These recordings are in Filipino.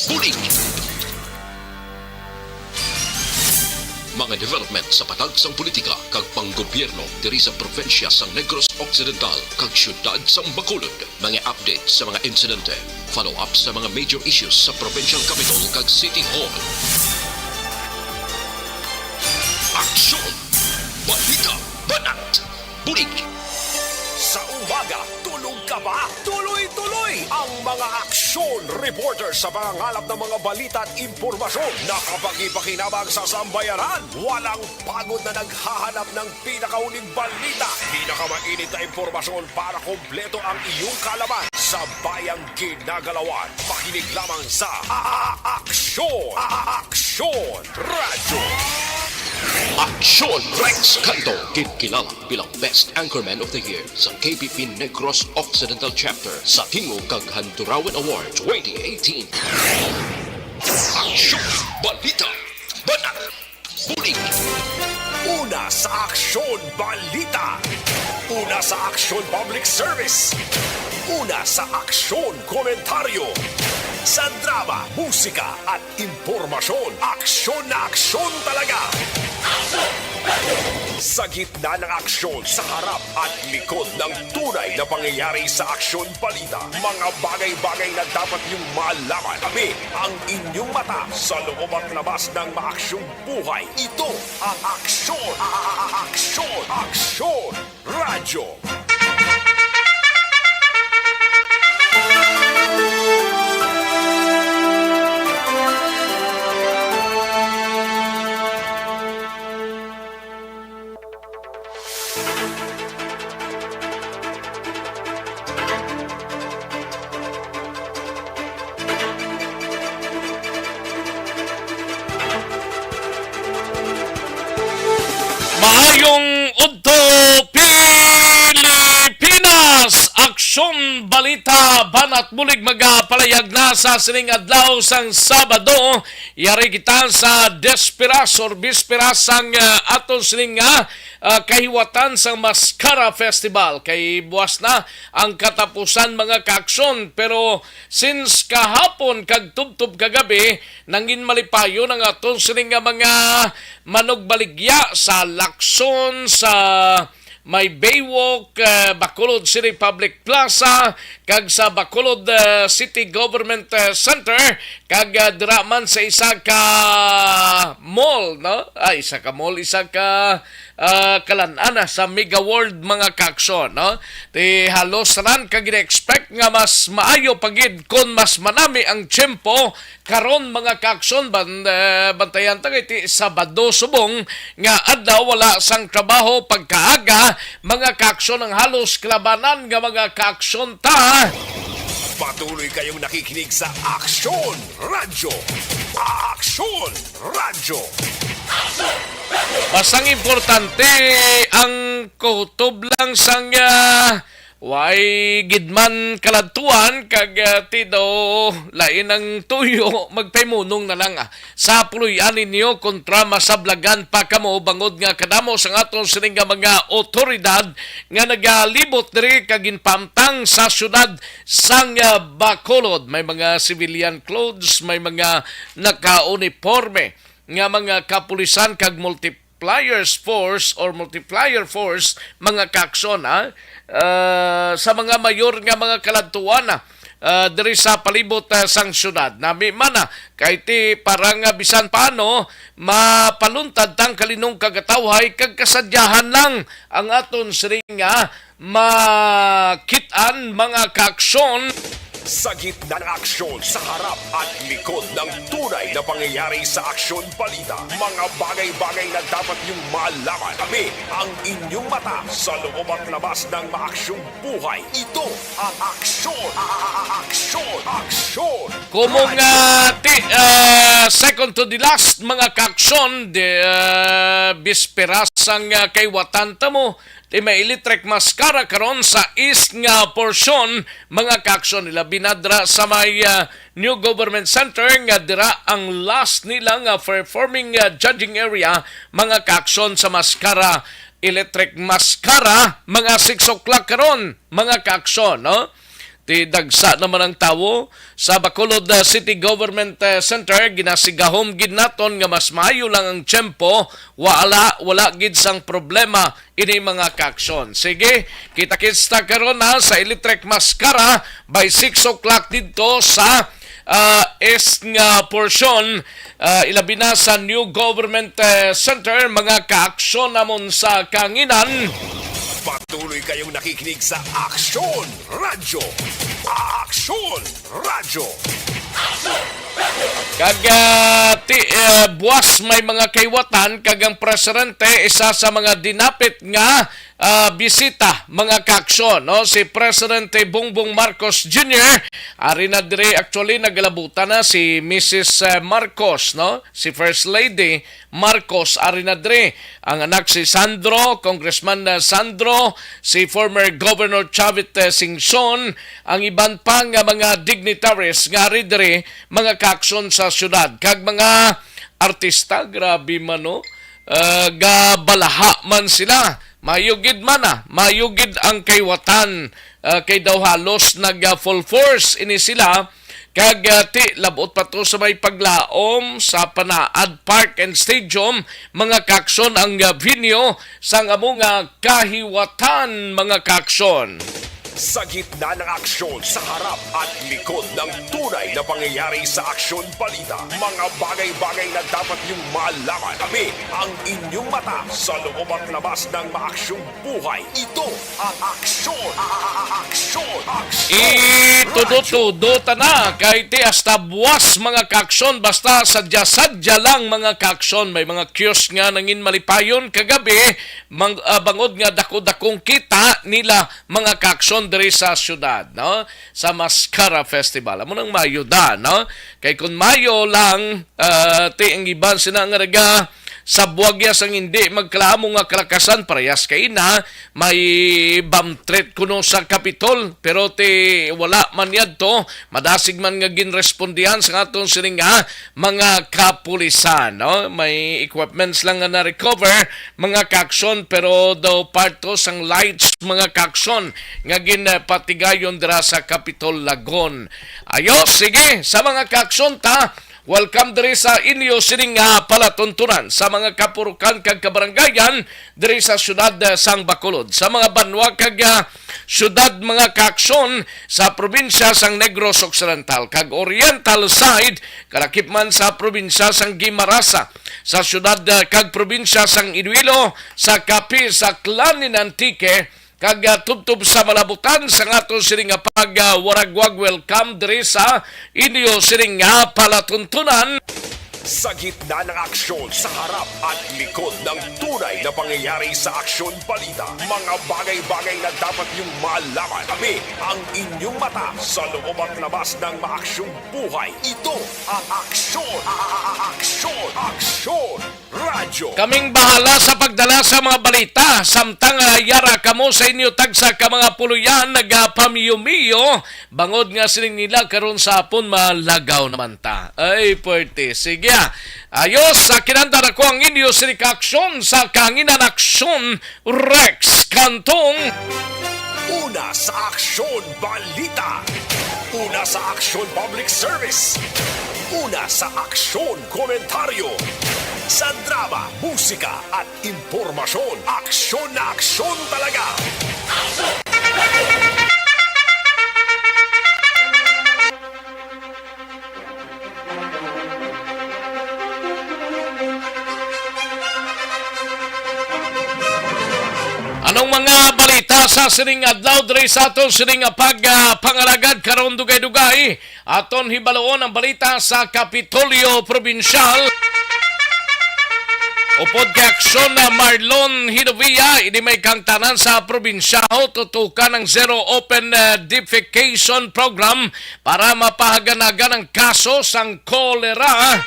Bulig. Mga development sa patagsang politika kag panggobyerno diri sa probinsya sang Negros Occidental kag syudad sang Bacolod. Mga update sa mga insidente, follow-up sa mga major issues sa provincial capital kag City Hall. Aksyon! Balita! Banat! Bulig! Sa umaga, tulog ka ba? Tuloy-tuloy ang mga aksyon reporter sa mga ngalap ng mga balita at impormasyon na kapag ipakinabang sa sambayaran. Walang pagod na naghahanap ng pinakauling balita. Pinakamainit na impormasyon para kompleto ang iyong kalaman sa bayang ginagalawan. Makinig lamang sa Aksyon! Aksyon Radio! Aksyon! Rex Canto, kilala bilang Best Anchorman of the Year sa KPP Negros Occidental Chapter sa Tingog kag Handurawan Award 2018. Aksyon! Balita! Banat! Bulig! Una sa Aksyon Balita. Una sa Aksyon Public Service. Una sa Aksyon Komentaryo. Sa drama, musika at impormasyon, aksyon na aksyon talaga. Sa gitna ng aksyon, sa harap at likod ng tunay na pangyayari sa Aksyon Balita, mga bagay-bagay na dapat niyong malaman. Kami ang inyong mata sa loob at labas ng maaksyong buhay. Ito ang Aksyon! Aksyon! Aksyon! Radyo! Maayong udto Pilipinas! Aksyon Balita Banat Bulig magapalayag na sa sining adlaw sang Sabado. Yari kita sa Desperas or Bisperas sang aton sining kahiwatan sang Mascara Festival. Kay buwas na ang katapusan mga kaaksyon. Pero since kahapon kag tubtub kagabi, nangin malipayo ng aton sining mga manugbaligya sa Lacson, sa may Baywalk, Bacolod City Public Plaza, kag sa Bacolod City Government Center, kag dira man sa isa ka mall, no? Isa ka mall, isa ka kalanana sa Mega World mga kaaksyon, no? Ti halos ran kag expect nga mas maayo pagid kon mas manami ang tiyempo karon mga kaaksyon bantayan ta iti Sabado subong nga adlaw wala sang trabaho pagkaaga mga kaaksyon ang halos klabanan nga mga kaaksyon ta. Patuloy kayong nakikinig sa Aksyon Radyo. Aksyon Radyo. Basang importante ang kutob lang sang way gidman kaladtuan kag tido lain ang tuyo magpaymunong na lang sa puluyan ninyo kontra masablagan pa kamo bangod nga kadamo sang aton sining mga otoridad nga nagalibot diri kag ginpamtang sa syudad sang Bacolod. May mga civilian clothes, may mga naka-uniforme nga mga kapulisan kag multiplier force mga kaakson sa mga mayor nga mga kaladtuan diri sa palibot sang syudad. Nami man kay ti parang bisan paano mapaluntad tang kalinong kagatawhay kag kasadyahan lang ang aton siringa makitaan mga kaaksyon. Sa gitna ng aksyon, sa harap at likod ng tunay na pangyayari sa Aksyon Balita, mga bagay-bagay na dapat niyong malaman. Kami ang inyong mata sa loob at labas ng maaksyong buhay. Ito ang Aksyon! Aksyon! Aksyon! Kumong second to the last mga kaaksyon bisperasang kaywatan mo Di may electric mascara karon sa east nga porsyon mga kaaksyon nila binadra sa may new government center nga dira ang last nila nga performing judging area mga kaaksyon sa mascara electric mascara mga 6 o'clock karon mga kaaksyon no. ti dagsa naman ang tawo sa Bacolod City Government Center. Ginasigahom gid naton nga mas maayo lang ang tiyempo, wala gid sang problema ini mga kaaksyon. Sige, kita-kits ta karon na sa Electric Mascara by 6 o'clock dito sa is nga portion, ilabi na sa New Government Center, mga kaaksyon namon sa kanginan. Patuloy kayong nakikinig sa Aksyon Radyo. Aksyon Radyo. Buwas may mga kaywatan kagang presidente isa sa mga dinapit nga bisita mga kaaksyon, no? Si Presidente Bongbong Marcos Jr. Ari na dire actually naglabutan na si Mrs. Marcos, no? Si First Lady Marcos ari na dire. Ang anak si Sandro, Congressman Sandro, si former Governor Chavit Singson, ang iban pang mga dignitaries nga ari dire mga kaaksyon sa syudad. Kag mga artista, grabe man, no? Gabalaha man sila. Mayugid man mayugid ang kaywatan, kay daw halos nag full force ini sila. Kag ti labot pa to sa may paglaom sa Panaad Park and Stadium, mga kaaksyon ang venue sang among kahiwatan mga kaaksyon. Sa gitna ng aksyon, sa harap at likod ng tunay na pangyayari sa Aksyon Balita, mga bagay-bagay na dapat niyong malaman. Kami ang inyong mata sa loob at labas ng maaksyong buhay. Ito ang Aksyon! Aksyon! Itudo-tudo na kay ti hasta buwas mga kaaksyon, basta sadya-sadya lang mga kaaksyon. May mga kiosk nga nangin malipayon kagabi, bangod nga dako-dakong kita nila mga kaaksyon diri sa syudad, no? Sa Mascara Festival. Amo nang Mayo da, no? Kay kun Mayo lang ti ang iban sina nga rega sa buwagya sang hindi magkalamo nga kalakasan, parehas kay na may bamtret kuno sa Capitol, pero ti wala man yadto, madasig man nga ginrespondihan sa aton sining mga kapulisan, no? May equipments lang nga na-recover mga kaaksyon, pero daw parto sang lights mga kaaksyon nga ginpatigayon dira sa Capitol Lagon. Ayos, sige, sa mga kaaksyon ta, welcome diri sa inyo sining palatuntunan sa mga kapurukan kag kabaranggayan diri sa syudad sang Bacolod. Sa mga banwa kag syudad mga kaaksyon sa probinsya sang Negros Occidental kag Oriental side, kalakip man sa probinsya sang Guimarasa, sa syudad kag probinsya sang Iloilo, sa Capi, sa Clanin Antique, kag tubtub sa malabutan sa aton sining pagwaragwag. Welcome diri sa inyo sining palatuntunan. Sa gitna ng aksyon, sa harap at likod ng tunay na pangyayari sa Aksyon Balita, mga bagay-bagay na dapat niyong malaman. Kami ang inyong mata sa loob at labas ng maaksyong buhay. Ito ang Aksyon! Aksyon! Aksyon! Radyo! Kaming bahala sa pagdala sa mga balita. Samtang yara kamo sa inyo tagsa ka mga puluyan nagpamiyo-miyo. Bangod nga sining nila karon sa hapon malagaw naman ta. Ay, pwerte. Sige. Ayos, sa kinanda na ko ang inyo sining aksyon sa kanginan aksyon Rex Cantong. Una sa Aksyon Balita. Una sa Aksyon Public Service. Una sa Aksyon Komentaryo. Sa drama, musika at impormasyon, aksyon na aksyon talaga. Anong mga balita sa sining adlaw diri sa aton sining pangalagad karon dugay-dugay? Aton hibaloon ang balita sa Kapitolyo Provincial. Upod kay aksyon na Marlon Hidovia, ini may kang tanan sa probinsya, tutukan ng Zero Open Defecation Program para mapahaganagan ang kaso sang kolera.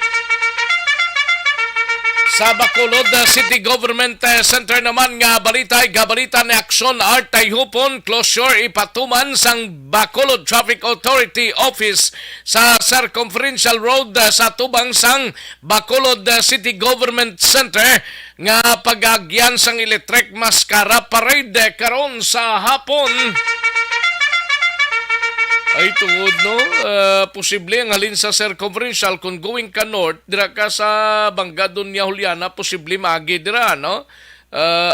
Sa Bacolod City Government Center naman nga balita ni aksyon Artay Hupon, closure ipatuman sang Bacolod Traffic Authority Office sa Circumferential Road sa tubang sang Bacolod City Government Center nga pagagyan sang Electric Mascara Parade karon sa hapon. Ay tungod no, posible ang halin sa circumferential kung going ka north dira ka sa Bangadon niya Juliana, posible maagi dira no.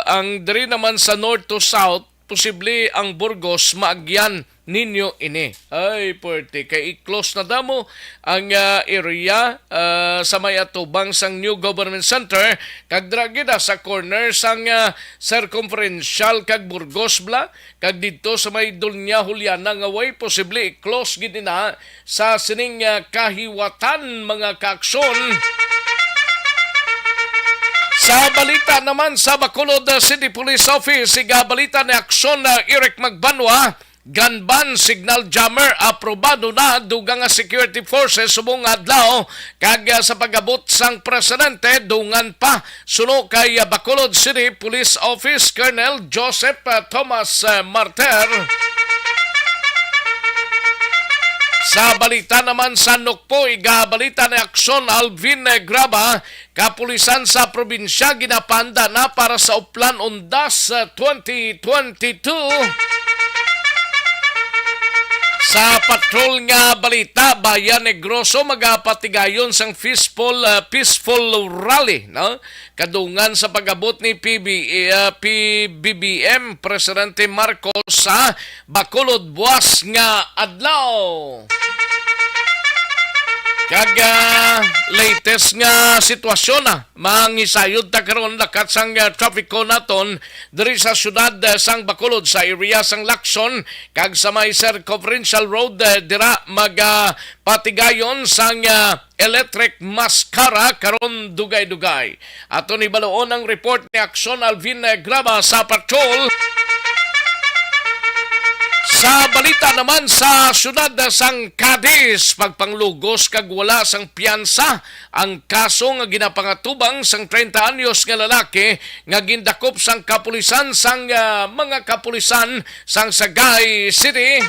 Ang diri naman sa north to south, posible ang Burgos maagyan ninyo ini. Ay puwerte kay i-close na damo ang area sa may atubang sang New Government Center kag dira gid sa corner sang circumferential kag Burgos bla kag didto sa may Dunya Juliana nga way posible i-close gid na sa sining kahiwatan mga kaaksyon. Sa balita naman sa Bacolod City Police Office, balita ni aksyon na Eric Magbanwa, ganban signal jammer aprobado na dugang nga security forces subong adlaw kag sa pagabot sang presidente dungan pa suno kay Bacolod City Police Office Colonel Joseph Thomas Marter. Sa balita naman sa Nukpo, igabalita ni aksyon Alvin Graba, kapulisan sa probinsya ginapanda na para sa Uplan Undas 2022. Sa patrol nga balita, Bayan Negroso magapatigayon sang peaceful rally, no? Kadungan sa pagabot ni PBBM Presidente Marcos sa Bacolod buwas nga adlaw. Kag latest nga sitwasyon na mangisayod ta karon lakat sang trafiko naton diri sa syudad sang Bacolod sa area sang Lacson kag sa may circumferential road dira magpatigayon sang electric mascara karon dugay-dugay. Ato ni baloon ang report ni Aksyon Alvin Graba sa patrol. Sa balita naman sa syudad sang Cadiz, pagpanglugos kag wala sang piyansa ang kaso nga ginapangatubang sang 30 anyos nga lalaki nga gindakop sang kapulisan sang mga kapulisan sang Sagay City.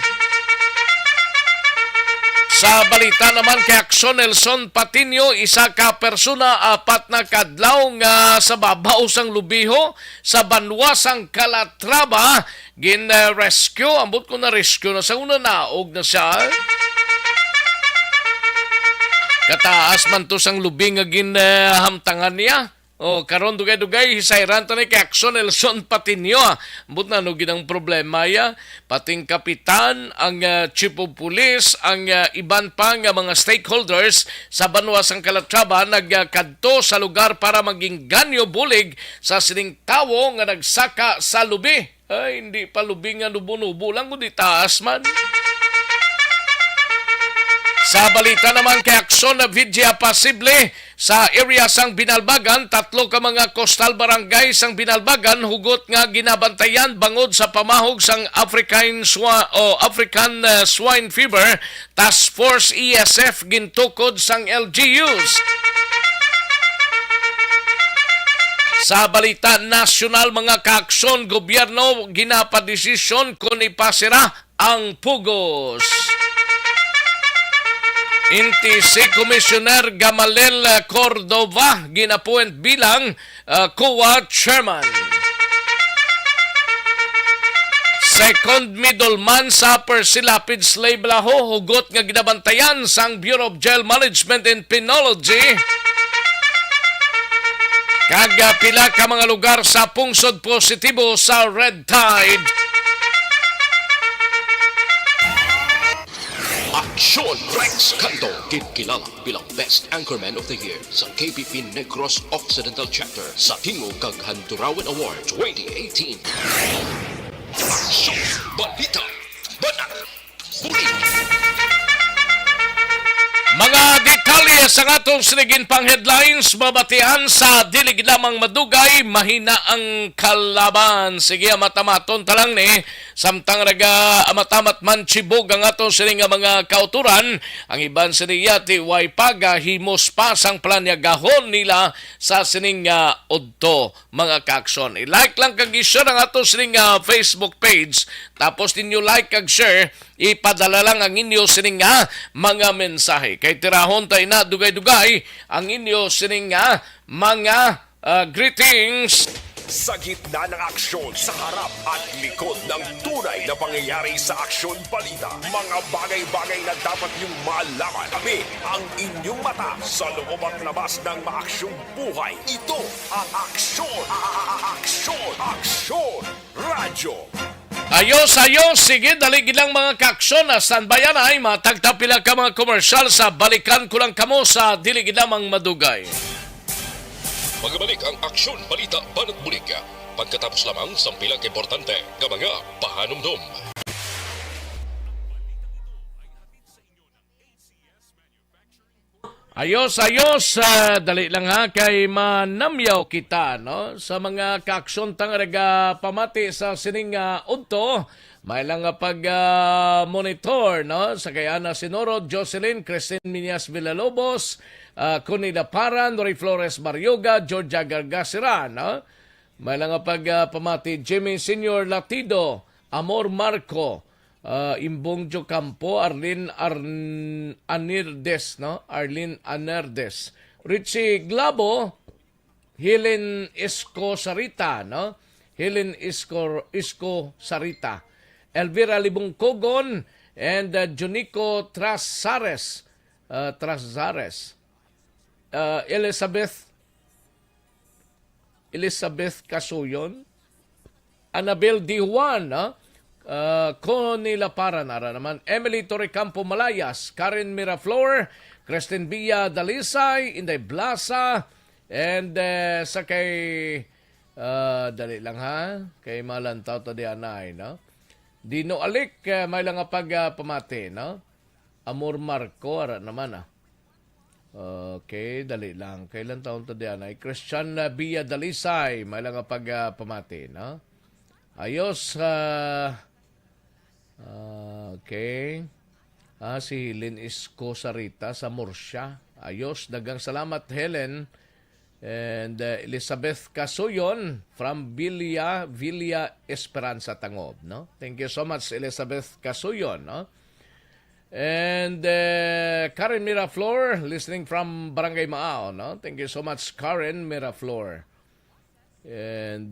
Sa balita naman kay Aksyon Nelson Patinio, isa ka persona apat na kadlaw nga sa babaw sang lubiho sa banwa sang Calatrava gin-rescue. Ambot ko na rescue na sa una naog na siya. Kataas man to sang lubing nga ginhamtangan niya. O karon dugay-dugay hisayran ta ni kay Aksyon Nelson Patinio. Ambot na no ginang problema ya. Pating kapitan, ang chief of police, ang iban pa nga mga stakeholders sa banwa sang Calatrava nagkadto sa lugar para maging ganyo bulig sa sining tawo nga nagsaka sa lubi. Ay, hindi pa lubi nga nubo-nubo lang kundi taas man. Sa balita naman kay Aksyon na Vidya Pasible, sa area sang Binalbagan, 3 ka mga coastal barangay sang Binalbagan hugot nga ginabantayan bangod sa pamahog sang African Swine Fever. Task Force ESF gintukod sang LGUs. Sa balita nasyonal mga kaaksyon, gobyerno ginapadesisyon kung ipasira ang pugos. Inti si Commissioner Gamaliel Cordova ginapuent bilang COA Chairman. Second middleman sa Persilapid Slave Laho hugot nga ginabantayan sang Bureau of Jail Management and Penology. Kag pila ka mga lugar sa pungsod positibo sa Red Tide. Aksyon Rex Canto, kilala bilang Best Anchorman of the Year sa KPP Negros Occidental Chapter sa Tingog kag Handurawan Award 2018. Aksyon Balita Banat Bulig. Mga detalye sa atong sinigin pang headlines, mabatian sa dilig lamang madugay, mahina ang kalaban. Sige, amatamaton talang ni, samtang amatamat man chibog ang atong sining mga kauturan, ang iban siniya ti way paga, himos pa sang planyagahon nila sa sining udto, mga kaaksyon. I-like lang kag i-share ang atong sining Facebook page, tapos ninyo like kag share, ipadala lang ang inyo sining mga mensahe. Kay tirahon tayo na dugay-dugay ang inyo sining mga greetings. Sa gitna ng aksyon, sa harap at likod ng tunay na pangyayari sa Aksyon Balita. Mga bagay-bagay na dapat niyong malaman. Kami ang inyong mata sa loob at labas ng maaksyong buhay. Ito ang Aksyon! Aksyon! Aksyon! Radyo! Ayos, sige, dalig ilang mga kaaksyon na standbyan ay matagtapila ka mga komersyal sa balikan ko lang kamo sa dilig lamang madugay. Magbalik ang Aksyon Balita Banat Bulig. Pagkatapos lamang sa pilang importante nga mga pahanumdum. Ayos, dali lang ha, kay manamyaw kita, no? Sa mga kaaksyon tangraga pamati sa sining udto, may lang pag-monitor, no? Sa kaya na sinurod, Jocelyn, Christine Miñas Villalobos, Conida Paran, Nori Flores Marioga, Georgia Gargasira, no? May lang pamati, Jimmy Senior Latido, Amor Marco, Imbong Jo Campo, Arlene Anirdes, no? Arlene Anirdes. Richie Glabo, Helen Isco Sarita, no? Helen Isco Sarita. Elvira Libong Kogon and Junico Trazares. Elizabeth Casuyon. Annabel Di Juan, no? Connie Laparan, naman Emily Torrecampo Malayas, Karen Miraflor, Christine Villa Dalisay, Inday Blasa, and sa kay dali lang ha, kay Malantaw Tadianay, no? Dino Alik, may lang pamati, no? Amor Marco, naman okay, dali lang. Kailan taon Tadianay? Christian Villa Dalisay, may lang pamati, no? Ayos, okay. Si Helen Isco Sarita sa Murcia. Ayos. Dagang salamat, Helen. And Elizabeth Casuyon from Villa Esperanza Tangob. No? Thank you so much, Elizabeth Casuyon. No? And Karen Miraflor, listening from Barangay Maao. No? Thank you so much, Karen Miraflor. And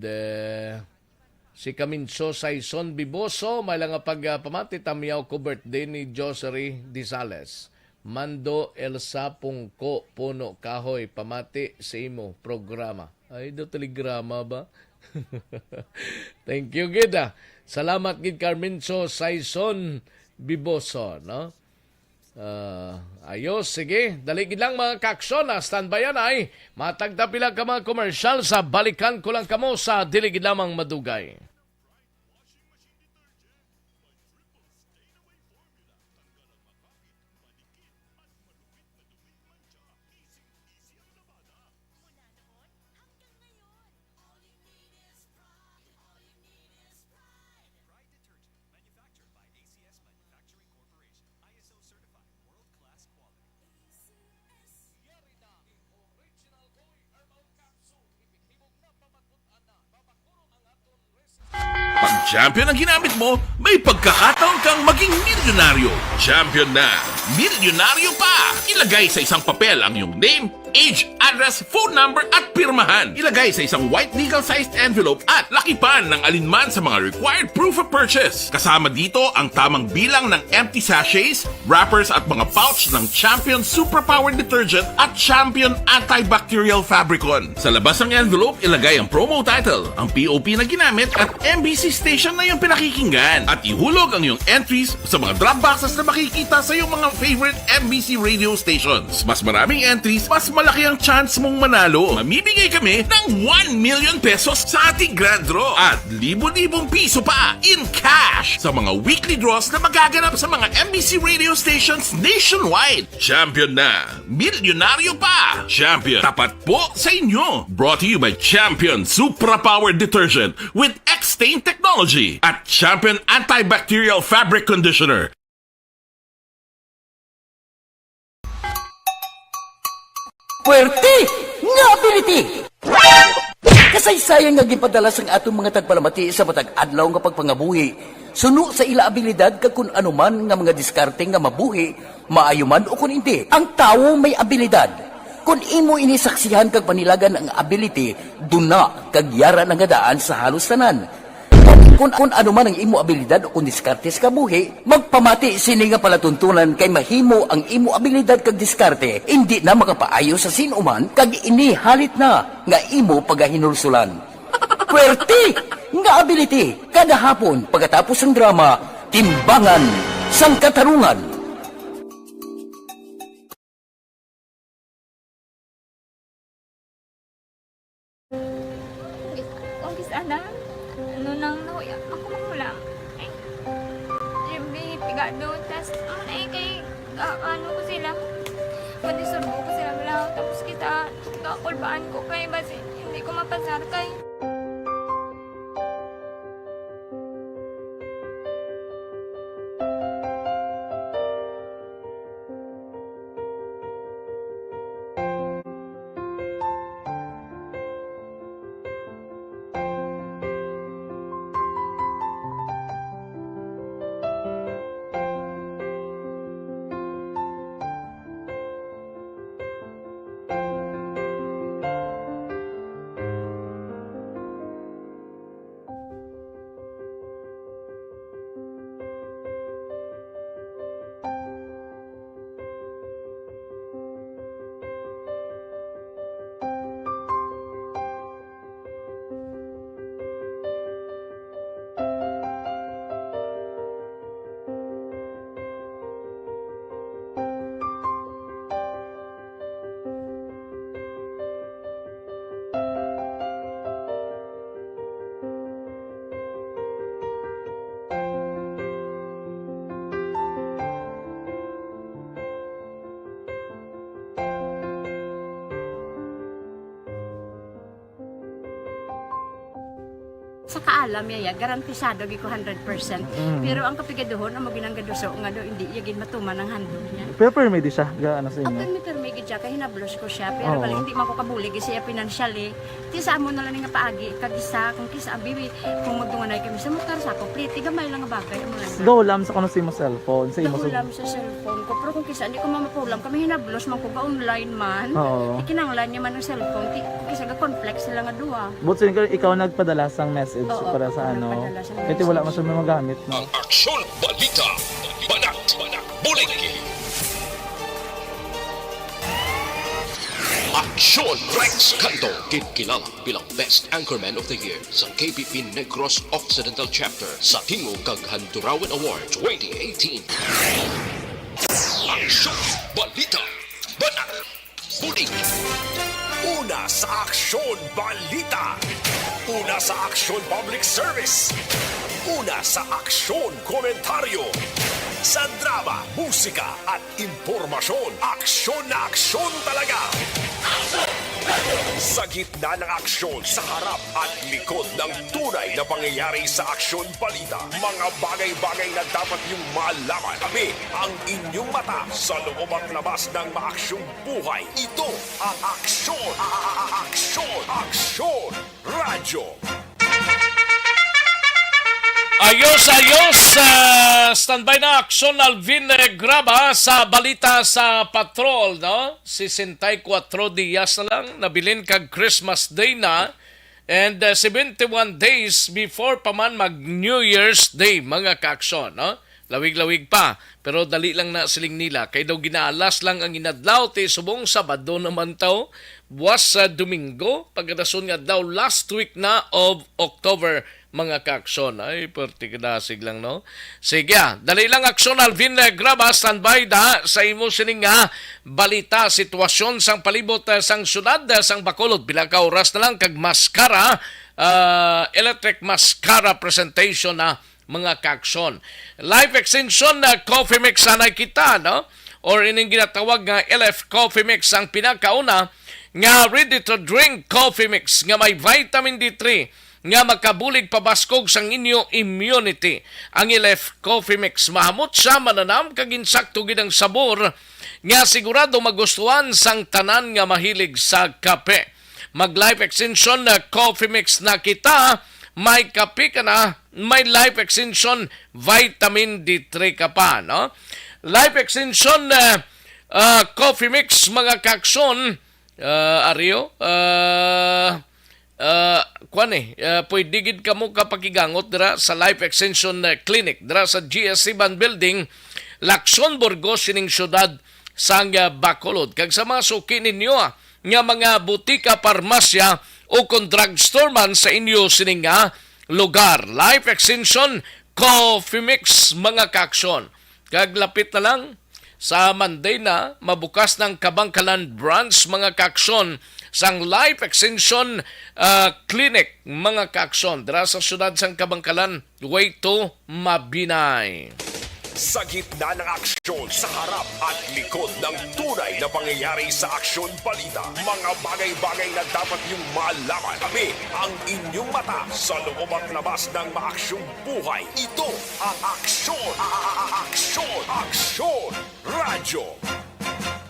si Caminso Saison Biboso, may lang pamati tamiyaw ko birthday ni Josery Dizales. Mando Elsa Pungko, Puno Kahoy, pamati sa imo programa. Ay, do telegrama ba? Thank you, Gida. Salamat, Gid Carminso Saison Biboso, no? Ayos, sige. Daligid lang mga kaaksyon na standbyan ay matagtapila ka mga komersyal sa balikan ko lang kamo sa diligid lamang madugay. Pag champion ang ginamit mo, may pagkakataon kang maging milyonaryo. Champion na, milyonaryo pa! Ilagay sa isang papel ang iyong name, age, address, phone number at pirmahan. Ilagay sa isang white legal-sized envelope at lakipan ng alinman sa mga required proof of purchase. Kasama dito ang tamang bilang ng empty sachets, wrappers at mga pouch ng Champion Superpower Detergent at Champion Antibacterial Fabricon. Sa labas ng envelope, ilagay ang promo title, ang POP na ginamit at MBC station na iyong pinakikinggan. At ihulog ang iyong entries sa mga drop boxes na makikita sa iyong mga favorite MBC radio stations. Mas maraming entries, mas malaki ang chance mong manalo. Mamimigay kami ng 1 million pesos sa ating grand draw at libo-libong piso pa in cash sa mga weekly draws na magaganap sa mga MBC radio stations nationwide. Champion na, milyonaryo pa. Champion, tapat po sa inyo. Brought to you by Champion Supra Power Detergent with X-Stain Technology at Champion Antibacterial Fabric Conditioner. Puwerte nga ability! Kasaysayan nga gipadala sang atong mga tagpalamati sa matag adlaw nga pagpangabuhi. Suno sa ila abilidad kag kun anuman nga mga diskarte nga mabuhi, maayo man o kun hindi. Ang tawo may abilidad. Kung imo inisaksihan kag panilagan ang ability, duna kag yara nga daan sa halos tanan. Kung ano man ang imo abilidad o kung diskarte sa kabuhi, magpamati sini nga palatuntunan kay mahimo ang imo abilidad kag diskarte, hindi na makapaayo sa sinuman kag inihalit na nga imo pagahinulsulan. Pwerte nga ability, kada hapon pagkatapos ng drama, timbangan sang katarungan. Kung sana, ano nang nahuya, ako magulang. Eh, siyempre, pigado, tas, kay, ano ko sila, panisurbo ko sila lang, tapos kita, kakulbaan ko kay, basi, hindi ko mapasar kay. Sa kaalam yaya, garantisado gi ko 100%. Pero ang kapigaduhon, ang maginanggaduso nga do, hindi yagin matuman ang handog niya. Pero permedi siya, gaano sa inyo? Apag mi permigid siya, kaya hinablos ko siya. Pero bali, hindi man ko kabulig siya financially. Ti sa amo na lang nga paagi, kagisa, kung kisa abiwi, kung magdunganay kami sa motor sa ko, pliti, gamay lang nga bagay. Amo lang. Gawlam sa kuno sa imo cellphone, sa imo Nagulam sa cellphone ko. Pero kung kisa, hindi ko mamapulam. Kami hinablos, man ko ga online man. Oo. Ikinanglan niya man ng cellphone. Kisa ga complex sila nga duwa. But sin ikaw nagpadala sang message Oo, para sa ako ano. nagpadala sang Ito wala man siya magamit, no? Ang aksyon balita, banat, bulig. Aksyon Rex Canto, kinkilala bilang Best Anchorman of the Year sa KPP Negros Occidental Chapter sa Tingog kag Handurawan Award 2018. Aksyon balita, banat, bulig. Una sa Aksyon Balita. Una sa Aksyon Public Service. Una sa Aksyon Komentaryo. Sa drama, musika at impormasyon, aksyon na aksyon talaga. Sa gitna ng aksyon, sa harap at likod ng tunay na pangyayari sa Aksyon Balita, mga bagay-bagay na dapat niyong malaman. Kami ang inyong mata sa loob at labas ng maaksyong buhay. Ito ang Aksyon! Aksyon! Aksyon! Radyo! Ayos, standby na aksyon Alvin Graba sa balita sa patrol, no? 64 días na lang, nabilin kag Christmas Day na, and 71 days before pa man mag New Year's Day, mga kaaksyon, no? Lawig-lawig pa, pero dali lang na siling nila. Kay daw ginaalas lang ang inadlaw, ti subong Sabado naman taw, buwas sa Domingo, pagkadason nga daw last week na of October, mga kaaksyon. Ay, pertikadasig lang, no? Sige, dali lang aksyon, Alvin Graba, standby da sa imo sining nga balita, sitwasyon sang palibot sang syudad, sang Bacolod. Bilang ka oras na lang, kag maskara, electric mascara presentation na mga kaaksyon. Live extension na coffee mix sanay kita, no? Or ining ginatawag nga LF Coffee Mix ang pinakauna nga ready to drink coffee mix nga may vitamin D3 nga makabulig pabaskog sang inyo immunity. Ang LF Coffee Mix mahamot sa mananam kag insakto gid ang sabor nga sigurado magustuhan sang tanan nga mahilig sa kape. Mag life extension na coffee mix na kita, may kape ka na, may life extension vitamin D3 ka pa, no? Life extension coffee mix, mga kaaksyon, Ario, pwede gid kamo kapakigangot dira sa Life Extension Clinic dira sa GSC Ban Building, Lacson, Burgos, sining syudad sang Bacolod. Kag sa mga suki ninyo nga mga butika, parmasya o kung drugstore man sa inyo sining lugar. Life Extension Coffee Mix mga kaaksyon. Kag lapit na lang sa Monday na mabukas ng Kabangkalan branch mga kaaksyon sang Life Extension Clinic mga kaaksyon dira sa syudad sang Kabangkalan, way to Mabinay. Sa gitna ng aksyon, sa harap at likod ng tunay na pangyayari sa Aksyon Balita, mga bagay-bagay na dapat niyong malaman. Kami ang inyong mata sa loob at labas ng maaksyong buhay. Ito ang Aksyon! Aksyon! Radyo!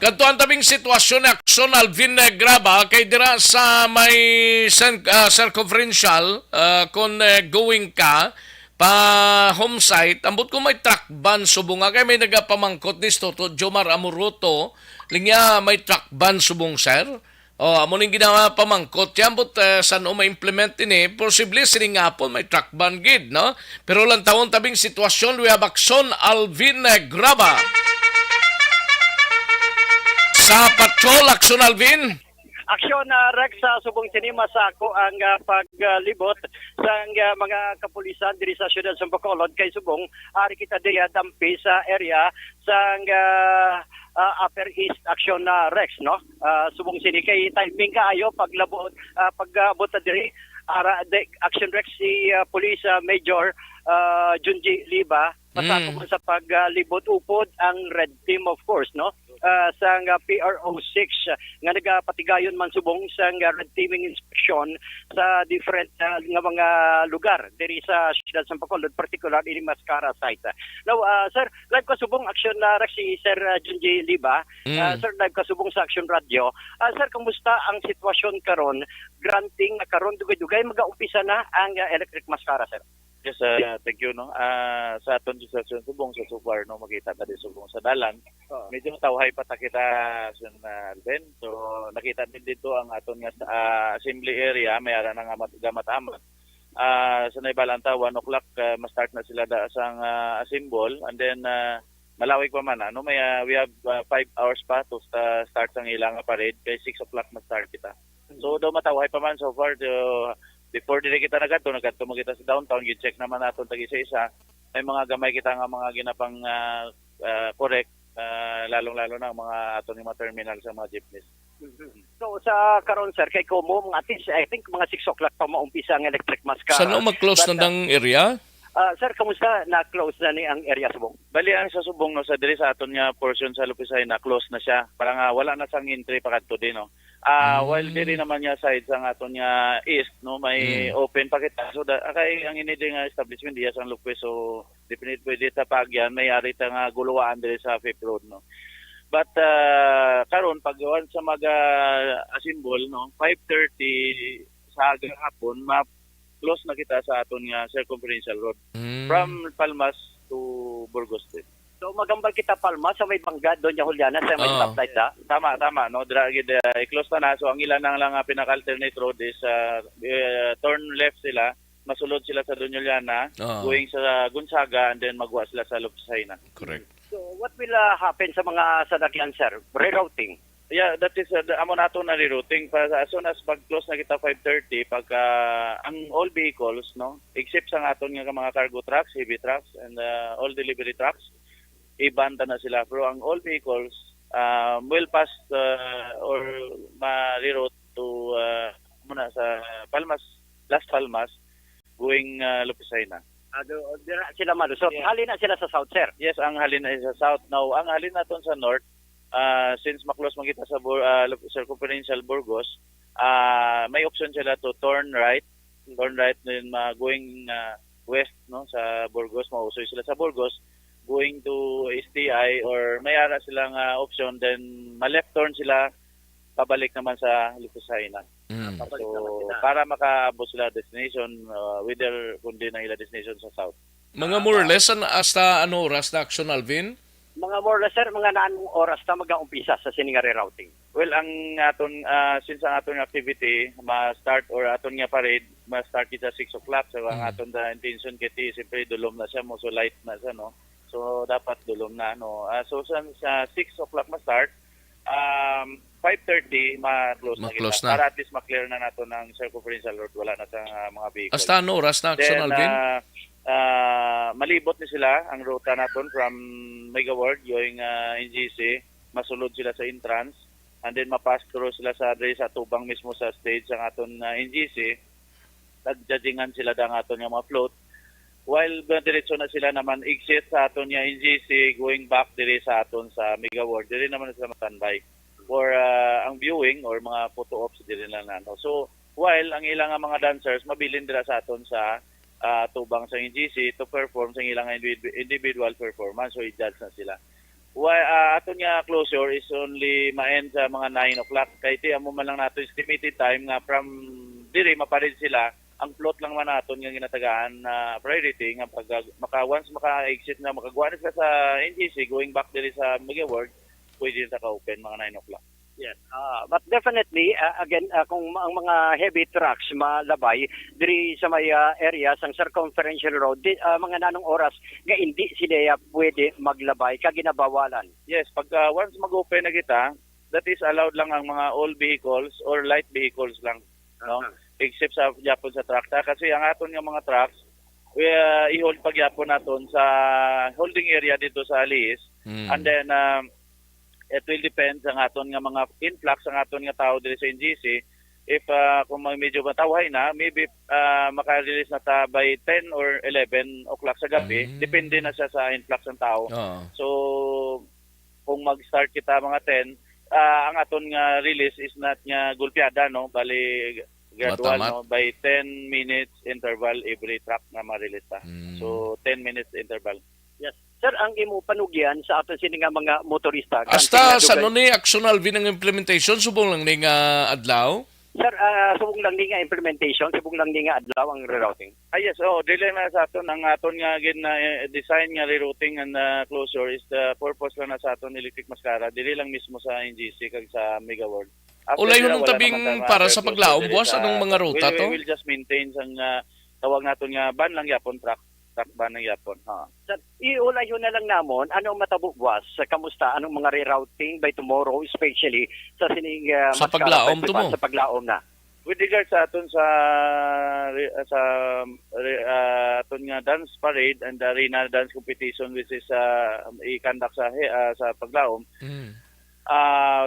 Kadto ang tabing sitwasyon ni Aksyon Alvin Graba kay dira sa may circumferential kung going ka pa home site, ambot ko may truck ban subong kay may nagapamangkot ni to Jomar Amoruto linya may truck ban subong sir. Amo ning ginawa pamangkot yan ambot san o ma-implement ini posible sining ngapon may truck ban gid no. Pero lang tawon tabing sitwasyon we have Aksyon Alvin Graba. Sa patrol Aksyon Alvin. Aksyon Rex sa subong sinima sa ako ang paglibot sa mga kapulisan diri sa siyudad sa Bacolod kay subong ari kita diri dampi sa area sa Upper East Aksyon Rex no. Subong sini kay timing kaayo paglabot pagabot diri Aksyon Rex si Police Major Junji Liba pasako sa paglibot upod ang red team of course no. Sa PRO6 nga nagapatigayon man subong sa red teaming inspection sa different nga mga lugar diri sa siyudad sa Bacolod, particular in Mascara site. Now, sir, live ka subong Aksyon Rex si Sir Junji Liba. Sir, live ka subong sa Aksyon Radio. Sir, kamusta ang sitwasyon karon? Granting karon dugay-dugay mag-umpisa na ang electric Mascara, sir. Yes, thank you no. Sa aton sa subong sa Subar no makita ta di subong sa dalan. Medyo tawhay pa ta kita sa Alben. So nakita din dito ang aton nga assembly area may ara nga gamat-amat. Sa Naibalanta 1 o'clock ma-start na sila sang assemble and then malawig pa man ano may we have 5 hours pa to start sang ilang parade kay 6 o'clock ma-start kita. So daw matawhay pa man so far before dili kita nagadto mo kita sa downtown, gi-check naman naton tag isa-isa. May mga gamay kita nga mga ginapang correct, lalong-lalo na ang mga aton mga terminal sa mga jeepneys. So sa karon sir kay Como mga atis I think mga 6 o'clock pa maumpisa ang electric Mascara. Saan mag-close na ng area? Sir, kamusta na-close na ni ang area Subong? Bali ang sa Subong no sa diri sa aton nga portion sa Lupisay na close na siya. Parang wala na sang entry pa kadto din no. While diri naman nga side sa aton nga east no may open pa kita. So kay ang inidi nga establishment diya sang Lupis so definitely pwede ta pagyan may ari ta nga guluwaan diri sa Fifth Road no. But karon paggawan sa assemble no 5:30 sa hapon close na kita sa aton nga circumferential road from Palmas to Burgos State. So magambal kita Palma sa may Banggad doon ya Juliana sa may stoplight da. Tama no dragid i-close na so ang ilan lang pinaka-alternate road is turn left sila masulod sila sa Don Juliana going sa Gonzaga and then magwa sila sa Lupsay na. Correct. So what will happen sa mga sadakyan sir? Rerouting? Yeah, that is amo nato na rerouting pa as soon as pag-close na kita 5:30 pagka ang all vehicles no except sa aton nga mga cargo trucks, heavy trucks and all delivery trucks ibanda na sila pero ang all vehicles will pass or ma-reroute to muna sa Palmas, Las Palmas going Lupisay na. Dira sila malusot. Yeah. Halin na sila sa south sir. Yes, ang halin na sa south. Now, ang halin naton sa north since maklos man kita sa circumferential Burgos, may option sila to turn right then going west no sa Burgos, mausoy sila sa Burgos going to STI or may ara silang option then ma-left turn sila pabalik naman sa Lupisay na. So para makaabot sila destination whether kundi na ila destination sa south. Mga more or less hasta ano oras na Aksyon Alvin? Mga more or less, sir, mga naanong oras na mag-aumpisa sa sining nga rerouting? Well, ang aton since ang aton activity ma-start or aton nga parade ma-start kita 6 o'clock, so ang aton da intention kiti siyempre dulom na siya mo, so light na siya, no, so dapat dulom na, no. So sa 6 o'clock ma-start, 5:30 ma-close na Ma-close kita na. para at least ma-clear na nato ng circumferential road, wala na sa mga vehicles. Hasta ano oras na action, Then, Alvin? malibot ni sila ang ruta naton from Mega World going NGC, masulod sila sa entrance, and then mapass through sila sa tubang mismo sa stage ang aton NGC, nag-judgingan sila ang aton yung mga float, while diretso na sila naman exit sa aton yung NGC, going back dire sa aton sa Mega World, dire naman sila matandai for ang viewing or mga photo ops dire lang na, no? So while ang ilang mga dancers mabilin dira sa aton sa tubang sa NGC to perform sa ilang individual performance, so i-judge na sila. Aton nga closure is only ma-end sa mga 9 o'clock. Kaya iti amo man lang nato estimated time nga from dire maparid sila, ang float lang man naton nga ginatagaan na priority nga once maka-exit na makagawa na sila sa NGC going back dire sa Mega World, pwede na ka-open mga 9 o'clock. Yes. But definitely, again, kung ang mga heavy trucks malabay diri sa may area sang circumferential road, mga nanong oras nga hindi sila pwede maglabay kaginabawalan. Yes, pag once mag-open na kita, that is allowed lang ang mga all vehicles or light vehicles lang, no? Except sa Japon sa truck. Kasi ang aton nga mga trucks, i-hold pag Japon naton sa holding area dito sa Alice, and then it will depend sa aton nga mga influx ang aton nga tao diri sa NGC. If kung medyo matawhay na, maybe maka-release na ta by 10 or 11 o'clock sa gabi, depende na siya sa influx ng tao. So kung mag-start kita mga 10, ang aton nga release is not nga gulpiada, no, bali gradual, no, by 10 minutes interval every truck na ma-release ta. So 10 minutes interval. Yes. Sir, ang imo panugyan sa aton sini nga mga motorista. Hasta sa ano ni action, Alvin, ng implementation, subong lang ni nga adlaw? Sir, subong lang ni nga implementation, subong lang ni nga adlaw ang rerouting. Yes, dili na sa aton ang aton nga design nga rerouting and closure is the purpose lang na sa aton electric mascara, dili lang mismo sa NGC kag sa Mega World. Ulay yung tabing para sa paglaom, boss, anong mga ruta to? We will just maintain sang tawag naton nga ban lang yapon truck ban ng yapon. Sir, iulay na lang namon anong matabo buwas, kamusta anong mga rerouting by tomorrow, especially sa sining sa paglaom to mo. Sa paglaom na. With regard sa aton sa aton nga dance parade and arena dance competition which is i-conduct sa paglaom.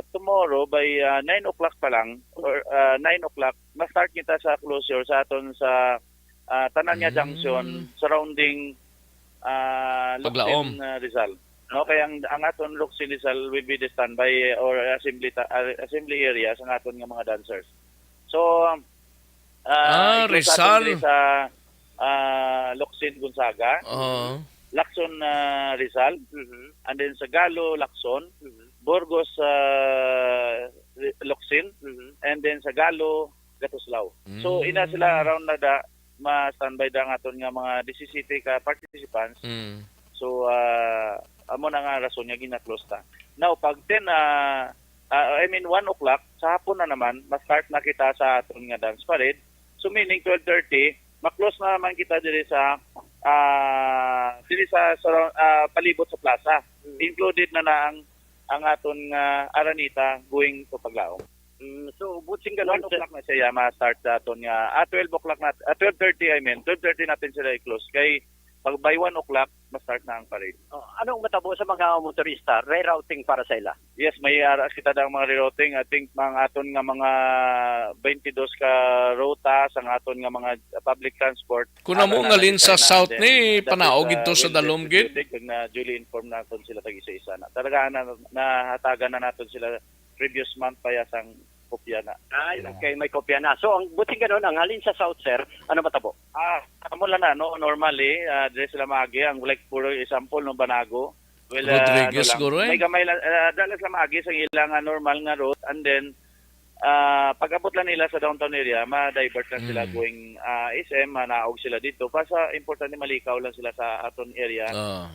Tomorrow by 9 o'clock pa lang or 9 o'clock ma-start kita sa closure sa aton sa Tananya Junction surrounding Paglaom, Rizal. No, kaya ang aton Luksin Rizal will be the standby or assembly area sa aton nga mga dancers. So Rizal sa Luksin Gonzaga, Lacson Rizal, and then sa Galo Lacson, Burgos Luksin, and then sa Galo Gatuslao. So ina sila around na ma-standby da nga aton nga mga 17 ka participants. So amo na nga rason nga gina-close ta. Now pag 1 o'clock sa hapon na naman ma-start na kita sa aton nga dance parade. So meaning 12:30 ma-close na naman kita diri sa palibot sa plaza. Included na ang aton nga Aranita going to Paglaom. So, butsing ganun. 1 o'clock na siya ma-start sa aton nga. 12 o'clock na, 12:30 12:30 natin sila i-close. Kay pag by 1 o'clock, ma-start na ang parade. Anong matabo sa mga motorista? Rerouting para sa ila? Yes, may aras kita ng mga rerouting. I think mga aton nga mga 22 ka ruta sa aton nga mga public transport. Kuna mo ngalin sa south ni panaog ito sa Dalomgid. Na duly informed naton sila tag isa-isa na. Talaga na hatagan na naton sila previous month pa yasang kopya na. Okay, may kopya na. So, ang buting ganun, ang halin sa South, sir, ano matabo? Mula na, no? Normally, dire sila maagi, ang like puro example ng Banago. Well, Rodriguez siguro may gamay lang, dala sila maagi sa ilang normal nga route, and then, pag-abot lang nila sa downtown area, ma-divert lang sila going SM, manaog sila dito. Basta importante malikaw lang sila sa aton area,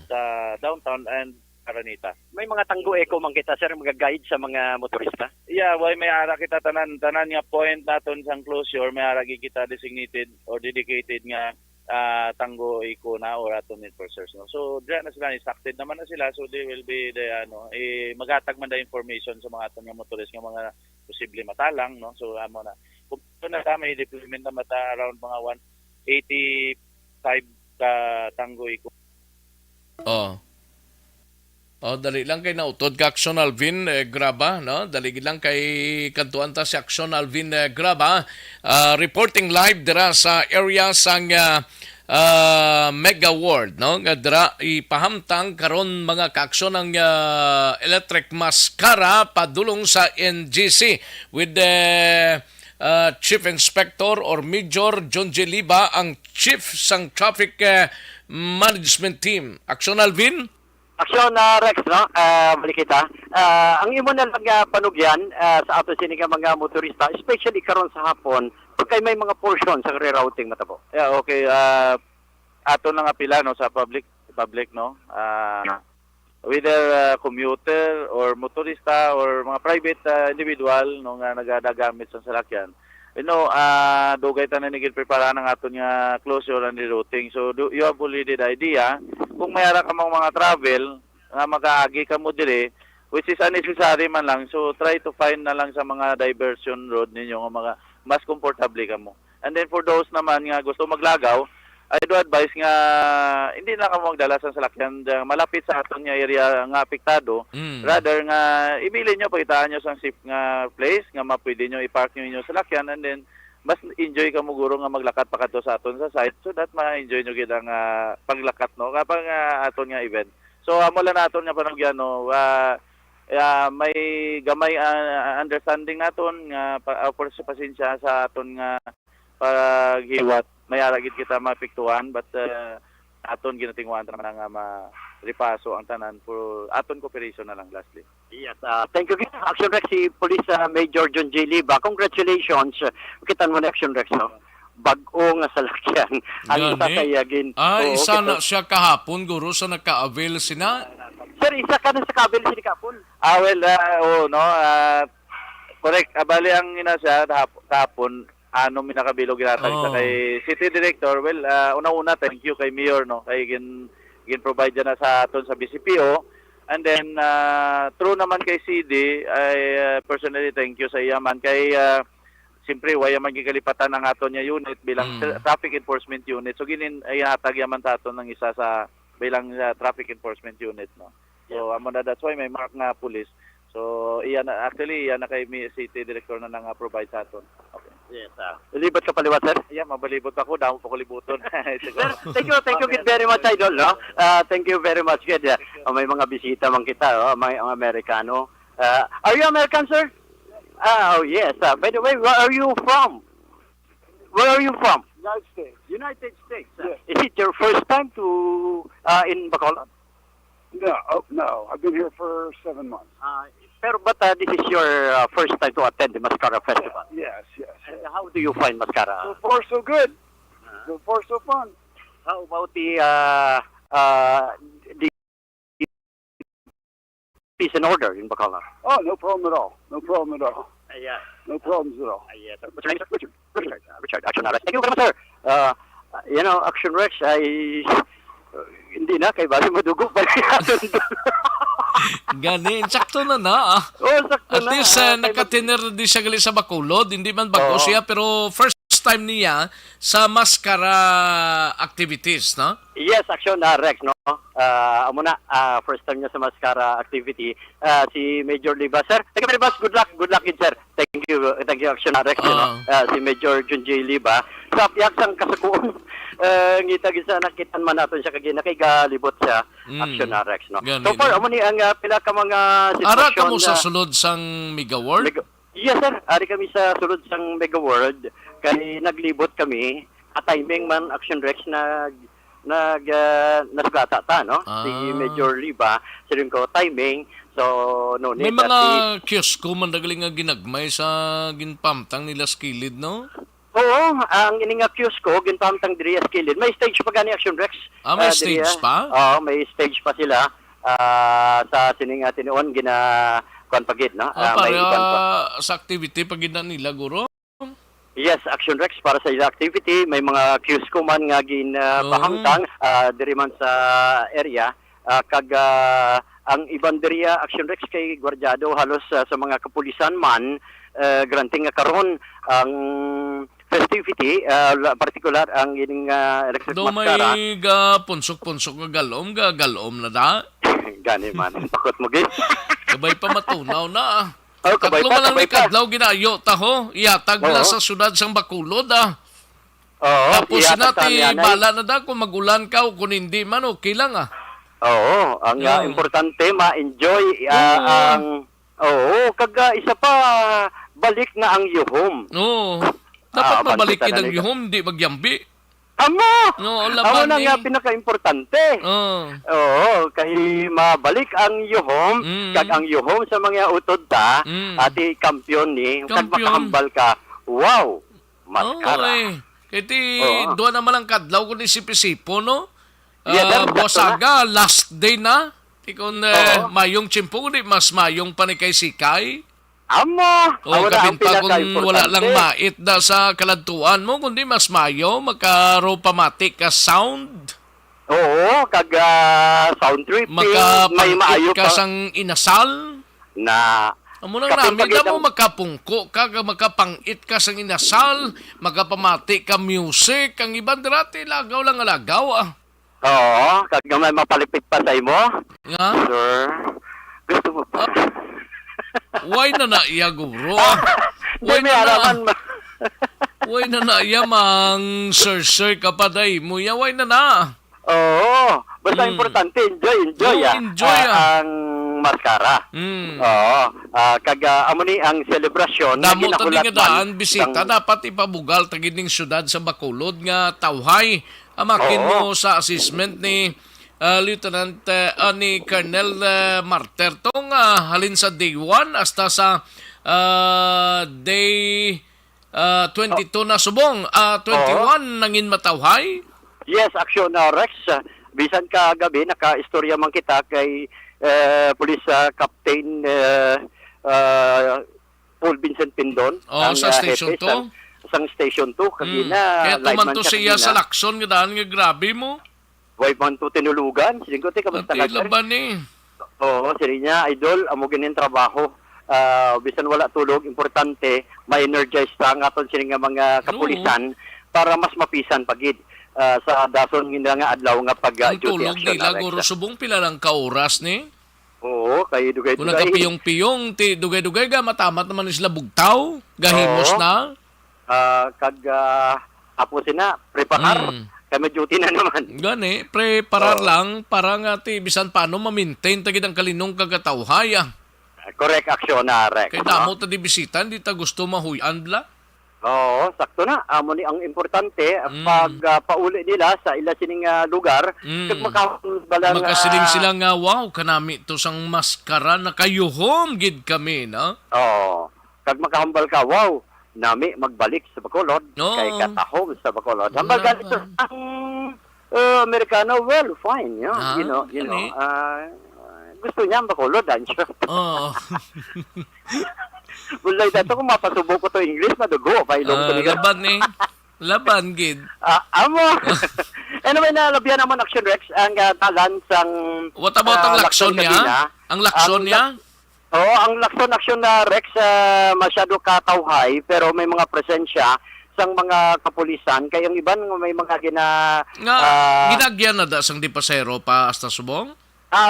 sa downtown, and Aranita. May mga tanggo eko man kita sir mga guide sa mga motorista. Yeah, why may ara kita tanan nga point naton sang closure, may ara kita designated or dedicated nga tanggo iko na or aton enforcers, no. So diyan na sila instructed naman na sila, so they will be the magatag man da information sa mga aton nga motorist nga mga posible matalang, no. So amo na kung na may deployment na mata around mga 185 ka tanggo iko. Dali lang kay nautod ka Action Alvin Graba, no? Dali lang kay kantuan ta si Action Alvin Graba, reporting live dira sa area sang Mega World, no? Nga dira ipahamtang karon mga kaaksyon ng electric mascara padulong sa NGC with the Chief Inspector or Major John J. Liba, ang Chief sang Traffic Management Team. Action Alvin? Aksyon Rex, no? Balik kita. Ang imo na lang panugyan sa ato sini nga mga motorista, especially karon sa hapon, pagkay may mga portion sa rerouting matabo. Yeah, okay. Ato lang apila no sa public no. Whether commuter or motorista or mga private individual no nga nagadagamit sa salakyan. Dugay tanan nigid prepara ng aton nga closure and rerouting. So you have already the idea kung mayara ka mga travel nga makaagi ka mo dire, which is unnecessary man lang. So try to find na lang sa mga diversion road ninyo nga mga mas komportable ka mo. And then for those naman nga gusto maglagaw, I do advise nga hindi na ka magdala sa salakyan malapit sa aton nga area nga apektado. Rather nga ibilin nyo, pakitaan nyo sa safe nga place nga mapwede nyo i-park nyo inyong salakyan, and then mas enjoy ka muguro nga maglakat pa kadto sa aton sa site, so that ma-enjoy nyo gid ang paglakat no kapag aton nga event. So amo lang naton nga panugyan no, may gamay understanding naton nga for sa pasensya sa aton nga paghiwat. May aragid kita mapiktuan, but aton ginatingwan ta nga ma-repaso ang tanan for aton cooperation na lang lastly. Yes, thank you. Action Rex, si Police Major John J. Liba. Congratulations. Kitan mo na Action Rex, no? Bag-o nga salakyan. Ang sasayagin. Isa na siya kahapon, guro, sa naka-avail sina. Sir, isa ka na sa kabil sinikapon. Correct. Bali ang ina siya kahapon, minakabilog ginatag sa kay City Director. Well, una-una, thank you kay Mayor, no? Kay gin-provide na sa aton sa BCPO. And then, true naman kay CD, I personally thank you sa iyaman. Kay, siyempre, waya man gikalipatan ang aton niya unit bilang traffic enforcement unit. So, ginatag yaman sa aton ng isa sa bilang traffic enforcement unit, no? So, that's why may mark nga police. So, iyan na kay City Director na nang provide sa aton. Okay. Yes, libot ka paliwat, sir? Yeah, mabalibot ako. Dahon po kulibuton. Sir, thank you very much, Idol, no? Thank you very much, good. May mga bisita man kita, may Amerikano. Are you American, sir? Yes. By the way, where are you from? United States. United States. Yes. Is it your first time to in Bacolod? No. I've been here for 7 months. But this is your first time to attend the Mascara Festival. Yes. And how do you find Mascara? So far, so good. So far, so fun. How about the peace and order in Bacolod? Oh, no problem at all. Yeah. No problems at all. Yes, sir. What's your name, sir? Richard, Action Rex. Thank you very much, sir. Action Rex, hindi na, kay bali madugo pa Ganin, sakto na. Sakto At least, nakatiner di siya gali sa Bacolod. Hindi man bago siya, pero first time niya sa mascara activities, no? Yes, Action Rex, no? First time niya sa mascara activity. Si Major Liba, sir. Thank you very much. Good luck, sir. Thank you, Action Rex, si Major John J. Liba. Sa piyak sang kasukuon, ngita-gisa nakitan man natin siya nakigalibot siya, Action Rex, no? So far, ang pila ka mga sitwasyon. Ara ka mo sa sulod sang Mega World? Yes, sir. Ari kami sa sulod sang Mega World. Kaya naglibot kami. Timing man, Action Rex, nasugata ta, no? Si Major Liba, sirin ko timing. So, no need. May mga kiosko man nagaling nga ginagmay sa ginpamtang nila skilid, no? Oo, ang ininga kiosko, ginpamtang diri skilid. May stage pa gani Action Rex. May stage pa? Oo, may stage pa sila. sa sining tinuon gina kuan pagid no. Para May kuwan pa. sa activity pag nila guro. Yes, Action Rex para sa ila activity, may mga queues ko man nga ginpahangtang diri man sa area kag ang ibang diriya Action Rex kay gwardyado halos sa mga kapulisan man granting nga karon ang festivity particular ang ining electric Do mascara may punsok-punsok nga galom na da. gani man pakot mo gid. Kabay pa matunaw na. Oh, kabay Tatlo pa, man lang kabay ni pa. kadlaw ginayo taho. Iatag na Oo. sa syudad sang Bacolod ah. Oo, Tapos ihatag sa sinati mianay. bala na da kung magulan ka o kung hindi man okay lang ah. Oo, ang Oo. importante ma-enjoy kag isa pa balik na ang yuhom. Oo. Dapat mabalik balita na ang nila. yuhom, di magyambi. Amo! Oo, Amo laban na ni. nga pinaka-importante. Oo. Oo, kay mabalik ang yuhom, kag ang yuhom sa mga utod ta, ati kampiyon ni, kag Kampiyon. makahambal ka, wow, maskara. Okay. Kaya ti, Oo. doon naman ang kadlaw kung isip-isipo, no? Yeah, that's Buwasaga, last day na. Ti kung Oo. mayong chimpo, kundi mas mayong panikay-sikay. Amo! O Amo na ang kabin pa kung pinaka-importante. wala lang mait na sa kaladtuan mo, kundi mas mayo, magka-ropamatic ka sound, Oo, kag sound tripping, may makapangit maayo ka pa sang inasal. na Amo nang kapag namin na mo magandang- makapungko ka, makapangit ka sang inasal, magkapamati ka music, ang ibang dirati, lagaw lang alagaw ah. Oo, kag may mapalipit pa sa imo. Nga? Sir, gusto mo pa? Why na na iya guro ah? Why Hindi, may na na? araman ma. Why na na iya mang sir ka pa day mo ya? Why na na? Oo, basta importante, enjoy Oo, enjoy, ang maskara. Oo, kag amo ni ang selebrasyon Damo ta di nga daan, man bisita, sang- dapat ipabugal tagining syudad sa Bacolod nga tawhay. Amakin Oo. mo sa assessment ni Lieutenant ni Colonel Marter tong halin sa day 1 hasta sa day 22 na subong. 21 nangin matawhay. Yes, Action Rex. Bisan ka gabi naka-istorya man kita kay Police Captain Paul Vincent Pindon. Oh, sa Station hepe 2? Sang Station 2 kagina. Kaya live tuman man to siya siya sa kagina. lakson nga daan nga grabe mo. Way man to tinulugan. Sige te kamusta Pati ka? laban eh. Oo, siri niya, idol, amo ganin trabaho. Bisan wala tulog, importante, ma-energize ta ang aton sini nga mga kapulisan para mas mapisan pagid sa dason nga adlaw nga Ang pag-duty tulog action. nila, Rex. guro subong pila lang kauras ni. Oo, kay Kung dugay-dugay. nagkapiyong-piyong, ti dugay-dugay ga, matamat naman sila bugtaw. Gahimos Oo. na. Kag apo sina, prepare. Kami duty na naman. Gani, preparar Oo. lang para nga ti bisan paano ma-maintain tagid ang kalinong kagatawhay ah. Correct action na, Rex. Kay damo ta di bisita, hindi ta gusto mahuyan bla. Oo, sakto na. Amo ni ang importante, pag pauli nila sa ila sining lugar, kag makabalang... Magkasiling sila nga, wow, kanami to sang maskara na kayuhom gid kami na. Oo. Kag makahambal ka, wow, nami magbalik sa Bacolod, Oo. kay katahom sa Bacolod. Wala Hambal ba? ganito ang Amerikano, well, fine, yeah. you know, gani. gusto niya ang Bacolod, I'm sure. Oo. Bulay dato kung mapasubok ko to English, madugo, pailong ko niya. Laban ni. Laban gid. Amo. Anyway, nalabyan naman Action Rex ang talan sang... What about ang lakson Lakson niya? Kabina. Ang lakson Ang niya? Oo, ang Lakson Action na Rex masyado katawhay pero may mga presensya sang mga kapulisan kay ang iban may mga Nga, ginagyan na da sang di pasero pa hasta subong?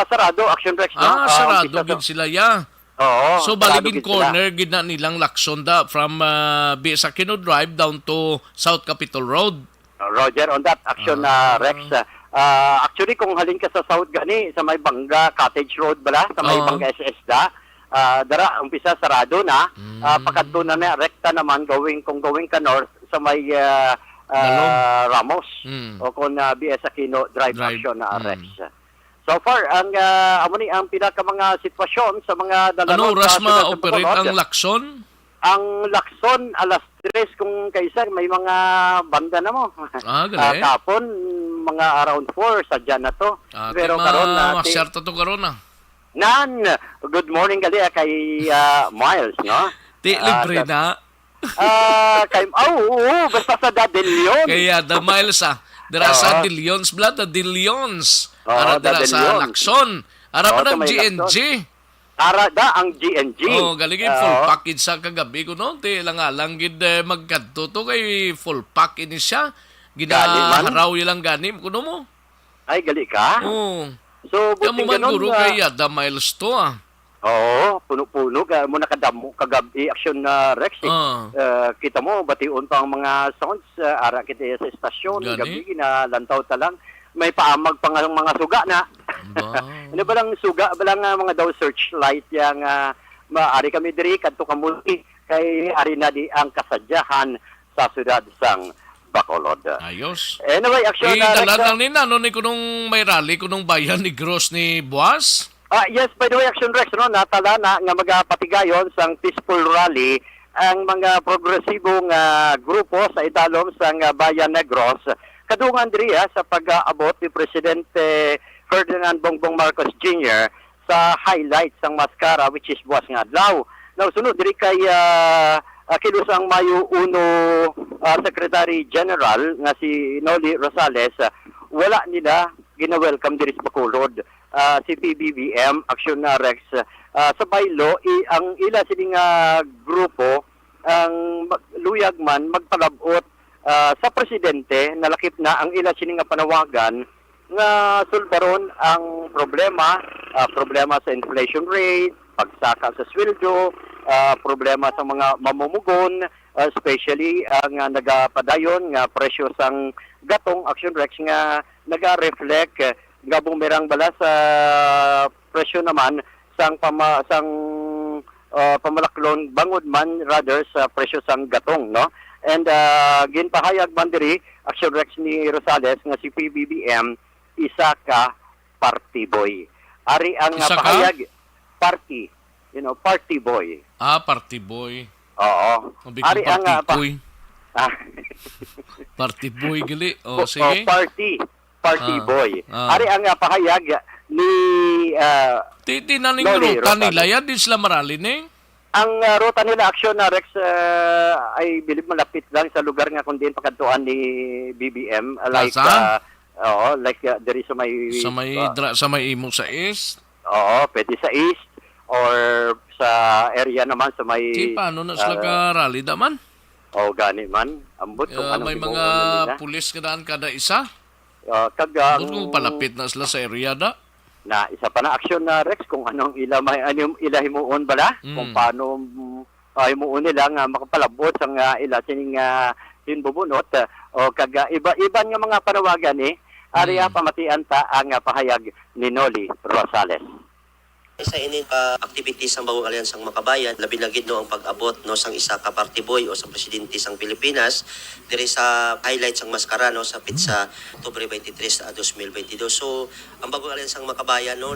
sarado Action Rex no? Sarado umpisa gid sila ya. Oo. So sarado baligin gid sila. corner gid na nilang lakson da from Sakino Drive down to South Capitol Road. Roger on that Action Rex. Actually kung halin ka sa South gani sa may Bangga Cottage Road bala sa may Bangga SS da. Dara umpisa sarado na. Pakadto na rekta naman gawing ka north sa may Ramos o kung BS Aquino Drive Action na Rex. So far ang amo ni ang pinaka mga sitwasyon sa mga Ano dalangon oras sa Ciudad ng ma-operate Bacolod. ang lakson? Ang Lakson alas Tres kung kaisa may mga banda na mo. Gali. Kapon mga around 4 sa dyan na to. Pero karon na masyarta to karon na. good morning gali kay Miles, no? Di libre na. Basta sa Dadelion. Kaya the miles dira sa Dillions blood, the Dillions. Ara dira sa Lacson. Ara pa ng GNG. Ara da ang GNG. Galing full package sa kagabi ko no. Ti lang gid magkadto to kay full pack ini siya. Ginaharaw ilang ganim kuno mo. Ay gali ka? So buting ganon guru kay the miles to puno-puno ka mo nakadamo kagabi action na Rex. Kita mo bation pa ang mga sounds ara kita sa estasyon gabi ginalantaw ta lang may paamag pang mga suga na. Ano ba lang suga ba lang mga daw searchlight yang maari kami diri kadto kamuti kay ari na di ang kasadyahan sa siyudad sang Bacolod. Ayos. Anyway, action na Rex. Dalan ni nano ni kunong may rally kunong bayan ni Gross ni Buas. Yes, by the way, Action Rex, no, natala na nga magapatigayon sang peaceful rally ang mga progresibong grupo sa idalom sang Bayan Negros. Kadungan diri sa pag-aabot ni Presidente Ferdinand Bongbong Marcos Jr. sa highlights sang Mascara which is buwas nga adlaw. Now, sunod diri kay kilusang Mayo 1 Secretary General nga si Noli Rosales, wala nila gina-welcome diri sa Bacolod. Si PBBM, Action na Rex, sa baylo, ang ila sining grupo, ang luyag man magpalabot sa presidente, nalakip na ang ila sining panawagan nga sulbaron ang problema sa inflation rate, pagsaka sa sweldo, problema sa mga mamumugon, especially ang nagapadayon nga presyo sang gatong Action Rex nga naga-reflect gabong merang bala sa presyo naman sang pamalaklon bangod man rather sa presyo sang gatong, no? And ginpahayag man diri Action Rex ni Rosales nga si PBBM isa ka party boy. Ari ang pahayag party, party boy. Party boy. Oo. Ari ang party boy gali. Sige. Party boy. Ari ang pahayag ni naning ruta nila yan din sila marali ni. Ang ruta nila Action na Rex ay bilib malapit lang sa lugar nga kundi pagkantuan ni BBM like there is sa may imo sa east. Pwede sa east or sa area naman sa may paano na sila ka rally daman? Gani man ambot kung may mga pulis kadaan kada isa. Kung palapit na sila sa area na isa pa na Action na Rex kung anong ila himuon bala kung paano himuon nila nga makapalabot sa nga ila sining hinbubunot o iba-iban nga mga panawagan area pamatian ta ang pahayag ni Noli Rosales. Isa ini activities sang Bagong Alyansang Makabayan, labi na gid no ang pag-abot no sang isa ka party boy o sa presidente sang Pilipinas diri sa highlight sang Mascara no sa pitsa Oktubre 23 2022. So ang Bagong Alyansang Makabayan no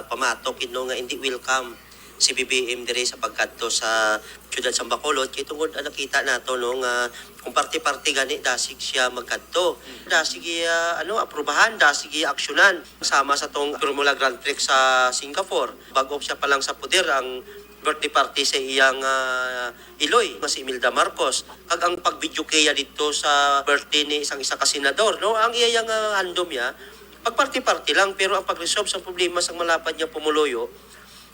pamatok no nga hindi welcome si BBM diri sa pagkadto sa siyudad sa Bacolod kay tungod nakita nato no nga kung party-party gani dasig siya magkadto dasig aprubahan dasig aksyonan sama sa tong Formula Grand Prix sa Singapore bago siya pa lang sa poder ang birthday party sa iyang Iloy nga si Imelda Marcos kag ang pag-video kaya dito sa birthday ni isa ka senador no ang iyang handom ya pag party-party lang pero ang pag-resolve sa problema sang malapad niya pumuloyo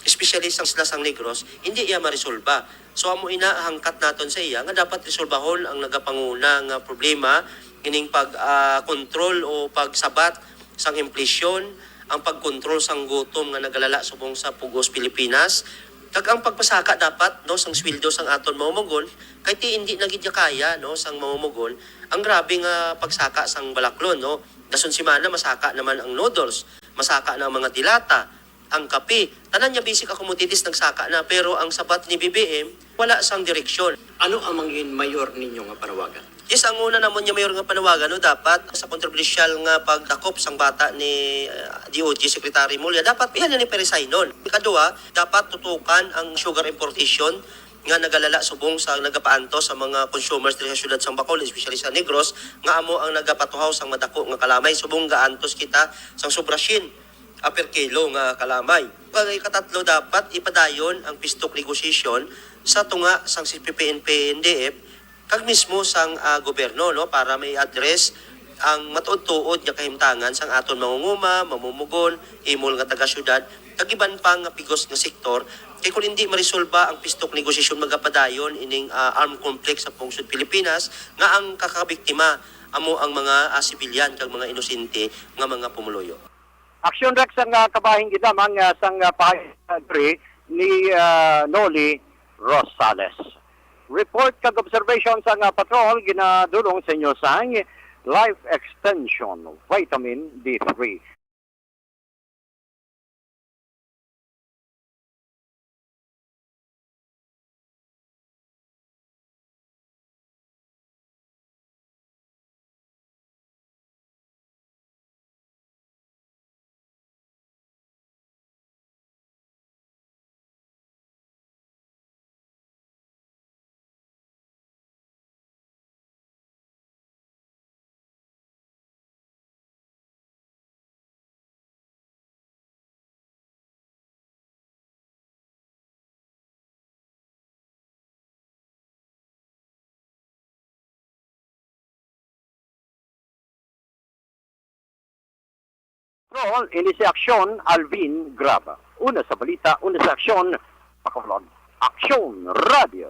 especially sang Silasang Negros, hindi iya marisolba. So amo inahangkat naton sa iya nga dapat resolbahon ang nagapangunang problema ining pag-control o pagsabat sang inflation, ang pag-control sang gutom nga nagalala subong sa Pugos Pilipinas. Kag ang pagpasaka dapat no sang sweldo sang aton mamumugon kay ti hindi na gid kaya no sang mamumugon ang grabe nga pagsaka sang balaklon no. Dason semana masaka naman ang noodles, masaka na ang mga dilata, ang kape. Tanan niya basic commodities nagsaka na pero ang sabat ni BBM wala sang direksyon. Ano ang mangin mayor ninyo nga panawagan? Yes, ang una naman niya mayor nga panawagan no dapat sa kontrobersyal nga pagdakop sang bata ni DOJ Secretary Mulya dapat yan ni peresay nun. Ikaduha, dapat tutukan ang sugar importation nga nagalala subong sa nagapaanto sa mga consumers diri sa syudad sang Bacolod, especially sa Negros, nga amo ang nagapatuhaw sang madako nga kalamay subong gaantos kita sang sobrasyin per kilo nga kalamay. Kay katatlo, dapat ipadayon ang pistok negotiation sa tunga sang CPP-NDF kag mismo sang gobyerno, no, para may address ang matuod-tuod nga kahimtangan sang aton mangunguma, mamumugon, imol nga taga-syudad, kag iban pa nga pigos nga sektor. Kay kung hindi marisolba ang pistok negosasyon magapadayon ining armed conflict sa pungsod Pilipinas, nga ang kakabiktima amo ang mga sibilyan kag mga inosente nga mga pumuloyo. Aksyon Rex ang kabahing gidamang sang pahayag ni Noli Rosales. Report kag observation sang patrol ginadulong sa inyo sang Life Extension Vitamin D3. Patrol, ini si Aksyon Alvin Graba. Una sa balita, una sa aksyon, Bacolod. Aksyon Radio.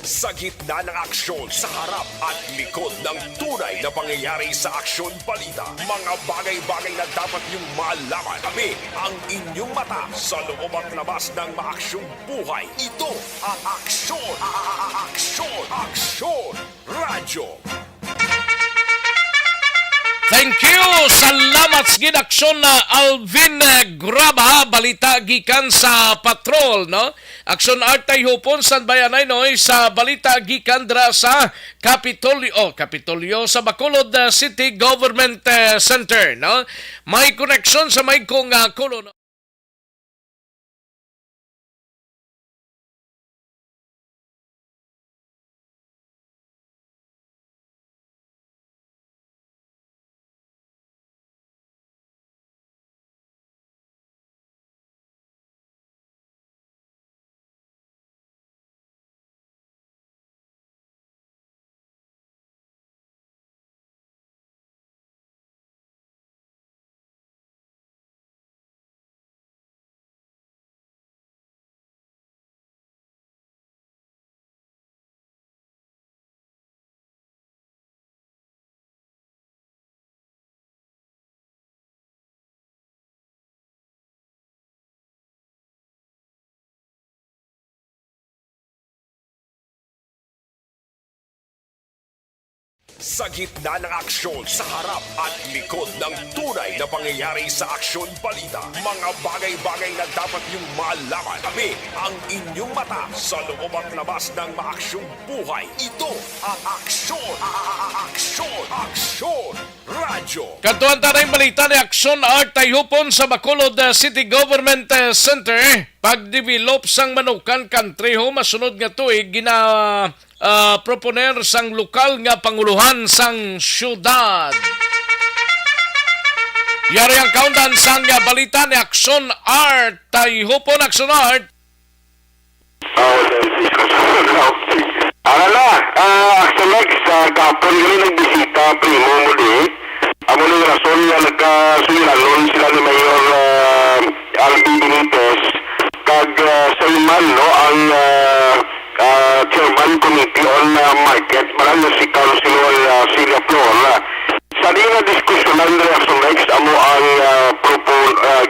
Sa gitna ng aksyon, sa harap at likod ng tunay na pangyayari sa Aksyon Balita, mga bagay-bagay na dapat niyong malaman. Kami ang inyong mata sa loob at labas ng maaksyong buhay. Ito ang Aksyon! Aksyon! Aksyon! Radyo! Thank you! Salamat sa ginaksyon na Alvin Graba, balita gikan sa patrol, no? Aksyon Artay Hupon, San Bayanay, no? Sa balita gikan dra sa Kapitolyo sa Bacolod City Government Center, no? May koneksyon sa may kong kulo, no? Sa gitna ng aksyon, sa harap at likod ng tunay na pangyayari sa Aksyon Balita, mga bagay-bagay na dapat niyong malaman. Kami ang inyong mata sa loob at labas ng maaksyong buhay. Ito ang Aksyon! Aksyon! Aksyon! Radyo! Katuan tayo balita ni Aksyon Artay Hupon sa Bacolod City Government Center. Pagdevelop sang Manukan Country Home, masunod nga tuig, proponer sang lokal nga panguluhan sang syudad. Yari ang kaundan sang balita ni Aksyon Art. Tayo po na Aksyon Art. Action Lex, kapon gani nagbisita, primo muli. Amo ng rason nga nagkasulilanon sila ni Mayor Albi Benitez. Kag sa iman, no, ang Chairman Committee on Market, marami si Councilor Celia Flor. Sa di nga diskusyonan ng Action Lex, amo ang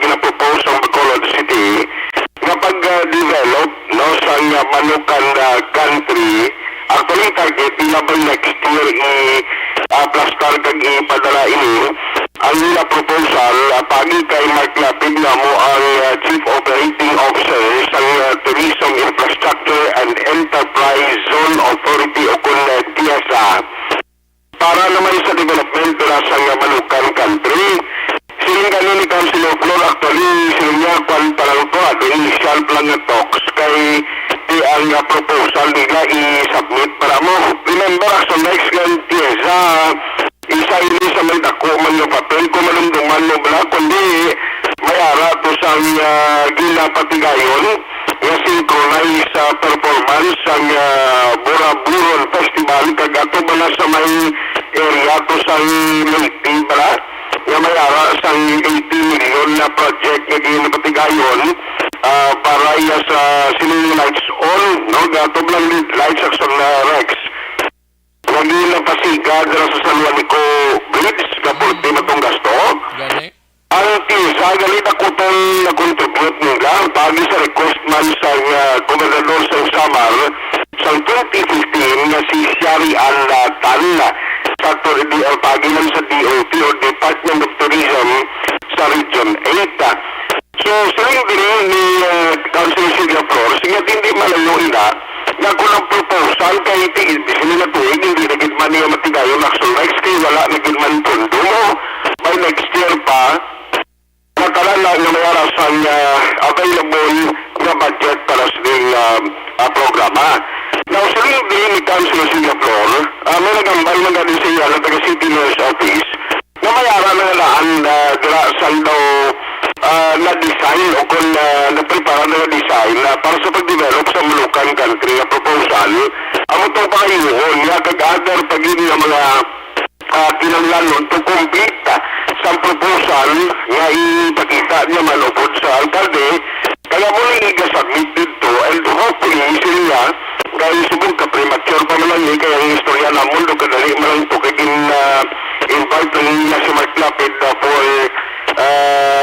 ginapropose ng Bacolod City nga pag-develop, no, sa Manukan Country. Actually, target nila ba next year i-plastar kag ipadala ini. Ang nila proposal, pagi kay Mark Lapid na mo ang Chief Operating Officer sa Tourism Infrastructure and Enterprise Zone Authority o kung TIASA para naman sa development na sa Manukan Country. Siling ganun ni Councilor Flor, actually, siling niya kwan parang to, initial plan na talks kay ang proposal nila i-submit para mo. Remember, action next ganti sa isa ini sa may dako man nga papel kung malumduman mo bala, kundi may ara to sa ginapatigayon nga synchronize sa performance ang Buraburon Festival kag ato ba na sa may area to sa Leyte bala nga may ara sa 80 million na project nga ginapatigayon para sa Sining Lights On, no? Gato lang lights action na Rex. Lagi na pasigad sa San Juanico Bridge, kapulti na itong gasto. Gani? Ang tisa, galit ako itong na-contribute nila pagi sa request man sa Gobernador sa Samar sa 2015 na si Shari Tan sa pagi man sa DOT o Department of Tourism sa Region 8. So, sa'yo din ni Councilor Silvia Flores, nga hindi malayo ina na kung ang proposal kay sila na tuwig, hindi naging man niya matigayon action rights kay wala naging man pondo mo. By next year pa, nakalala nga may arasan available na budget para sa programa. Now, sa'yo din ni Councilor Silvia Flores, may nagambal na nga din siya na taga City Nurse Office na may ara na nalaan na grasan daw na-design o kung na-prepara na design para sa pag-develop sa Moluccan country na proposal. Amo itong pakayuhon nga kag-other pag-in ng mga kinanglanon to complete sa proposal nga ipakita niya manupod sa alkalde. Kaya muli i-submit dito and hopefully sila dahil subong ka premature pa man niya kaya ang istorya na mundo kadali man ito kaging invite niya si Mark Lapid for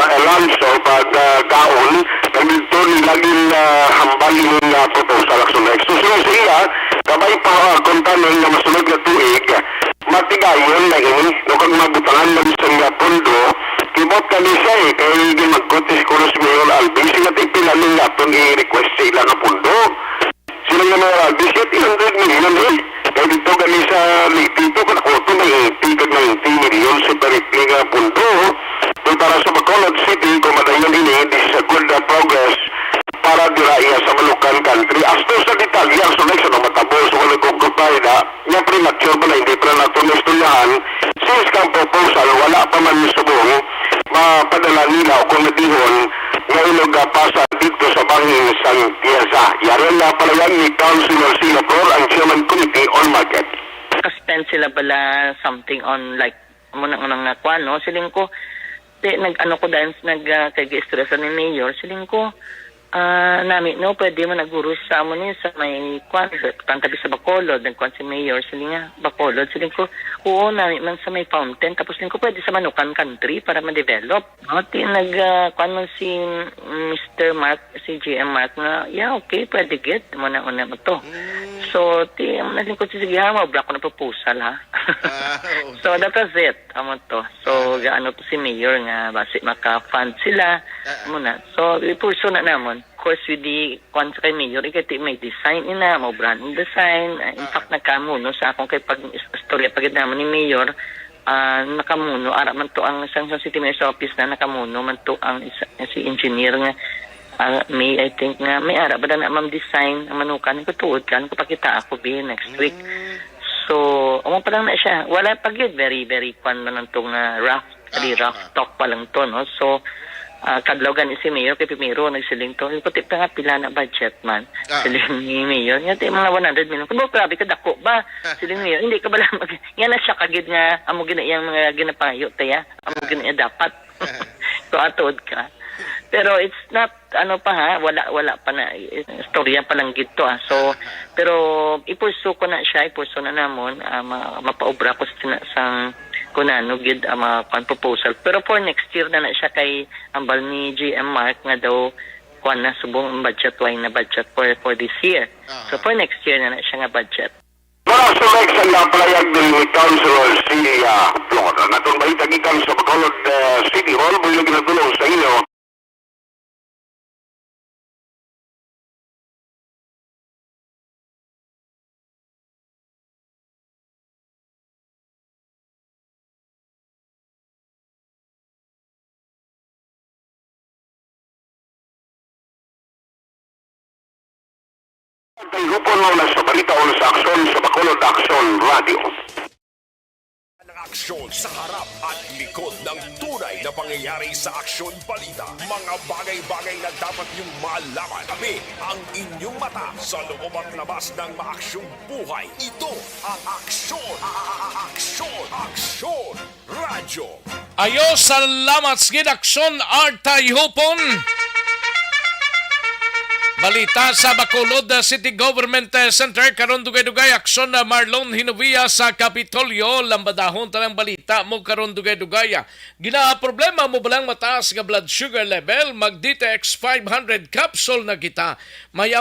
Alonso pag kaon nandito nilaging hambal yung proposal action next. So siya kabay pa kontanon na masunod na tuig matigayon na ini no kag mabutangan lang sa pondo kibot kami siya kaya hindi magkotis ko na si Mayor Albi sila tipinaling natin i-request sila na pondo sila nga Mayor Albi siya 300 million kaya dito kami sa dito kung ako ito may 80 kag 90 million separately nga pondo para sa Bacolod City kung madayon ini this is a good progress para diraya sa Moluccan country as to sa detalye so next na matabo so wala kong kupay na nga premature pa na hindi pa natin istoryahan since kang proposal wala pa man subong mapadala nila o kung natihon nga ilog dito sa bangin San Tiesa. Yaren na pala yan ni Councilor Sila Flor ang Chairman Committee on Market. Spend sila bala something on like muna nakuha no siling ko nag-ano ko dahil nag-kag-stressa ni Mayor, siling ko, namin, no, pwede mo nagurus sa amo niya sa may kwan, tantabi sa Bacolod, nagkwan si Mayor, siling nga, Bacolod, siling ko, oo, namin man sa may fountain, tapos siling ko, pwede sa Manukan country para ma-develop. No, nag-kwan man si Mr. Mark, si GM Mark, na, yeah, okay, pwede get, muna mo to. So, nasin ko sige ha, mabla ko na proposal ha. So, that was it. Amo to. So, gaano to si Mayor nga, basi maka-fund sila. Muna. So, ipurso na namon. Of course, with the kwan sa kay Mayor, ikati may design ina, mo brand design. In fact, nakamuno sa akong kay pag-istorya pagid naman ni Mayor, nakamuno. Ara man to ang isang City Mayor's Office na nakamuno man to ang si engineer nga May, I think nga, may ara ba na ma'am design ang manukan ko tuod kan ko pakita ako be next week. So, amo pa lang na siya. Wala pa gyud very fun man tong rough talk pa lang to no. So, kadlaw gani si Mayor kay Pimiro nagsiling to. Ipotip nga pila na budget man. Siling ni Mayor nga tay mga 100 million. Kuno grabe ka dako ba? Siling Mayor hindi ka bala mag yan na siya kagid nga amo ginaiyang mga ginapangayo taya. Amo ginaiya dapat. So atod ka. Pero it's not ano pa ha, wala pa na istorya pa lang gito So pero ipurso ko na siya, ipurso na namon mapaobra ko sa kunano gid mga proposal. Pero for next year na siya kay ambal ni GM Mark nga daw kuan na subong budget na budget for this year. So for next year na siya nga budget. Mga sumek sa napalayag din ni Councilor Celia Flor. Natong mahitagikan sa Bacolod City Hall, buyo ginatulong sa inyo. Hupon mo na sa balita o sa aksyon sa Bacolod Action Radio. Ng aksyon sa harap at likod ng tunay na pangyayari sa aksyon balita. Mga bagay-bagay na dapat niyong malaman. Kami ang inyong mata sa loob at labas ng maaksyong buhay. Ito ang aksyon. Aksyon Radyo. Ayo, salamat sa aksyon Artay Hupon. Balita sa Bacolod City Government Center karon dugay-dugay aksyon na Marlon Hinovia sa Kapitolyo. Lambadahon tanang balita mo karon dugay-dugay. Gina-problema mo balang mataas nga blood sugar level, mag-DTX 500 capsule na kita. May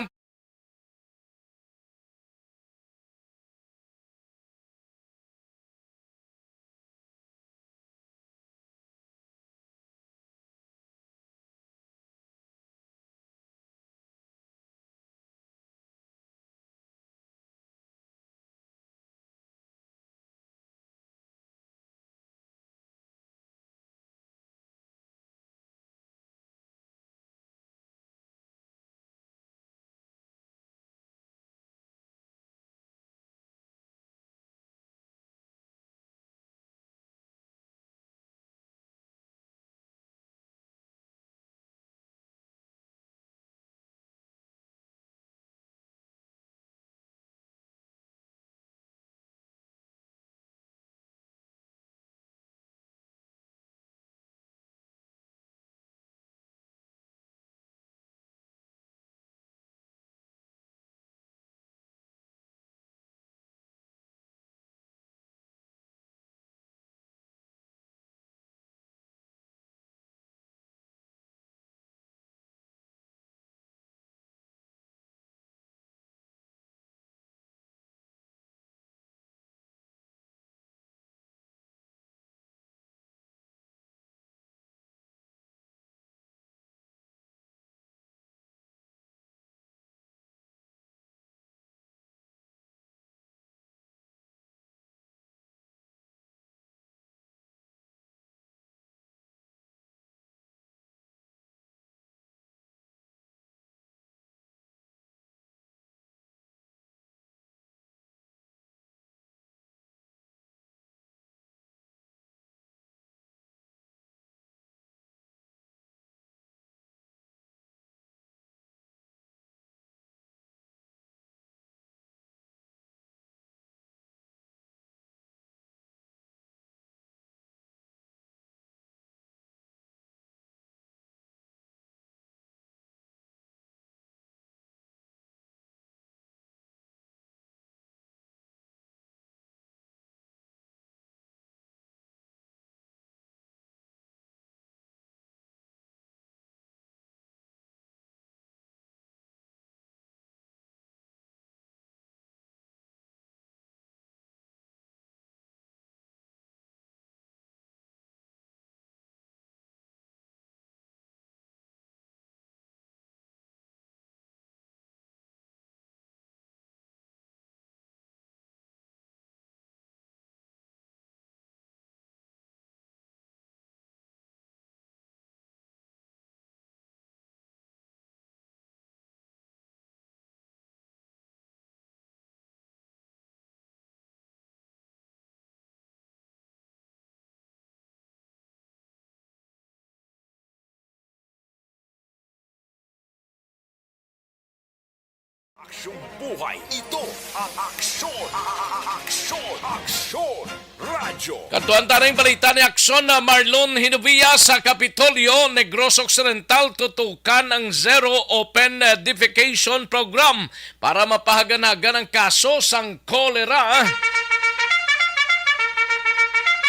aksyong buhay. Ito ang aksyon. Aksyon Radyo. Katuan taring balita ni aksyon na Marlon Hinovia sa Kapitolyo, Negros Occidental, tutukan ang Zero Open Defecation Program para mapahaganagan ang kaso sang kolera.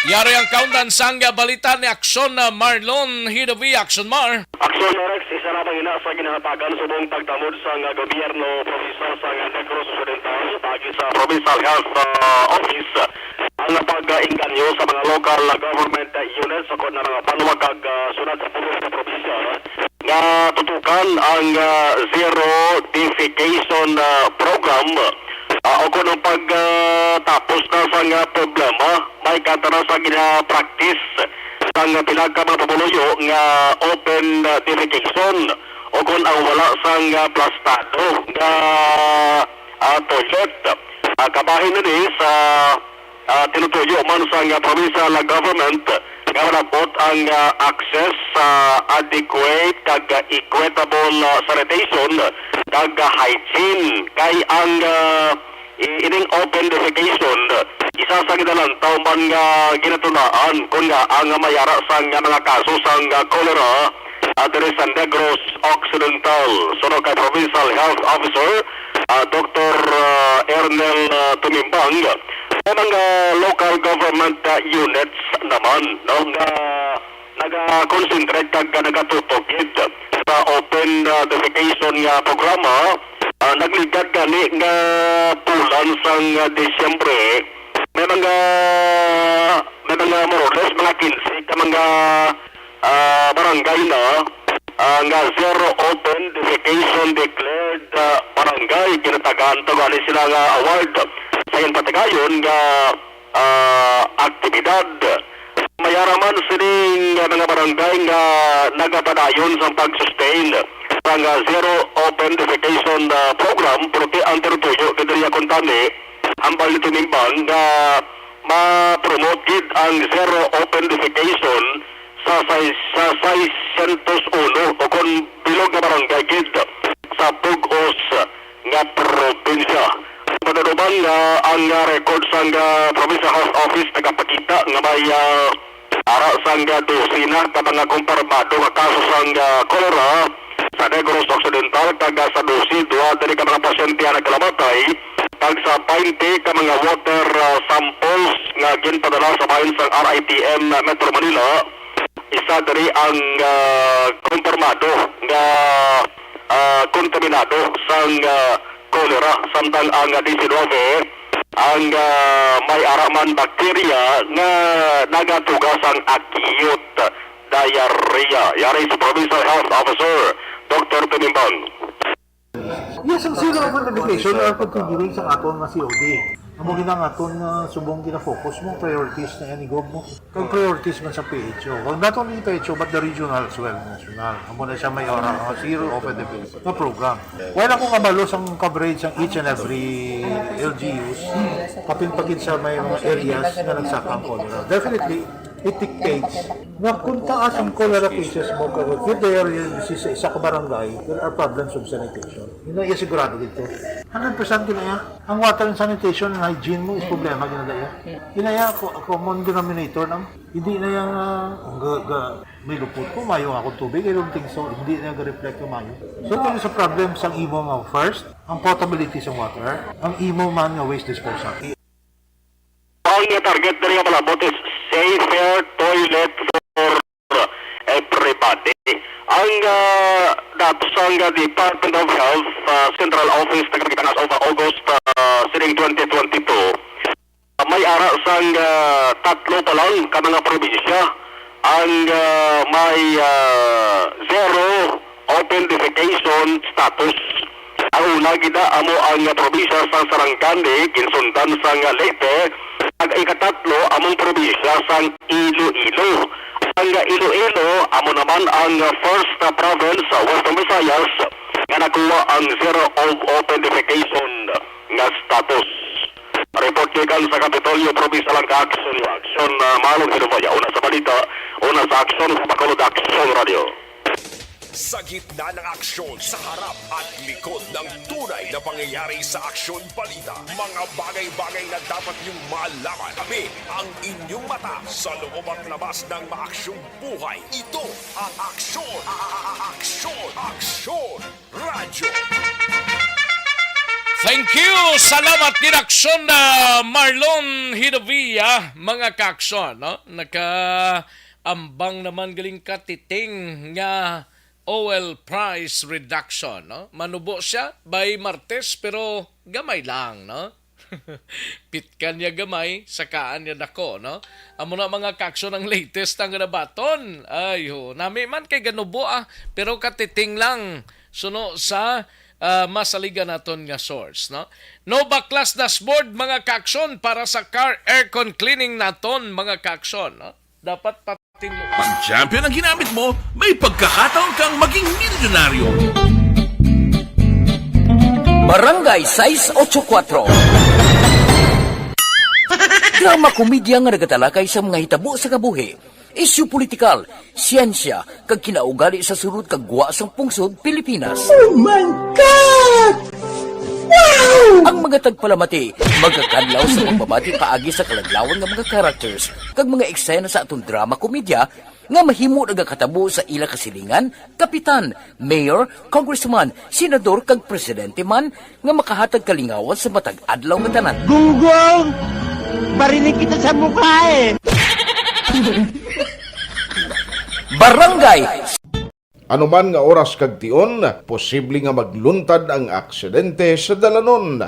Yari ang kaundan sang balita ni aksyon na Marlon Hinovia. Aksyon Mar. Aksyon Rex, isa na ina sa ginahatagan sa buong pagtamod sa gobyerno provincial sa Negros Occidental pagi sa Provincial Health Office ang pag-inganyo sa mga local government units sa na mga panuwag sunod sa pulo sa probinsya nga tutukan ang Zero Defecation Program o kung pagtapos na sa problema may katara sa gina-practice ang pinagkamapabuluyo nga open defecation o kung ang wala sang plastado nga toilet. Kabahin na ni sa tinutuyo man sang provincial government nga manabot ang access sa adequate kag equitable sanitation kag hygiene kay ang ining open defecation isa sa ginalantaw man nga ginatunaan kung nga ang mayara sang mga kaso sang cholera diri sa Negros Occidental. Sunod kay Provincial Health Officer Dr. Ernel Tumimbang sa mga local government units naman no nga naga-concentrate kag nagatutokid sa open defecation nga programa. Nagligad gani nga bulan sang Disyembre may mga more or less mga 15 ka mga barangay na nga zero open defecation declared barangay kinatagaan to gani sila nga award sa yung patigayon nga aktibidad. Mayaraman sining mga barangay nga nagapadayon sa pag-sustain ang zero open defecation program prote ang tertuyo kadiriya kontani hambal nito nimbang nga ma-promote gid ang zero open defecation sa 601 o kung bilog na barangay gid sa Pugos nga probinsya. Madaduman nga ang record sang Provincial Health Office nagapakita nga may ara sang dosina ka mga kumpirmado nga kaso sang cholera sa Negros Occidental kag sa dosi duha dari ka mga pasyente nga nagkalamatay kag sa 20 ka mga water samples nga ginpadala sa bahin sang RITM Metro Manila. Isa dari ang kumpirmado nga kontaminado sang cholera samtang ang 19 ang may araman bakterya nga nagatugas ang acute diarrhea. Yari sa Provincial Health Officer Dr. Tumimbang. Yes, ang zero open defecation are contributing sa aton nga COD. Amo ginang aton nga subong gina-focus mo priorities na yan igog mo. Kag priorities man sa PHO. Kung not only PHO but the regional as well, national. Amo na siya may ora zero open defecation na program. Wala akong kabalos ang coverage ng each and every LGUs. Kapin-pagin sa may mga areas na nagsakang cholera. Definitely, it dictates na kung taas ang cholera cases mo kagod with the area disease sa isa ka barangay, there are problems of sanitation. Yun ang sigurado dito. 100% ginaya. Ang water and sanitation and hygiene mo is problema ginadaya. Ginaya, common denominator nam. Hindi na yung may lupot ko, mayo nga akong tubig, I don't think so. Hindi na ga-reflect yung mayo. So, ito sa problem sa imo nga first, ang potability sa water, ang imo man nga waste disposal. Ang target na rin malabot is safer toilet for everybody. Ang datos ang Department of Health Central Office nagkakita of August sining 2022 may ara sang tatlo pa lang ka mga probinsya ang may zero open defecation status. Ang una gida amo ang probinsya sa Sarangani kinsundan sang Leyte ang ikatatlo among probinsya sang Iloilo. Ang Iloilo amo naman ang first province sa Western Visayas nga nakuha ang zero of open defecation nga status. Report gikan sa Kapitolyo Provincial ang action Malong Hinubaya. Una sa balita, una sa action sa Bacolod Action Radio. Sa gitna ng aksyon, sa harap at likod ng tunay na pangyayari sa aksyon balita, mga bagay-bagay na dapat niyong malaman. Kami ang inyong mata sa loob at labas ng maaksyong buhay. Ito ang aksyon, aksyon, radyo. Thank you! Salamat din aksyon na Marlon Hidovia, mga kaaksyon. No? Naka-ambang naman galing katiting nga oil price reduction. No? Manubo siya by Martes pero gamay lang. No? Pitkan niya gamay, sakaan niya dako. No? Amo na mga kaaksyon ang latest ang nabaton. Ay ho, nami man kay ganubo pero katiting lang. Suno sa masaligan naton nga source, no? Nova Class dashboard mga kaaksyon para sa car aircon cleaning naton mga kaaksyon, no? dapat patino. Pag champion ang ginamit mo, may pagkakataon kang maging milyonaryo. Barangay 684. Drama komedya nga nagatalakay sa mga hitabo sa kabuhi. Isyu politikal, siyensya, kag kinaugali sa surut kag guwa sang pungsod Pilipinas. Oh my God! Wow! Ang mga tagpalamati, magkakadlaw sa pagbabati paagi sa kalaglawan nga mga characters kag mga eksena sa atong drama komedya nga mahimo nagakatabo sa ila kasilingan, kapitan, mayor, congressman, senador kag presidente man nga makahatag kalingawan sa matag adlaw nga tanan. Gunggong! Barinig kita sa mukha eh! Barangay Anuman nga oras kag tion, posible nga magluntad ang aksidente sa dalanon.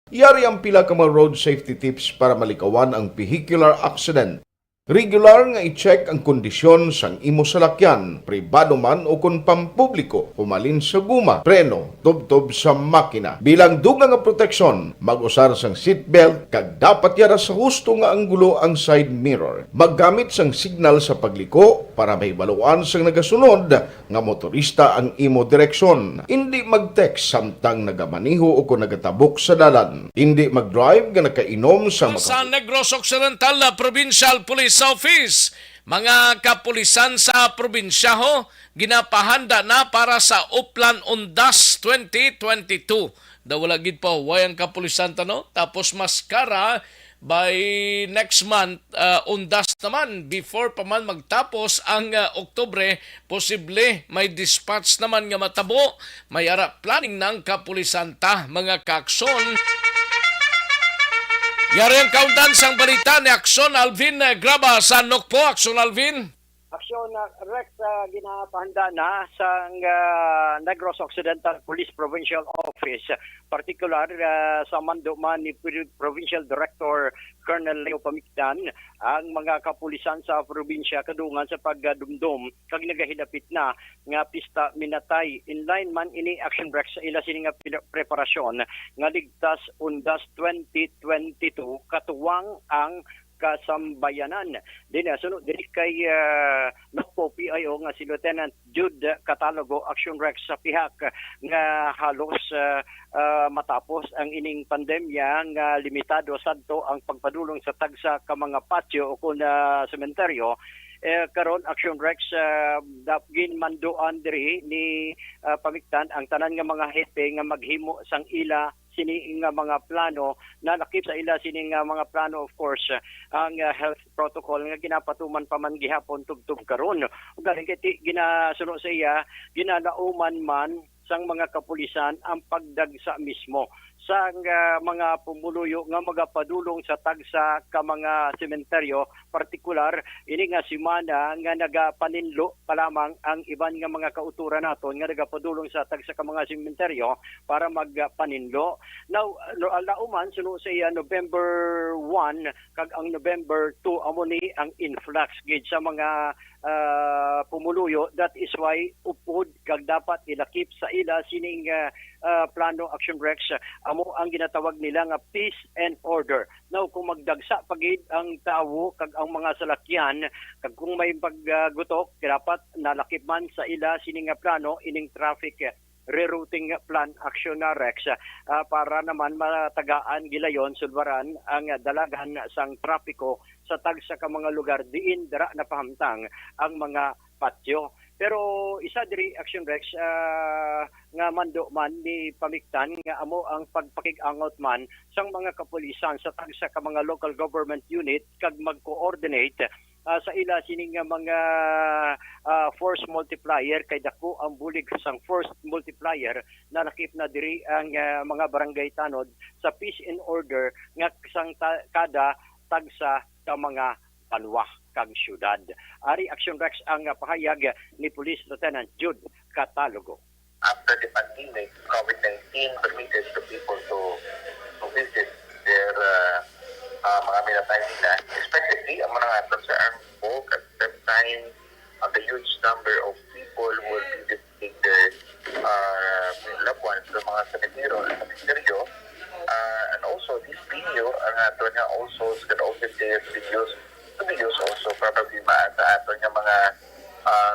Yari ang pila ka mga road safety tips para malikawan ang vehicular accident. Regular nga i-check ang kondisyon sang imo salakyan, pribado man o kung pampubliko, humalin sa guma, preno, tubtob sa makina. Bilang dugang nga proteksyon, mag-usar sang seatbelt, kag dapat yara sa husto nga anggulo ang side mirror. Maggamit sang signal sa pagliko para mahibaluan sang nagasunod nga motorista ang imo direksyon. Hindi mag-text samtang nagamaniho o kung nagatabok sa dalan. Hindi mag-drive nga nakainom sa Sa Negros Occidental Provincial Police Office, mga kapulisan sa probinsya ho, ginapahanda na para sa Uplan Undas 2022. Wala gid pa wayang kapulisan tano, tapos maskara by next month, Undas naman, before pa man magtapos ang Oktubre, posible may dispatch naman nga matabo, may ara planning ng kapulisan ta, mga kaakson. Yari ang kaundan sang balita ni Akson Alvin Graba sa Nokpo. Akson Alvin. Aksyon Rex ginapahanda na sa Negros Occidental Police Provincial Office, particular sa manduman ni Provincial Director Colonel Leo Pamictan, ang mga kapulisan sa probinsya kadungan sa pagdumdum kag nagahilapit na nga pista minatay. Inline man ini Action Rex sa ila sini nga preparasyon nga ligtas Undas 2022 katuwang ang kasambayanan. Din sunod diri kay Nokpo PIO nga si Lieutenant Jude Catalogo, Action Rex sa pihak nga halos matapos ang ining pandemya nga limitado sadto ang pagpadulong sa tagsa ka mga patio o kun sementeryo. Karon Action Rex ginmanduan diri ni Pamictan ang tanan nga mga hepe nga maghimo sang ila sini nga mga plano na nakip sa ila sini nga mga plano, of course ang health protocol nga ginapatuman pa man gihapon tugtog karon ug galing kay ginasuno sa iya ginalauman man sang mga kapulisan ang pagdagsa mismo sa mga pumuluyo nga magapadulong sa tagsa ka mga sementeryo, partikular ini nga simana nga nagapaninlo pa lamang ang iban nga mga kauturan naton nga nagapadulong sa tagsa ka mga sementeryo para magpaninlo. Now lauman suno sa iya November 1 kag ang November 2 amo ni ang influx gid sa mga pumuluyo. That is why upod kag dapat ilakip sa ila sining plano Action Rex amo ang ginatawag nila nga peace and order. Now kung magdagsa pagid ang tawo kag ang mga salakyan kag kung may paggutok dapat nalakip man sa ila sining nga plano ining traffic rerouting plan Action Rex para naman matagaan gilayon sulbaran ang dalagan sang trapiko sa tagsa ka mga lugar diin dara na pahamtang ang mga patio. Pero isa diri Action Rex nga mando man ni Pamictan nga amo ang pagpakig-angot man sang mga kapulisan sa tagsa ka mga local government unit kag mag-coordinate sa ila sining mga force multiplier kay dako ang bulig sang force multiplier na nakip na diri ang mga barangay tanod sa peace and order nga sang kada tagsa ka mga palwa kag syudad. Ari Action Rex ang pahayag ni Police Lieutenant Jude Catalogo. After the pandemic, COVID-19 permitted the people to visit their mga minatay nila. Especially, ang mga ato sa armed folk at the same time, the huge number of people who will be visiting their loved ones sa mga cemetery. And also, this video, ang ato niya also, can also be used also probably sa ato niya mga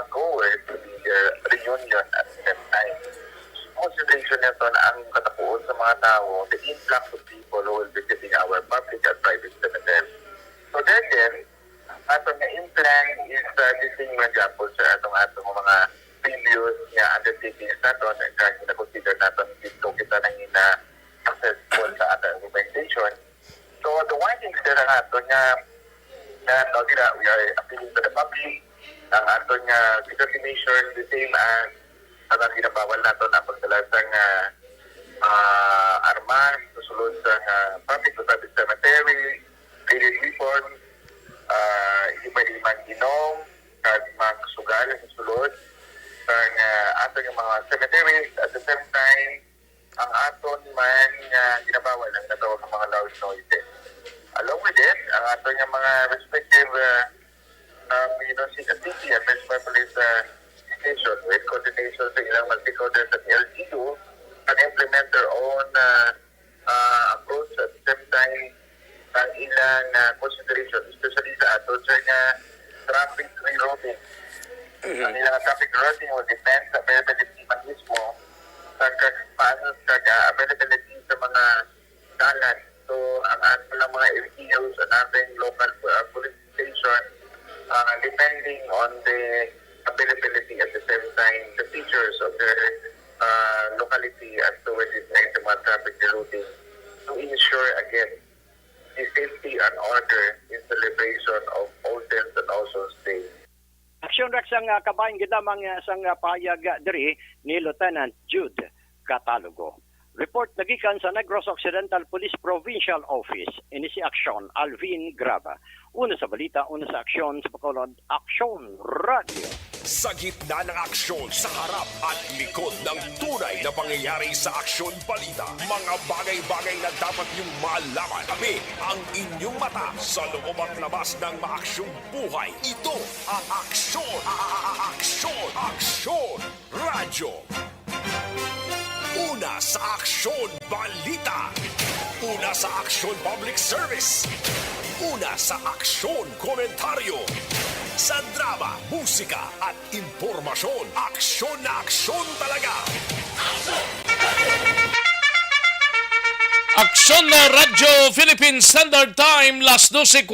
goers to the reunion at the same time. Consideration nito na ang katapuan sa mga tao, the influx of people who will be visiting our public and private cemetery. So then, atong nga implant is this thing nga example sa atong mga previous nga undertakings nato na na-consider nato dito kita nang successful sa atong organization. So the one thing that ang ato nga we are appealing to the public ang ato nga determination the same as ang ginabawal nato na pagdala sa armas susulod sa public to private cemetery, daily reform, iba-ibang inom, at mga sugal sa sulod sa ato yung mga cemeteries. At the same time, ang aton man ginabawal ang natawag ng mga loud noises. Along with it, ang ato yung mga respective city and municipal police station with coordination sa ilang multi-coders at LGU can implement their own approach at the same time ang ilang consideration, especially sa ato sa traffic rerouting. Ang ilang traffic routing will depend sa availability mismo sa paano sa availability sa mga dalan. So, ang ato lang mga LGUs at ating local police station depending on the availability at the same time the features of their locality as to where this mga traffic rerouting to ensure again the safety and order in celebration of All Saints and All Souls Day. Aksyon rak sang kabayan gidamang sang pahayag diri ni Lieutenant Jude Catalogo. Report nagikan sa Negros Occidental Police Provincial Office. Ini si Aksyon Alvin Graba. Una sa balita, una sa aksyon sa Bacolod, Aksyon Radio. Sa gitna ng aksyon sa harap at likod ng tunay na pangyayari sa Aksyon Balita, mga bagay-bagay na dapat niyong malaman. Kami ang inyong mata sa loob at labas ng maaksyong buhay. Ito ang Aksyon! Aksyon! Aksyon! Radyo! Una sa Aksyon Balita. Una sa Aksyon Public Service. Una sa Aksyon Komentaryo. Sa drama, musika at impormasyon. Aksyon na aksyon talaga. Aksyon na Radyo Philippine Standard Time, las 12:47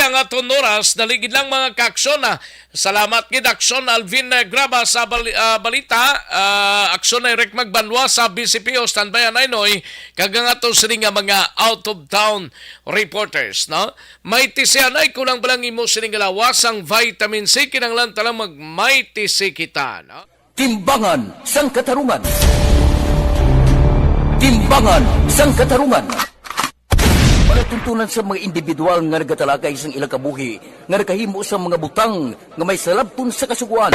ang aton oras. Naligid lang mga kaaksyon na. Salamat gid Aksyon Alvin Graba sa balita. Aksyon na Rick Magbanwa sa BCPO standby Noy. Kagang aton sini nga mga out of town reporters, no? May tisianay kulang balang imo sini nga lawasang vitamin C kinanglan talang may tisi kita, no? Timbangan sang katarungan. Timbangan sang katarungan. Palatuntunan sa mga individual nga nagatalakay sang ilang kabuhi nga nakahimo sa mga butang nga may salabton sa kasuguan.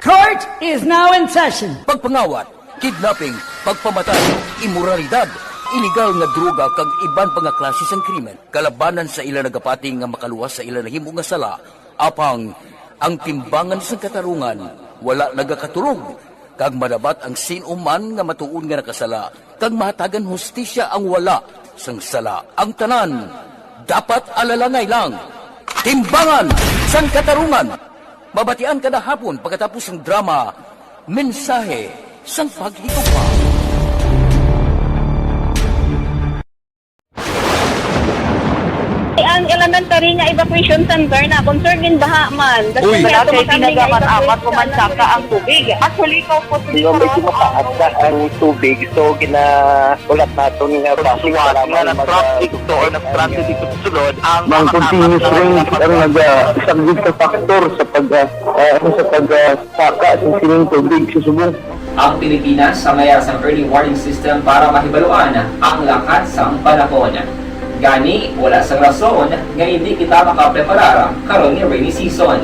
Court is now in session. Pagpangawat, kidnapping, pagpamatay, imoralidad, iligal nga droga kag iban pa nga klase sang krimen. Kalabanan sa ilang nagapati nga makaluwas sa ilang nahimo nga sala. Apang ang timbangan sang katarungan wala nagakatulog. Kag madabat ang sinuman nga matuon nga nakasala, kag mahatagan hustisya ang wala sang sala. Ang tanan, dapat alalangay lang. Timbangan sang katarungan. Mabatian kada hapon pagkatapos ng drama, mensahe sang paghigugma. Ang elementary nga evacuation center na concern din baha man. Uy, dati tinagaman apat kumansaka ang tubig. Actually, ikaw po Medyo mataas na ang tubig. So, ulat nato nga pasuwat nga nag-traffic to or nag-traffic dito sa sulod. Ang continuous range ang nag-subject sa factor sa pagsaka sa sining tubig sa subong. Ang Pilipinas sa mayroon sa early warning system para mahibaluan ang lakat sa panahon. Gani, wala sa rason nga hindi kita makapreparar karon nga rainy season.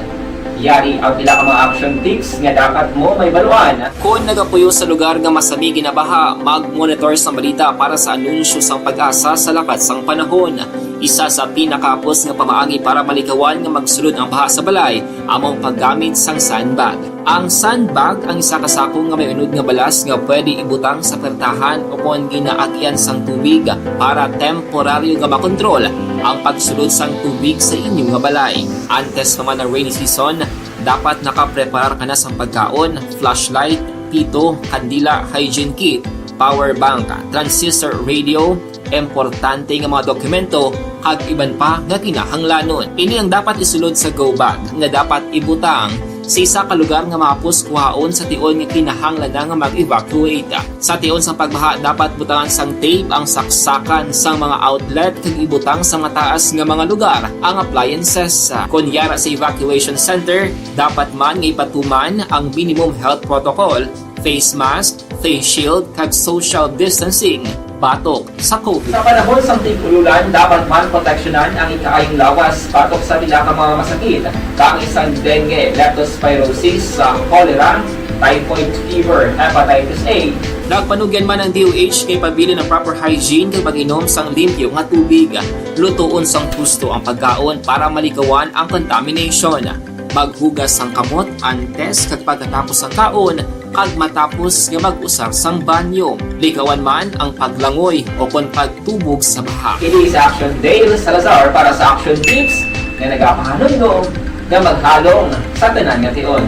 Yari ang pila ka mga action tips nga dapat mo may baluan. Kung nagapuyo sa lugar nga masami ginabaha, mag-monitor sa balita para sa anunsyo sang pag-asa sa lakat sang panahon. Isa sa pinakapos nga pamaagi para malikawan nga magsulod ang baha sa balay, among paggamit sang sandbag. Ang sandbag ang isa kasakong nga may unod nga balas nga pwede ibutang sa pertahan upon ginaagyan sang tubig para temporaryo nga makontrol ang pagsulod sang tubig sa inyong nga balay. Antes naman ng rainy season, dapat nakapreparar ka na sang pagkaon, flashlight, pito, kandila, hygiene kit, power bank, transistor radio, importante nga mga dokumento kag iban pa nga kinahanglanon. Ini ang dapat isulod sa go bag nga dapat ibutang sa isa ka lugar nga mapos kuhaon sa tion nga kinahanglan nga mag-evacuate. Sa tion sa pagbaha dapat butangan sang tape ang saksakan sang mga outlet kag ibutang sa mataas nga mga lugar ang appliances. Kunyara sa evacuation center, dapat man nga ipatuman ang minimum health protocol, face mask, face shield kag social distancing batok sa COVID. Sa panahon sa tig-ululan, dapat man proteksyonan ang ikaayong lawas batok sa bila ka mga masakit, kang isang dengue, leptospirosis, cholera, typhoid fever, hepatitis A. Nagpanugyan man ang DOH kay pabili ng proper hygiene kay pag-inom sang limpyo nga tubig. Lutuon sang gusto ang pagkaon para malikawan ang contamination. Maghugas sang kamot antes kag pagkatapos ang kaon kag matapos nga mag-usar sang banyo. Likawan man ang paglangoy o kon pagtubog sa baha. Kini sa Action Dale Salazar para sa Action Tips nga nagapahanundong nga maghalong sa tanan nga tion.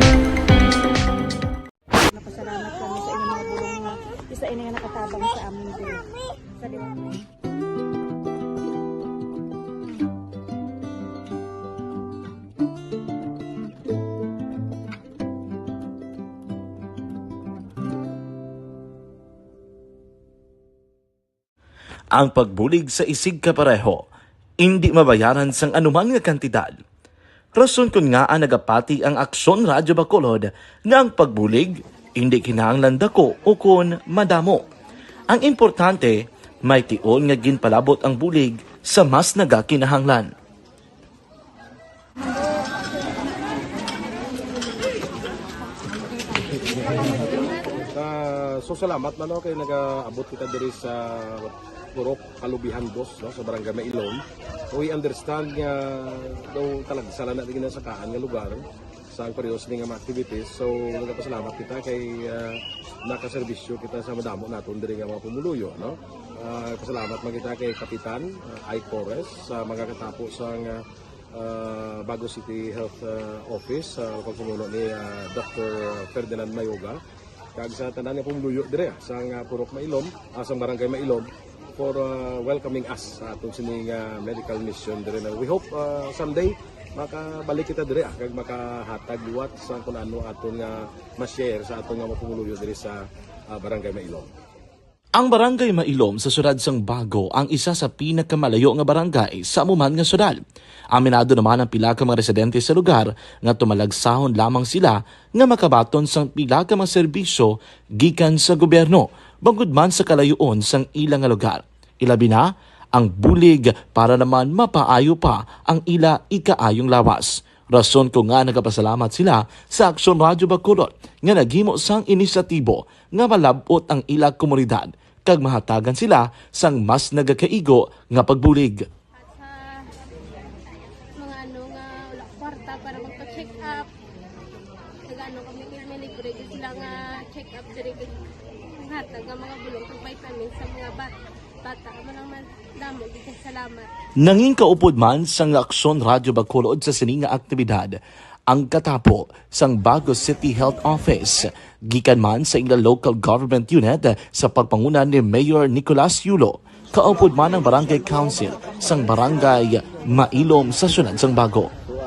Napasalamat kami sa inyong mga bulong nga isa ini nga nakatabang sa amin din. Sa ang pagbulig sa isig kapareho, hindi mabayaran sang anuman nga kantidad. Rason kun nga ang nagapati ang Aksyon Radyo Bacolod nga ang pagbulig, hindi kinahanglan dako o kun madamo. Ang importante, may tion nga ginpalabot ang bulig sa mas nagakinahanglan. So salamat na kay nag-abot kita diri sa Purok Kalubihan 2 sa Barangay Mailom. So we understand nga daw talagsala na din sa kaan nga lugar sa parehas nga mga activities. So nagpasalamat kita kay nakaserbisyo kita sa madamo naton diri nga mga pumuluyo, no. Pasalamat man kita kay Kapitan I. Torres sa magkakatapos sang Bago City Health Office sa pagpumuno ni Dr. Ferdinand Mayoga kag sa tanan nga pumuluyo dire sa Purok Mailom, sa Barangay Mailom for welcoming us sa atong sining medical mission dire. We hope someday makabalik kita dire kag makahatag liwat sa kun ano aton nga ma-share sa atong nga mapumuluyo dire sa Barangay Mailom. Ang Barangay Mailom sa syudad sang Bago ang isa sa pinakamalayo nga barangay sa amuman nga syudad. Aminado naman ang pila ka mga residente sa lugar nga tumalagsahon lamang sila nga makabaton sang pila ka mga serbisyo gikan sa gobyerno bangod man sa kalayuon sang ilang nga lugar. Ilabi na ang bulig para naman mapaayo pa ang ila ikaayong lawas. Rason ko nga nagapasalamat sila sa Aksyon Radyo Bacolod nga naghimo sang inisyatibo nga malabot ang ila komunidad kag mahatagan sila sang mas nagakaigo nga pagbulig. Mga ano nga wala kwarta para magpa-check up. Nagano kami libre sila nga check up diri kay hatag nga mga bulong kag vitamins sa mga bata man damo di salamat. Nanging kaupod man sang Aksyon Radyo Bacolod sa sining nga aktibidad ang katapo sang Bago City Health Office gikan man sa ilang local government unit sa pagpanguna ni Mayor Nicolas Yulo. Kaupod man ang Barangay Council sang Barangay Mailom sa syudad sang Bago. So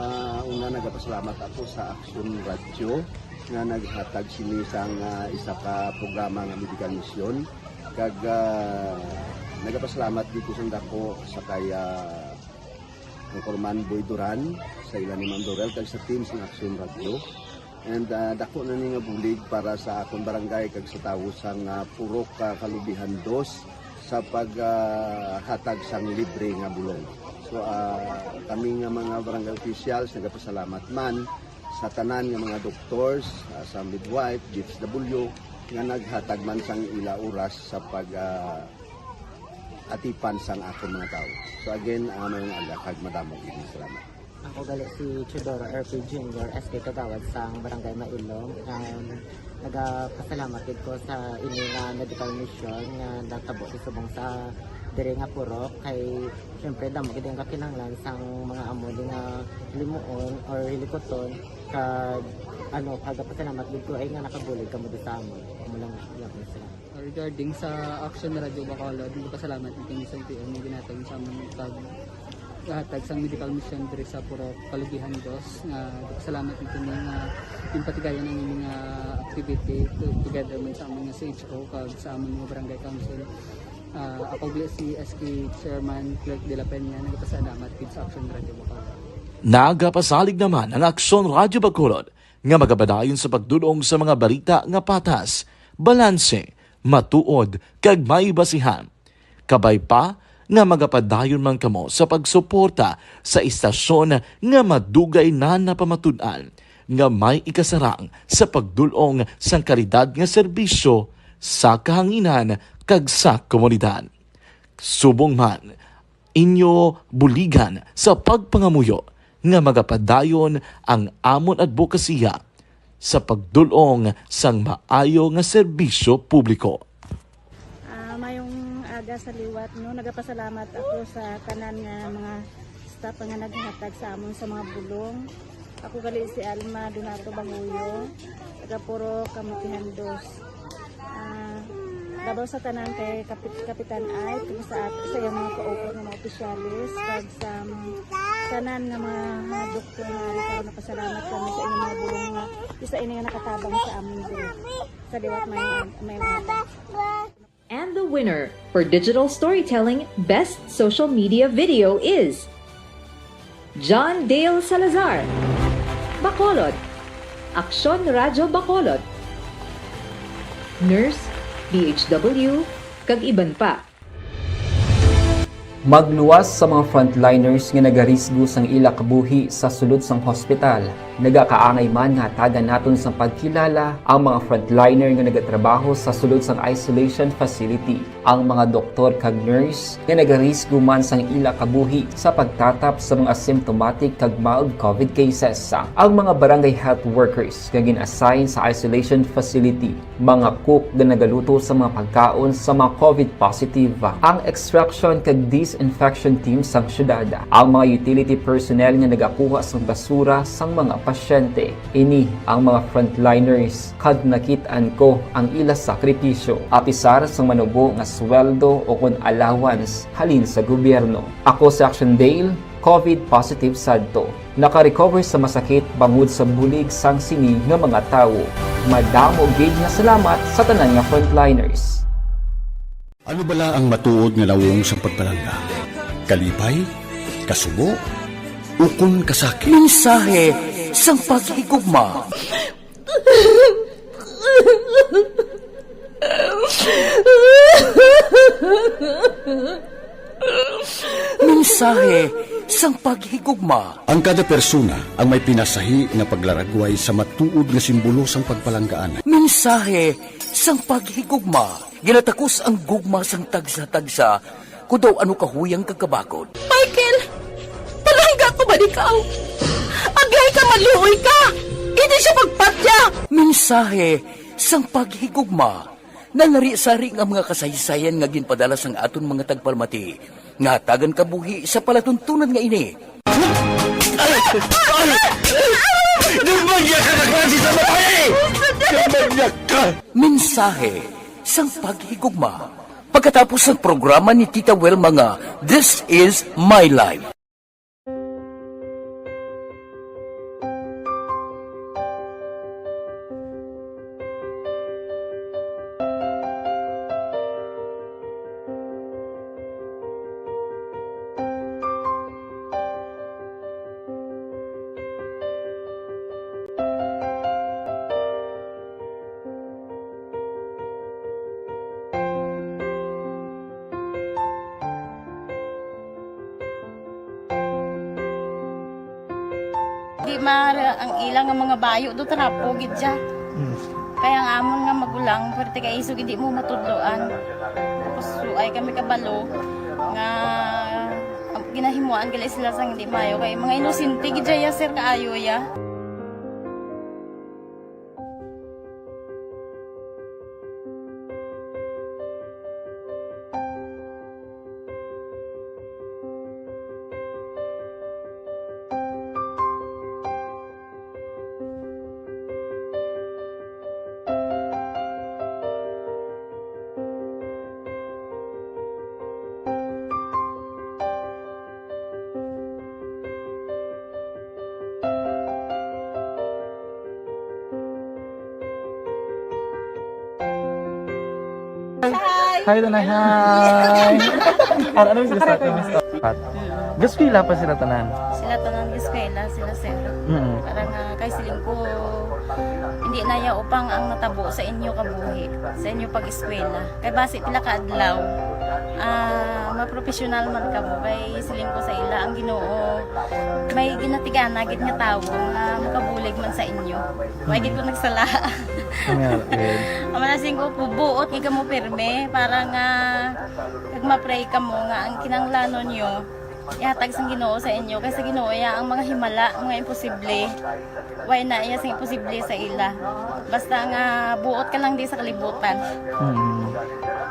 una nagapasalamat ako sa Aksyon Radyo nga naghatag sini sang isa ka programa nga medical mission kag nagapasalamat dito sa dako sa kaya ang Corman Boy Duran sa ilan ni Ma'am Dorel kag sa team sa Aksyon Radio and dako na ni nga bulig para sa akong barangay kag sa tawo sang Purok Kalubihan 2 sa paghatag sang libre nga bulong. So kami nga mga barangay officials nagapasalamat man sa tanan nga mga doctors, sa midwife, DSW, nga naghatag man sang ila oras sa pag atipan sang akong mga tao. So again, mayong aga kag madamog ini. Salamat. Ako gali si Chidoro RP Jr. SK Kagawad sa Barangay Mailong. Nagapasalamat din ko sa ini nga medical mission nga natabo si subong sa diri nga purok kay syempre damo gid ang kakinahanglan sang mga amo nga limuon or hilikoton kag pagpasalamat gid ko ay nga nakabulig kamo sa amo. Amo lang sila. Regarding sa Action Radio Bacolod, pasalamat din sa PM nga ginatag sa among hatag sang medical mission diri sa Purok Kalubihan Dos nga salamat nito nga impatigayan ang mga activity together man sa among CHO kag sa among mga barangay council. Ako si SK Chairman Clerk de la Peña nagpasalamat kid sa Action Radio Bacolod. Nagapasalig naman ang Aksyon Radyo Bacolod nga magabadayon sa pagdulong sa mga balita nga patas, balanse, matuod, kag may basihan. Kabay pa nga magapadayon man kamo sa pagsuporta sa istasyon nga madugay na napamatud-an nga may ikasarang sa pagdulong sang kalidad nga serbisyo sa kahanginan kag sa komunidad. Subong man inyo buligan sa pagpangamuyo nga magapadayon ang amon advokasya sa pagdulong sang maayo nga serbisyo publiko. Mayong aga sa liwat, no, nagapasalamat ako sa tanan nga mga staff nga naghatag sa amon sa mga bulong. Ako gali si Alma Donato Banguyo, taga Puro Kamutihan Dos. Labaw sa tanan kay Kapitan Ay, sa iyang mga kaupot ng mga opisyalis, kag sa tanan nga mga doktor nga karon napasalamat kami sa inyong mga bulong nga isa ini nga nakatabang sa amon diri. Sa liwat may aga. And the winner for Digital Storytelling Best Social Media Video is John Dale Salazar, Bacolod, Aksyon Radyo Bacolod, Nurse, DHW, kag iban pa. Magluwas sa mga frontliners nga nagarisgo sang ila kabuhi sa sulod sang hospital. Nagakaangay man nga hatagan naton sang pagkilala ang mga frontliner nga nagatrabaho sa sulod sang isolation facility. Ang mga doktor kag nurse nga nagarisgo man sang ila kabuhi sa pagtatap sa mga asymptomatic kag mild COVID cases. Ang mga barangay health workers nga gin-assign sa isolation facility, mga cook nga nagaluto sa mga pagkaon sa mga COVID positive. Ang extraction kag disinfection team sang syudad, ang mga utility personnel nga nagakuha sang basura sang mga pasyente. Ini ang mga frontliners kad nakitaan ko ang ila sakripisyo apisar sang manubo nga sweldo o kun allowance halin sa gobyerno. Ako sa Action Dale, COVID positive sadto. Naka-recover sa masakit bangod sa bulig sang sini nga mga tawo. Madamo gid nga salamat sa tanan nga frontliners. Ano bala ang matuod nga lawong sa pagpalangga? Kalipay? Kasubo? Ukon kasakit? Mensahe sang paghigugma. Mensahe sang paghigugma. Ang kada persona ang may pinasahi nga paglaragway sa matuod nga simbolo sang pagpalanggaan. Mensahe sang paghigugma. Ginatakos ang gugma sang tagsa-tagsa kung daw ano kahuyang kagkabakod. Michael! Palangga ko ba ikaw? Agay ka malihoy ka! Hindi siya pagpatya! Mensahe sang paghigugma. Nalari-sari nga mga kasaysayan nga ginpadala sang aton mga tagpalmati. Nga tagan kabuhi sa palatuntunan nga ini. Nagmagyak ka na klase sa matay! Nagmagyak ka! Mensahe sang paghigugma. Pagkatapos ng programa ni Tita Welma nga, This is My Life. mara ang ilang nga mga bayo do trapo gid siya. Kaya ang amon nga magulang pwerte kay iso gid mo matudloan. Tapos ay kami kabalo nga ginahimuan gali sila sang hindi mayo kay mga inosente gid ya sir kaayo ya. Hi, Tanay. Hi. Ano yung sila sa Gaspila pa sila tanan. Sila tanan eskwela sila sir. Parang kay siling ko hindi na ya upang ang natabo sa inyo kabuhi, sa inyo pag-eskwela. Kay base pila ka adlaw. Maprofessional man ka mo kay siling ko sa ila ang Ginoo. May ginatigana gid nga tawo nga makabulig man sa inyo. Way gid ko nagsala. Amanasing ko buot kay mo pirme para nga kag ma-pray ka mo nga ang kinanglanon nyo ihatag sang Ginoo sa inyo kay sa Ginoo ya ang mga himala, mga imposible. Way na iya sing imposible sa ila. Basta nga buot ka lang di sa kalibutan.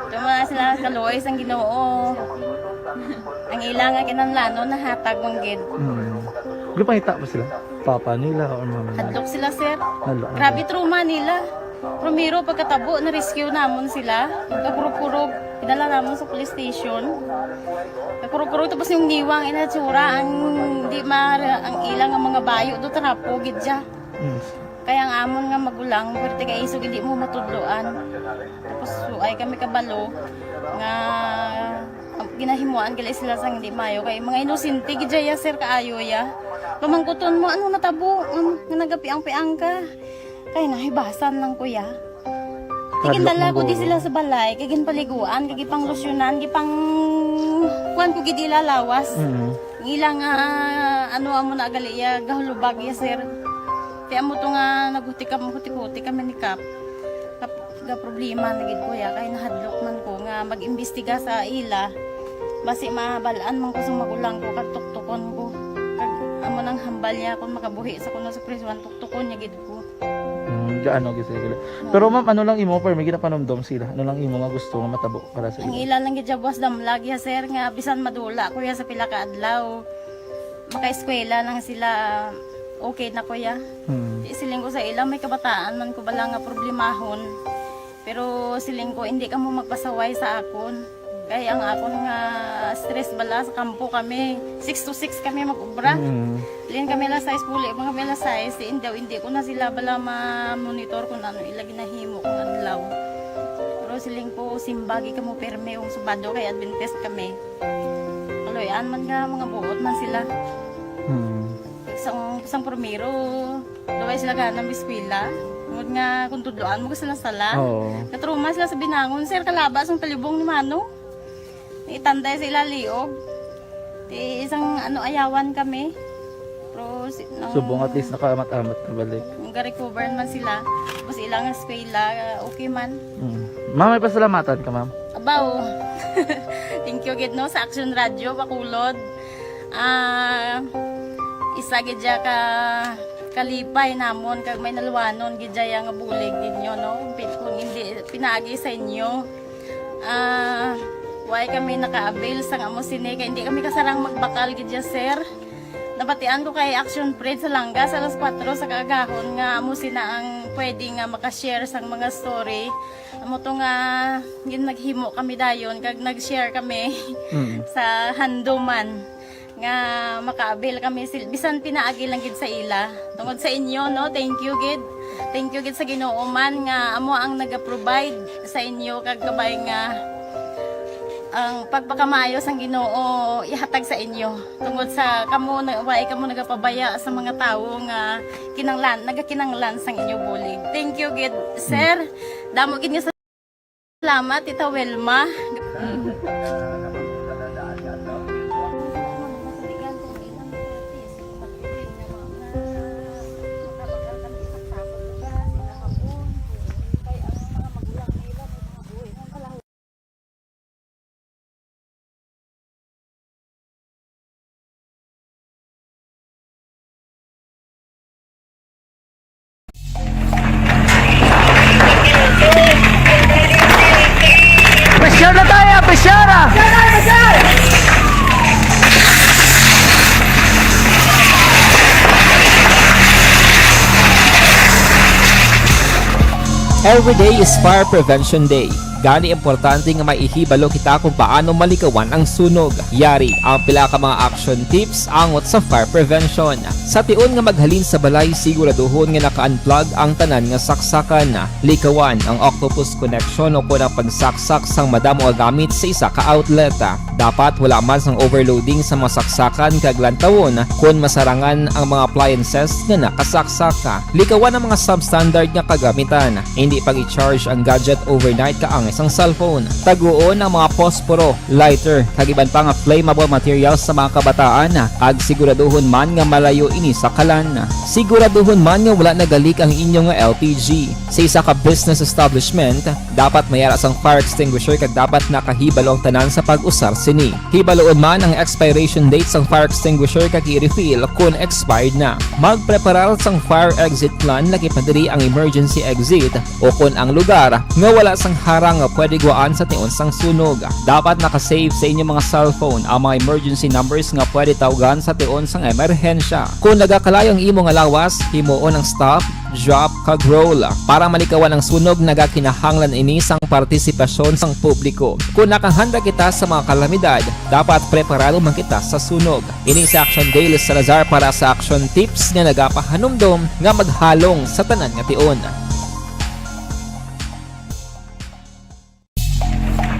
Tuma sila kaluoy sang Ginoo. Ang ila nga kinanglanon nahatag mong gid. Gupangita ba sila? Papa nila or mama nila? Hadlok sila sir. Hadlok. Grabe trauma nila. Primero pagkatabo na rescue namon sila. Kakurog-kurog idala namon sa police station. Kakurog-kurog tapos yung niwang inatsura ang di mara ang ilang nga mga bayo do trapo gid siya. Kaya ang amon nga magulang pwerte kay iso gid mo matudloan. Tapos ay kami kabalo nga ginahimuan gali sila sang hindi mayo kay mga inosente gid ya sir kaayo ya. Pamangkuton mo ano natabo nga nagapiang-piang ka. Kay nahibasan lang kuya. Kigindala ko di sila sa balay, kagin paliguan, kagi pang losyonan, gi pang kuan ko gid ilalawas. Ilang ano amo na gali ya gahulubag ya sir. Kaya mo to nga naghuti kami ni Kap. Ga problema na gid kuya kay nahadlok man ko nga mag-imbestiga sa ila. Basi mabalaan man ko sa magulang ko kag tuktukon ko. Kag amo nang hambal niya kung makabuhi sa kuno sa prison tuktukon niya gid ko. Gaano gid sila. Pero ma'am, ano lang imo per may ginapanomdom sila? Ano lang imo nga gusto nga matabo para sa ang ila? ila lang gid buwas damlag ya sir nga bisan madula kuya sa pila ka adlaw. Maka-eskwela lang sila okay na kuya. Siling ko sa ila may kabataan man ko bala nga problemahon. Pero siling ko hindi ka mo magpasaway sa akon. Kaya ang akon nga stress bala sa kampo kami. 6 to 6 kami mag-ubra. Lin kami la size puli, mga kami la size. Hindi ko na sila bala ma-monitor kung ano ila ginahimo kung adlaw. Pero siling ko simbagi ka mo perme yung subado kay Adventist kami. Kaloyan man nga mga buot man sila. Isang primero, daway sila ka ng biskwila. Tungod nga kung tudloan mo ka sila sala. Katruma sila sa binangon, sir kalabas ang talibong ni Mano. Itanday sa ilaliog. Isang ayawan kami. Pero Subong at least nakaamat-amat na balik. Ga-recover man sila. Tapos ilang eskwela, okay man. Ma'am, may pasalamatan ka ma'am? Abaw. Thank you gid no sa Action Radio Bacolod. Isa gid ka kalipay namon kag may naluwanon gid nga bulig ninyo no. Kung hindi pinaagi sa inyo. Why kami naka-avail sa amo sine kay hindi kami kasarang magbakal gid sir. Nabatian ko kay Action Fred sa Langga sa alas 4 sa kaagahon nga amo sina ang pwede nga maka-share sang mga story. Amo to nga naghimo kami dayon kag nag-share kami sa handuman nga maka-avail kami bisan pinaagi lang gid sa ila. Tungod sa inyo no, thank you gid. Thank you gid sa Ginoo man nga amo ang naga-provide sa inyo kag kabay nga ang pagpakamayos ang Ginoo ihatag sa inyo tungod sa kamo nagapabaya sa mga tawo nga nagakinanglan sang inyo bulig. Thank you gid sir. Damo gid nga salamat Tita Welma. Every day is Fire Prevention Day. Gani importante nga maihibalo kita kung paano malikawan ang sunog. Yari ang pila ka mga action tips angot sa fire prevention. Sa tion nga maghalin sa balay, siguraduhon nga naka-unplug ang tanan nga saksakan. Likawan ang octopus connection o kung ang pagsaksak sang madamo nga gamit sa isa ka outlet. Dapat wala man sang overloading sa mga saksakan kag lantawon kung masarangan ang mga appliances nga nakasaksaka. Likawan ang mga substandard nga kagamitan. Hindi pag i-charge ang gadget overnight kaang isang cellphone. Taguon ang mga posporo, lighter, kag iban pa nga flammable materials sa mga kabataan. Ag siguraduhon man nga malayo ini sa kalan. Siguraduhon man nga wala nagalik ang inyong LPG. Sa isa ka business establishment, dapat mayara sang fire extinguisher kag dapat nakahibalo ang tanan sa pag-usar sini. Hibaloon man ang expiration date sang fire extinguisher kag i-refill kung expired na. Magpreparar sang fire exit plan lagi padiri ang emergency exit o kung ang lugar nga wala sang harang nga pwede guaan sa tion sang sunog. Dapat nakasave sa inyong mga cellphone ang mga emergency numbers nga pwede tawagan sa tion sang emerhensya. Kung nagakalayo ang imong lawas, himuon ang stop, drop, kag roll. Para malikawan ang sunog, nagakinahanglan ini sang partisipasyon sang publiko. Kung nakahanda kita sa mga kalamidad, dapat preparado man kita sa sunog. Ini sa Action Daily Salazar para sa action tips nga nagapahanumdom nga maghalong sa tanan nga tion.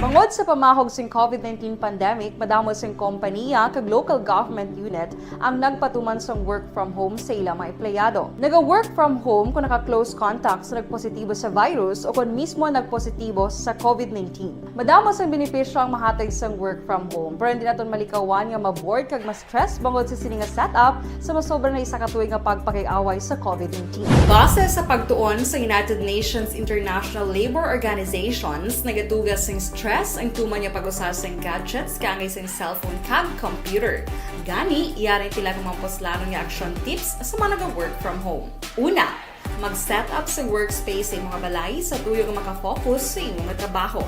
Bangod sa pamahog sing COVID-19 pandemic, madamo sing kompanya kag local government unit ang nagpatuman sang work from home sa ilang mga empleyado. Naga-work from home kung naka-close contacts na nagpositibo sa virus o kung mismo nagpositibo sa COVID-19. Madamo sang benepisyo ang mahatag sang work from home, pero hindi naton malikawan nga ma-bored kag ma-stress bangod sa sini nga setup sa masobra na isa ka tuig nga pagpakiaway sa COVID-19. Base sa pagtuon sa United Nations International Labour Organizations, nagatugas sing stress ang tuman niya pag-usar sa gadgets kangay sa cellphone kag computer. Gani, iyaring tila ng mga poslano nga action tips sa mga nag-work from home. Una, mag-set up sa workspace sa mga balay sa tuyo nga makafocus sa imong trabaho.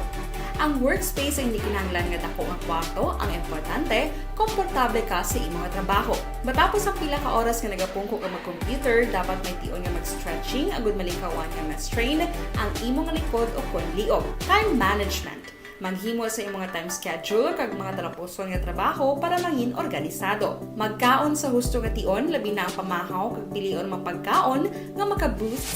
Ang workspace ay hindi kinahanglan nga dako nga kwarto, ang importante, komportable ka sa imong trabaho. Matapos ang pila ka oras nga nagapungko ka mag-computer, dapat may tion nga mag-stretching agud malikawan nga ma-strain ang imong likod o kon liog. Time management. Manghimo sa imong mga time schedule kag mga talapuson nga trabaho para mangin organisado. Magkaon sa husto nga tion, labi na ang pamahaw kag pilion mapagkaon nga maka-boost.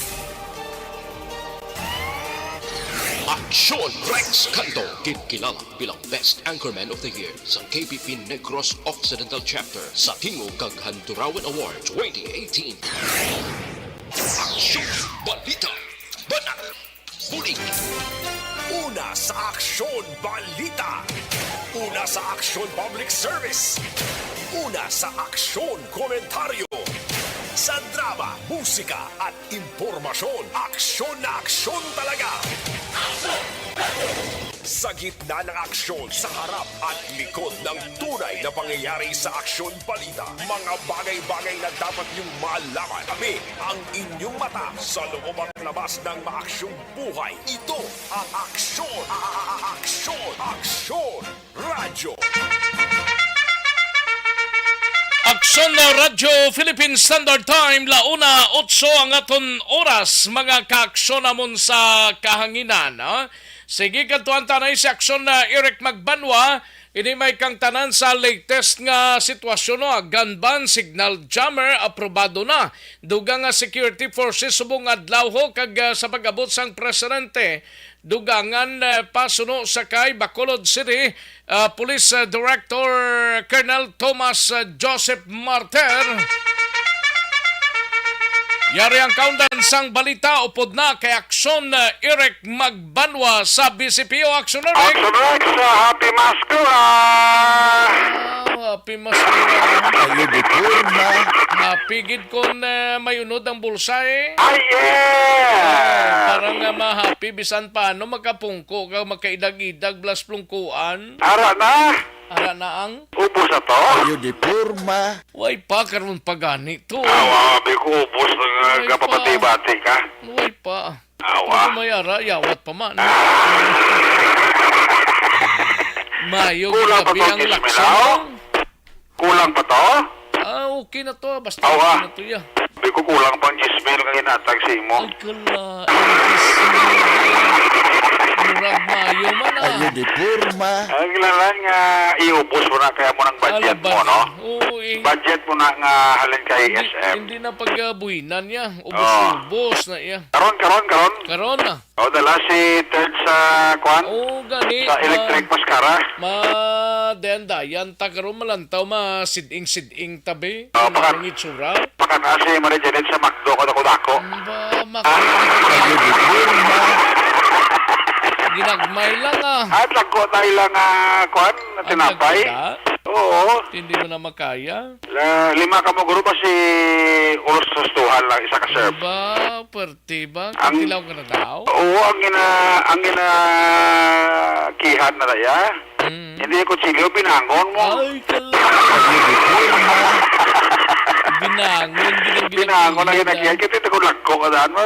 Aksyon Rex Canto, kilala bilang Best Anchorman of the Year sa KPP Negros Occidental Chapter sa Tingog kag Handurawan Award 2018. Aksyon Balita Banat Bulig. Una sa Aksyon Balita. Una sa Aksyon Public Service. Una sa Aksyon Komentaryo. Sa drama, musika at impormasyon, aksyon na aksyon talaga. Sa gitna ng aksyon, sa harap at likod ng tunay na pangyayari sa Aksyon Balita, mga bagay-bagay na dapat niyong malaman. Kami ang inyong mata sa loob at labas ng maaksyong buhay. Ito ang Aksyon! Aksyon! Aksyon! Radyo! Aksyon na Radyo Philippine Standard Time, launa 8 ang aton oras, mga kaaksyon namon sa kahanginan. Sige, kantuan tanay si aksyon na Eric Magbanwa, ini may kang tanan sa latest nga sitwasyon no, gun ban, signal jammer, aprobado na. Dugang nga security forces subong adlaw ho kag sa pag-abot sang presidente. Dugangan pasuno sa kay Bacolod City, Police Director Colonel Thomas Joseph Marter. Yari ang kaundan sang balita upod na kay aksyon Eric Magbanwa sa BCPO. Aksyon Eric! Aksyon Rex! Happy Maskura! Happy Maskura! Ayo bitur na! Napigid ko na mayunod ang bulsa eh. Ay, yeah! Parang nga ma-happy bisan paano magkapungko ka magkaidag-idag blas plungkuan. Ara na! Ara na ang? Ubus na to? Ayo di purma. Way pa, karon pagani to. Awa, di ko ubus ng kapapati-bati ka. Way pa. Awa. May ara, yawat pa man. Mayo, gabi ang laksa. Kulang pa to? Okay na to. Basta Awa. okay na to ya. Di ko kulang pang 10 mil nga inatag sa imo. Ay, kala. Murag mayo man ah. Ayun, di purma. Ang lalang nga iubos mo na kaya mo ng budget Ala ba mo, no? Oo, Budget mo na nga halin kay SM. hindi na pagbuhinan niya. Ubos-ubos na iya. Karon. Karon na. O, dala si third sa kwan? Oo, gani. Sa electric mascara. Dayan ta karon malantaw siding tabi. Oo, Ang itsura. Pakakasi mo rin Janet sa McDo ko dako. Ba, ginagmay lang ah. At lagko tayo lang kwan, na tinapay. Oo. Hindi mo na makaya. 5 ka mo guro ba si ulos sustuhan lang isa ka serve. Ba, perti ba? Katilaw ka na daw? Oo, ang gina kihan na daya. Hindi ko chilyo binangon mo. Ay, Binangon na ginagihan. Kita ko lagko ka daan mo.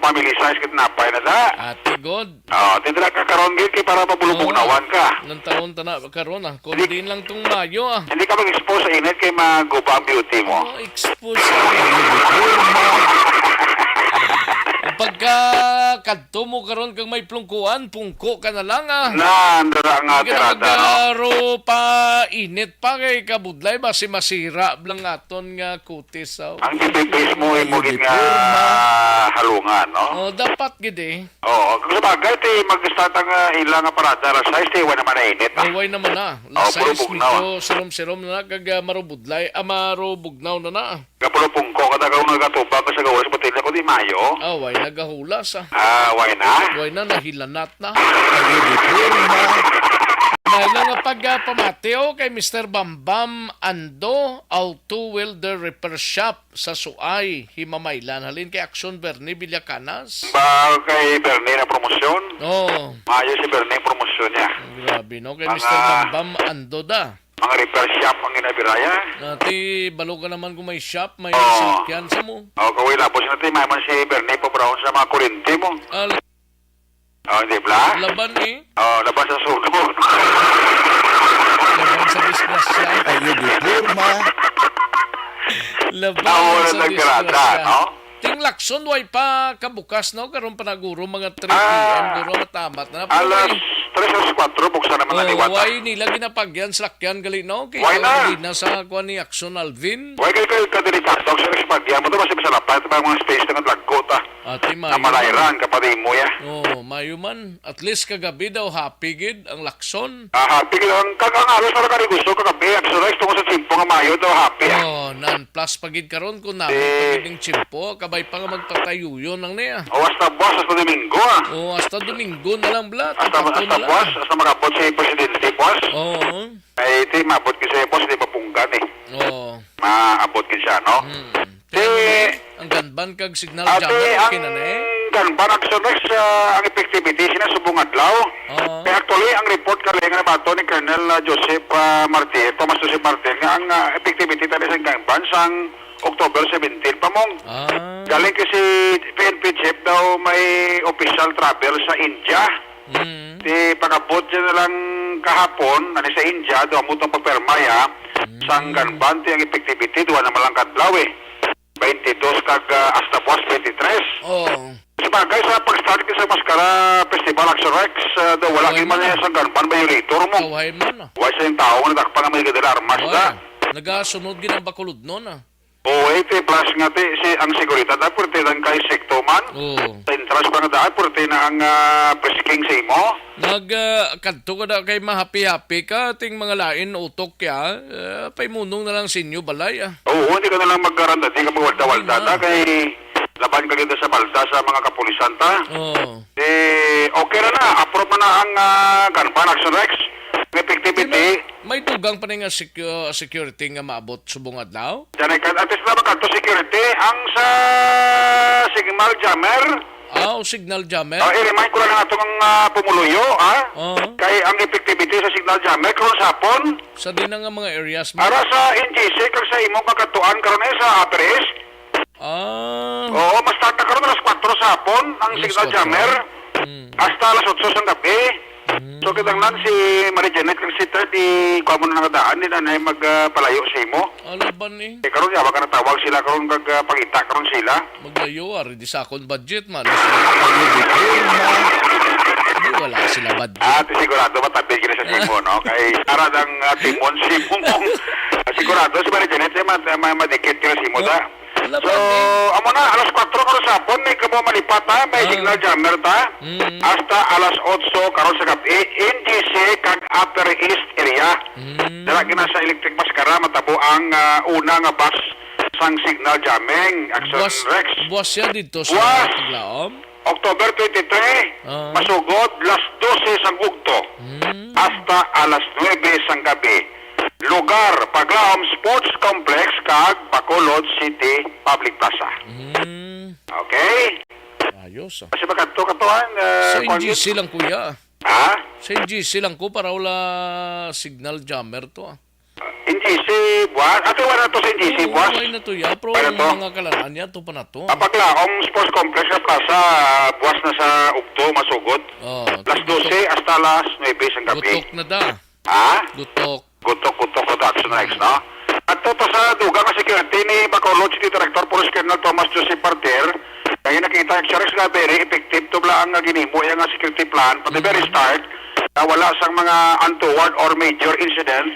Family size kita napay na da. Ate God. Oo, tindra ka karon gil kay para mabulubog-nawan ka. Nang taon na karon ah. Kundin lang tong Mayo ah. Hindi ka mag-expose sa init kay maguba ang beauty mo. Oh, expose pagka kadto mo karon kang may plungkuan, pungko ka na lang ah. Andara nga tirada, no? Nagaro pa init pa kay kabudlay basi masira lang aton nga kutis ah. Ang pipipis mo ay mugit nga halungan, no? Oh, dapat gid eh. Oo, kung sabagay, mag-start ang ilang parada ra size, wala naman na init. Huwag naman na. Size nito, sirom-sirom na kag marubudlay, marubugnaw na na. Kapulo pungko ka tagaw nagatubang ka sa gawas patilya ko di Mayo. Way nagahulas ah. Why na? Way na, nahilanat na. Lang nga pagpamateo kay Mr. Bambam Ando, Auto Welder Repair Shop sa Suay, Himamaylan. Halin kay Action Bernie Villacanas. Ba kay Bernie na promosyon? Oo. Mayo si Bernie promosyon niya. Grabe no, kay Mr. Bambam Ando da. Mga repair shop ang ginabiraya. Nati, balo ka naman kung may shop, may sakyan sa mo. Kawin labos natin, may man si Bernie po brown sa mga kurinti mo. Hindi ba? Laban eh. Laban sa sunog. Laban sa disgrasya. Ayun, di purma. Laban sa disgrasya. Ting lakson, way pa kabukas, no? Karoon pa naguro mga 3 p.m. Guro matamat na. Alas 3 o 4, buksan naman na liwata. Why nila ginapagyan sa lakyan gali, no? Why na? Kaya sa kuha ni Action Alvin. Why kayo kadelikado? Sa pagyan mo ito, kasi masalapat pa mga space na lagko ta. Ate Mayo. Na malayran kapatid mo ya. Mayo man. At least kagabi daw happy gid ang lakson. Happy gid ang kakangalos para kani gusto kagabi. Action Rex tungo sa Chimpo nga Mayo daw happy. Nan plus pagid karon kun namin pagid ning Chimpo, kabay pa nga magpatayuyon lang niya. Hasta buwas, hasta Domingo ah. Hasta Domingo na lang blat. Hasta buwas, hasta magabot si Presidente buwas. Ay, iti mabot kasi boss, di mapunggan eh. Maabot ka siya, no? Ang ganban kag signal jammer kinana eh. Ganban Action Rex ang effectivity sinasubong adlaw. Kaya actually ang report kalinga na bato ni Colonel Thomas Joseph Martin nga ang effectivity tali sa ganban sang October 17 pa mong. Galing kasi PNP chief daw may official travel sa India. Di pagabot dyan na lang kahapon, sa India, daw mo itong pagpermaya, sang ganban ang effectivity, duwa naman lang kadlaw eh. 22 kag hasta buwas 23. Sabagay sa pag-start ka sa Mascara Festival Action Rex, daw wala man niya sa ganban violator mo. Kaway man ah. Why sa yung tao na dakpa nga may gadala armas na. Nagasunod gin ang bakulod nun ah. Plus nga ang seguridad na purti lang kay sekto man. Sa entrance pa nga daan, purti na ang presking sa imo. Kadto ka na kay mahapi-hapi ka, ting mga lain utok kaya, paimunong na lang sinyo balay ah. Hindi ka na lang maggaranda, di ka magwalda-walda na kay laban ka ganda sa balda sa mga kapulisan ta. Okay na, approve na ang ganban Action Rex. Effectivity. May tugang pa nga security nga maabot subong adlaw? Diyan at least na makanto security ang sa signal jammer. Signal jammer? I-remind ko lang itong pumuluyo, kay ang effectivity sa signal jammer karon sa hapon. Sa din nga mga areas mo? Para sa NGC, kag sa imong kakatuan karon sa Aperes. Mas start na karon alas 4 sa hapon ang signal jammer. Hasta alas 8 sa gabi. So kitanglan si Marie Janet kang si Ted di kuha mo na nakadaan ni nanay magpalayo sa imo. Alaban ni. Karon ya baka natawag sila karon kag pangita karon sila. Maglayo, ari di sa akong budget man. Di wala sila budget. Sigurado matabi kini sa Simon, no? Kay para ang Timon Simon. Sigurado si Marie Janet madikit kini si Simon ta. So, amo na alas 4 karon sapon may kamo malipat ta, may signal jammer ta. Hasta alas 8 karon sa gabi NGC kag Upper East area. Dala gina sa electric maskara matabo ang una nga bus sang signal jamming action Rex. Buwas siya dito sa Paglaom. October 23, masugod las 12 sang ugto hasta alas 9 sang gabi. Lugar Paglaom Sports Complex kag Bacolod City Public Plaza. Okay? Ayos. Kasi katuan Sa NGC lang kuya. Ha? Sa NGC lang ko para wala signal jammer to. NGC buwan? Ato wala to sa NGC buwan? Oo, na to ya. Pero ang mga kalaran niya, to pa na to. Paglaom Sports Complex sa Plaza, buwas na sa ugto, masugod. Las 12 hasta las 9 sang gabi. Gutok na da. Ha? Gutok Action Rex, no? At to sa dugang nga security ni Bacolod City Director Police Colonel Thomas Joseph Parter, kaya nakita Action Rex nga very effective to lang nga ginimo yung nga security plan from the very start na wala sang mga untoward or major incident.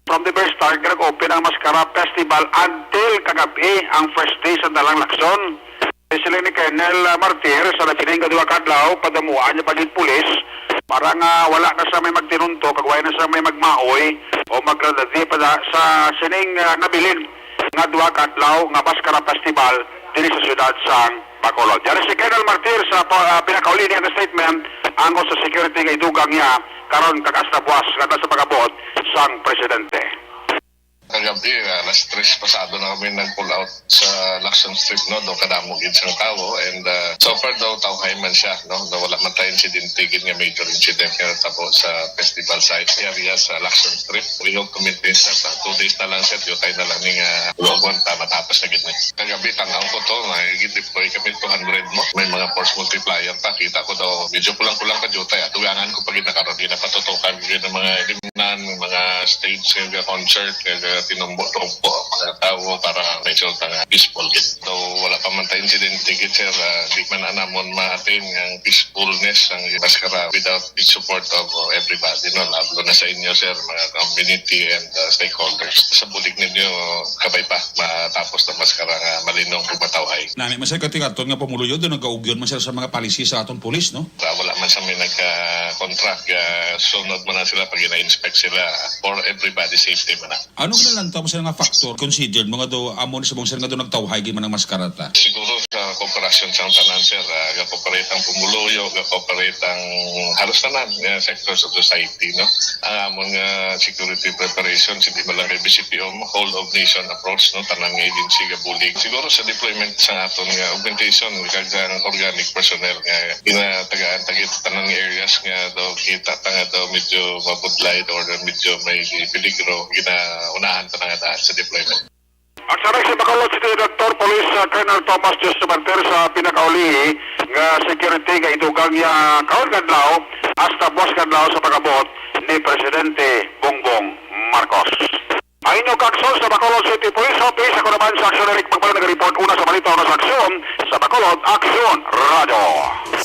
From the very start, nag-open ang Mascara Festival until kagabi ang first day sa Dalang Lacson. Sila ni Colonel Martir sa napining kadua kadlaw, padamuan niya pagit pulis para nga wala na sa may magtinunto, kagway na sa may magmaoy o magradadi pa sa sining nabilin nga dua kadlaw nga Mascara Festival dili sa syudad sang Bacolod. Yan si Colonel Martir sa pinakauli niya na statement ang sa security nga idugang niya karon kagas na buwas nga sa pagabot sang presidente. Kagabi, alas 3 pasado na kami nag-pull out sa Lacson Strip, no? Doon kadamog ng tao. And so far daw, tawhay man siya, no? Daw wala man tayo incident, tigil nga major incident nga tabo sa festival site area sa Lacson Strip. We hope to maintain that. 2 days na lang set, yun tayo na lang ng luwag matapos na gitna. Kagabi, tanaw ko to, nag-deploy kami 200 mo. May mga force multiplier pa. Kita ko daw, medyo kulang-kulang ka jutay. Tuyangan ko pag inakaroon, di na patutukan yun ng mga eliminahan, mga stage, concert, tinumbo-tumbo mga tao para resulta nga peaceful git. So wala pa man tayo incident git sir, di man anamon ma-attain ang peacefulness ang Mascara without the support of everybody, no? Lalo na sa inyo sir, mga community and stakeholders. Sa bulig ninyo kabay pa matapos na Mascara nga malinong pumatawhay. Nami masay katikaton nga pumuluyo doon nagaugyon man sila sa mga palisi sa aton pulis, no? Wala man sa may nagka-contract, sunod man na sila pag ina-inspect sila for everybody's safety man na. Ano na lang tamo sa nga factor considered mga do amon sa bang sir nga do nagtawhay gi man ang Mascara ta? Siguro sa kooperasyon sa tanan sir, ga-cooperate ang pumuluyo, ga-cooperate ang halos tanan sectors of society, no? Ang amon nga security preparation hindi man lang kay BCPO, whole of nation approach, no? Tanang agency ga bulig. Siguro sa deployment sa aton nga augmentation kag organic personnel nga ginatagaan tagit tanang areas nga do kita tanga do medyo mabudlay or medyo may peligro unahan ito nga daan sa deployment. At sa si Bacolod City Director Police Colonel Thomas Joseph Parter sa pinakauli nga security nga idugang niya kaon kadlaw hasta buwas kadlaw sa pagabot ni Presidente Bongbong Marcos. Ayun kaksyon sa Bacolod City Police Office. Ako naman sa Aksyon Eric Magpala nag-report una sa balita na sa aksyon sa Bacolod Aksyon Radio.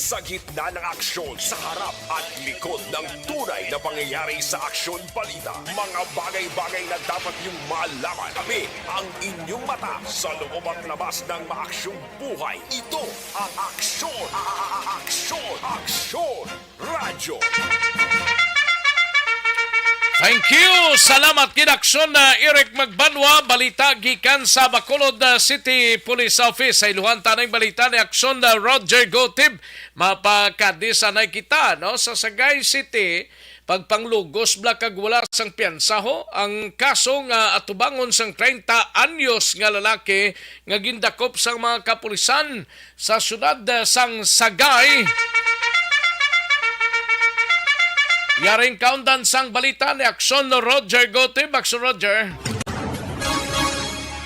Sa gitna ng aksyon, sa harap at likod ng tunay na pangyayari sa aksyon balita, mga bagay-bagay na dapat niyong malaman. Kami ang inyong mata sa loob at labas ng maaksyong buhay. Ito ang Aksyon! Aksyon Radio! Thank you! Salamat kinaksyon na Eric Magbanwa, balita gikan sa Bacolod City Police Office. Sa iluhan tanay balita ni aksyon na Roger Gotib. Mapakadisanay kita, no? Sa Sagay City, pagpanglugos bla kag wala sang piyansaho ang kaso nga atubangon sang 30 anyos nga lalaki nga gindakop sang mga kapulisan sa syudad sang Sagay. Yaring countdown sang balita ni Aksyon Roger Gotib. Aksyon Roger.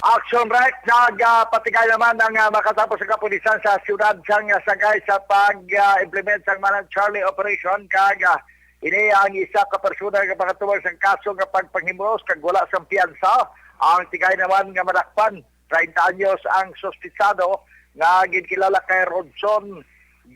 Action Rex, nagpatigay naman ang makatapos sa kapulisan sa siyudad sang Sagay sa pag-implement sang Manang Charlie Operation kag Ini ang isa ka persona nga pakatuwang sa kaso nga pagpanghimulos kag wala sang piyansa. Ang tigay naman nga madakpan 30 anyos ang sospisado nga ginkilala kay Rodson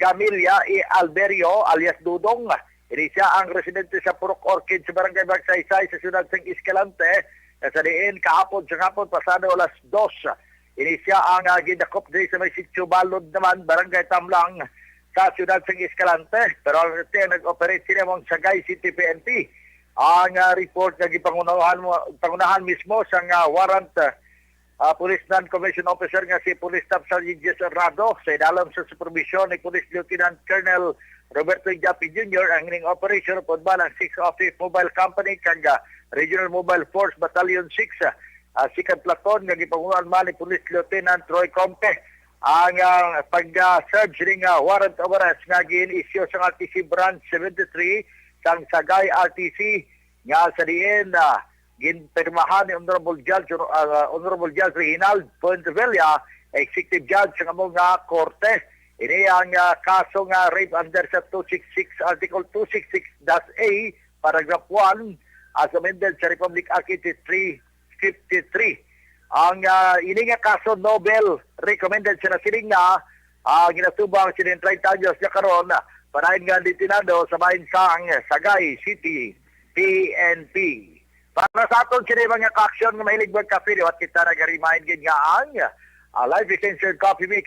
Gamilia e Alberio alias Dudong. Ini siya ang residente sa Purok Orchid sa Barangay Magsaysay sa siyudad ng Escalante. Sa diin kahapon sa hapon pasado alas 2. Ini siya ang gidakop din sa may sitio Balod naman Barangay Tamlang sa siyudad ng Escalante. Pero ang nag-operate sila mong Sagay City PNP. Ang report nga pangunahan mismo sa warrant Police Non-Commissioned Officer nga si Police Staff Sergeant Jess Errado sa idalam sa supervision ni Police Lieutenant Colonel Roberto Japi Jr. ang ining operation pod ba ng 6th Office Mobile Company kag Regional Mobile Force Battalion 6 second platoon nga gipangunahan man ni Police Lieutenant Troy Comte ang pag-search ning warrant of arrest nga gin-issue sa RTC Branch 73 sang Sagay RTC nga sa diin ginpirmahan ni Honorable Judge Reginald Pontevilla, Executive Judge sa mga korte. Ini ang kaso nga rape under sa 266 Article 266-A Paragraph 1 as amended sa Republic Act 8353. Ang ini nga kaso Nobel recommended sa nasiling na ginatubang sa 30 anyos na karon panahin nga detinado sa bahinsang Sagay City PNP. Para sa aton sila mga ka-aksyon nga mahilig magkape, at kita nag-remind nga ang Live Essential Coffee Mix.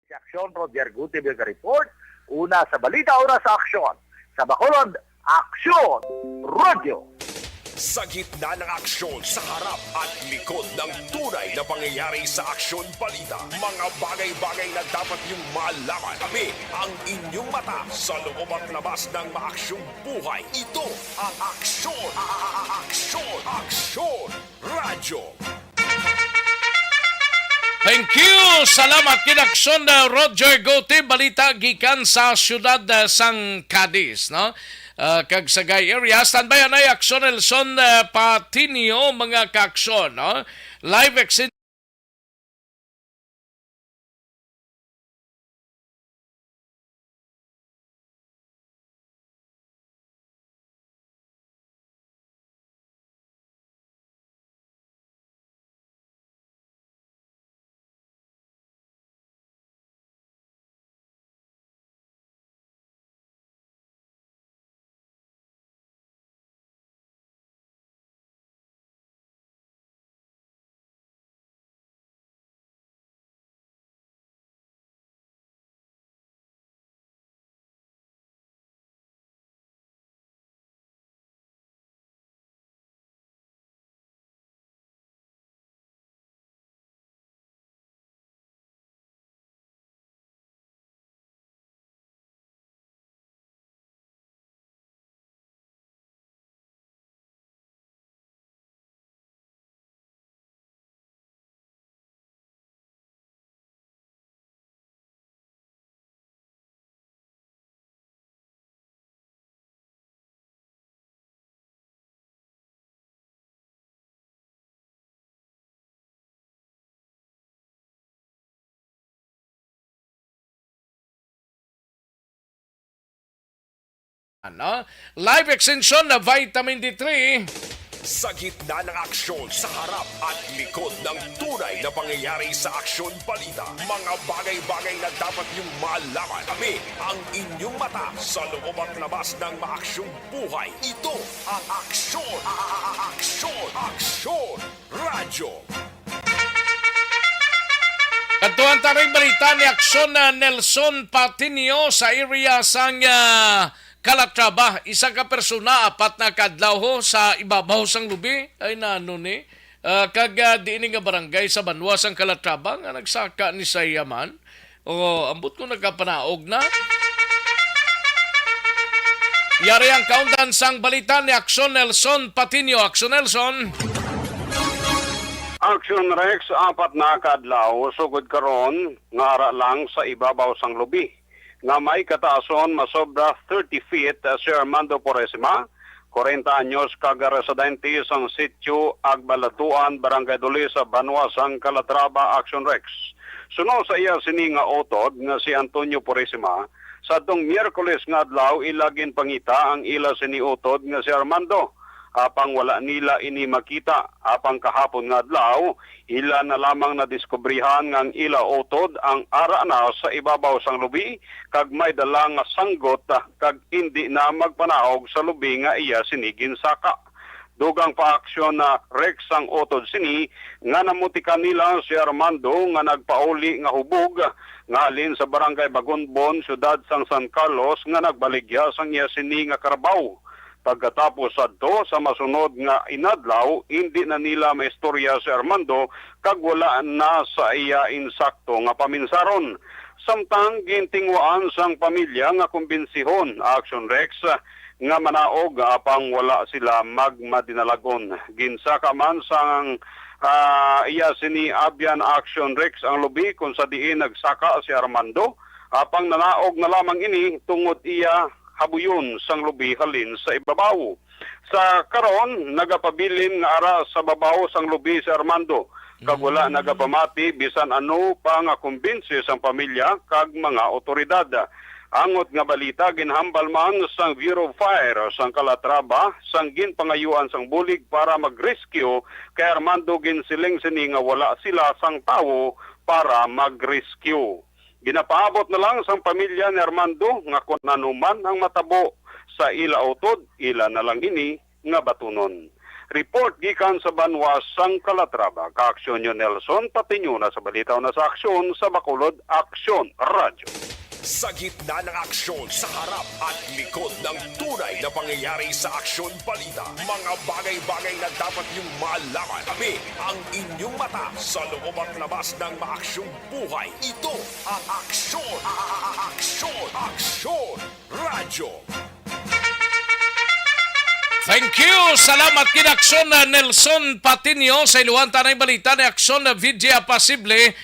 Si Aksyon, Roger Gutierrez report. Una sa balita, una sa aksyon. Sa Bacolod, Aksyon Radio. Sa gitna ng aksyon, sa harap at likod ng tunay na pangyayari sa Aksyon Balita, mga bagay-bagay na dapat niyong malaman. Kami ang inyong mata sa loob at labas ng maaksyong buhay. Ito ang Aksyon! Aksyon! Aksyon! Radyo! Thank you! Salamat kinaksyon na Roger Gote, balita gikan sa siyudad sang Cadiz, no? Kag Sagay area. Standby na aksyon Nelson Patinio, mga kaaksyon, no? Live exit live extension na vitamin D3. Sa gitna ng aksyon, sa harap at likod ng tunay na pangyayari sa Aksyon Balita, mga bagay-bagay na dapat niyong malaman. Kami ang inyong mata sa loob at labas ng maaksyong buhay. Ito ang Aksyon! Aksyon! Aksyon! Radyo! Katuan taring balita ni aksyon na Nelson Patinio sa area sang Calatrava. Isang ka persona, 4 na kadlaw ho sa ibabaw sang lubi. Ay nano ni. Diini nga barangay sa Banwas ang Calatrava nga nagsaka ni Sayaman. O ambot ko nagkapanaog na. Yari ang kaundan sang balita ni Action Nelson Patinio. Action Nelson. Action Rex, 4 na kadlaw, sugod karon nga ara lang sa ibabaw sang lubi. Nga may kataason masobra 30 feet si Armando Puresma, 40 anyos kaga-residente sang sitio Agbalatuan, Barangay Duli sa Banwasang Calatrava. Action Rex. Suno sa iya sini nga otod nga si Antonio Puresma, sa tong Miyerkules nga adlaw ilagin pangita ang ila sini otod nga si Armando. Apang wala nila ini makita, apang kahapon nga adlaw, ila na lamang na diskubrihan ngang ila otod ang ara na sa ibabaw sang lubi, kag may dala nga sanggot, kag hindi na magpanaog sa lubi nga iya sinigin saka. Dugang paaksyon na Rex ang otod sini, nga namutikan nila si Armando nga nagpauli nga hubog, nga halin sa barangay Bagunbon, syudad sang San Carlos, nga nagbaligya sang iya sini nga karabaw. Pagkatapos adto sa masunod nga inadlaw, hindi na nila maistorya si Armando kag wala na sa iya insakto nga paminsaron. Samtang gintingwaan sang pamilya nga kumbensihon Action Rex nga manaog apang wala sila magmadinalagon. Ginsaka man sang iya sini Abyan Action Rex ang lubi kung sa diin nagsaka si Armando, apang nanaog na lamang ini tungod iya habuyon sang lubi halin sa ibabaw. Sa karon nagapabilin nga ara sa babaw sang lubi si Armando. Kag wala nagapamati bisan ano pa nga kumbinsi sang pamilya kag mga otoridad. Angot nga balita ginhambal man sang Bureau of Fire sang Calatrava sang ginpangayuan sang bulig para mag-rescue kay Armando ginsiling sini nga wala sila sang tawo para mag-rescue. Ginapaabot na lang sang pamilya ni Armando nga kung nanuman ang matabo sa ila utod, ila na lang ini nga batunon. Report gikan sa Banwas sang Calatrava. Ka-aksyon nyo Nelson Patinyo na sa balitaw na sa aksyon sa Bacolod Aksyon Radio. Sa gitna ng aksyon, sa harap at likod ng tunay na pangyayari sa Aksyon Balita, mga bagay-bagay na dapat niyong malaman. Kami ang inyong mata sa loob at labas ng maaksyong buhay. Ito ang Aksyon! Aksyon Radyo! Thank you! Salamat kina Aksyon Nelson Patinio sa iluwan tanay balita ni Aksyon Vidya Pasible.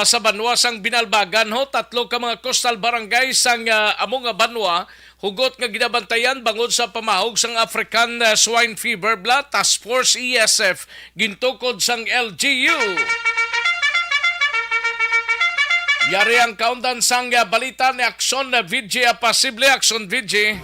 Sa Banwa sang Binalbagan ho, 3 ka mga coastal barangay sang among Banwa hugot nga ginabantayan bangod sa pamahog sang African Swine Fever Task Force ESF gintukod sang LGU. Yari ang kaundan sang balita ni Aksyon Vidya Pasible. Aksyon Vidya.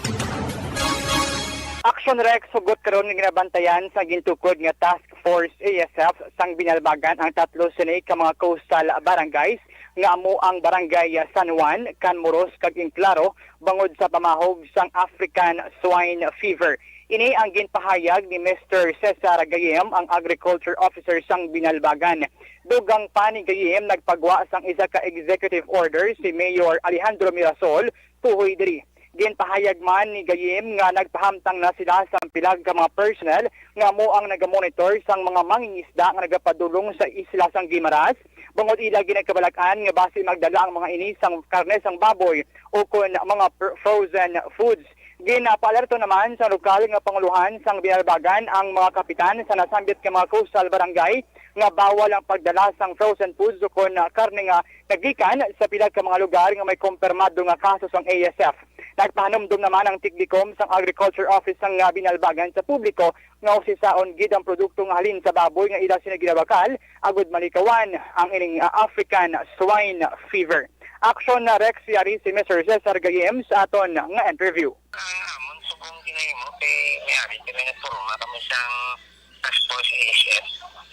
Action Rex hugot karon nga ginabantayan sa gintukod nga Task Force ASF sang Binalbagan ang 3 sini ka mga coastal barangays nga amo ang barangay San Juan, Canmoros kag Inclaro bangod sa pamahog sang African Swine Fever. Ini ang ginpahayag ni Mr. Cesar Gayem, ang Agriculture Officer sang Binalbagan. Dugang pa ni Gayem nagpagwa sang isa ka executive order si Mayor Alejandro Mirasol tuhoy diri. Ginpahayag man ni Gayem nga nagpahamtang na sila sa pilag ka mga personnel nga mo ang nagamonitor sang mga mangingisda nga nagapadulong sa isla sang Guimaras. Bangod ila ginagkabalakan nga base magdala ang mga ini sang karne sang baboy o kun mga frozen foods. Ginapalerto naman sa lokal nga panguluhan sang Binalbagan ang mga kapitan sa nasambit ka mga coastal barangay nga bawal ang pagdala sang frozen foods o kun karne nga nagikan sa pilag ka mga lugar nga may kumpirmado nga kaso sang ASF. Nagpahanumdum naman ang Tiglicom sang Agriculture Office sang Binalbagan sa publiko nga usisaon gid ang produkto nga halin sa baboy nga ila sinaginabakal agud malikawan ang ining African Swine Fever. Action na Rex yari si Mr. Cesar Gayem sa aton nga interview. Amon subong kinay mo kay mayari kami na turma kami sang Task Force ASF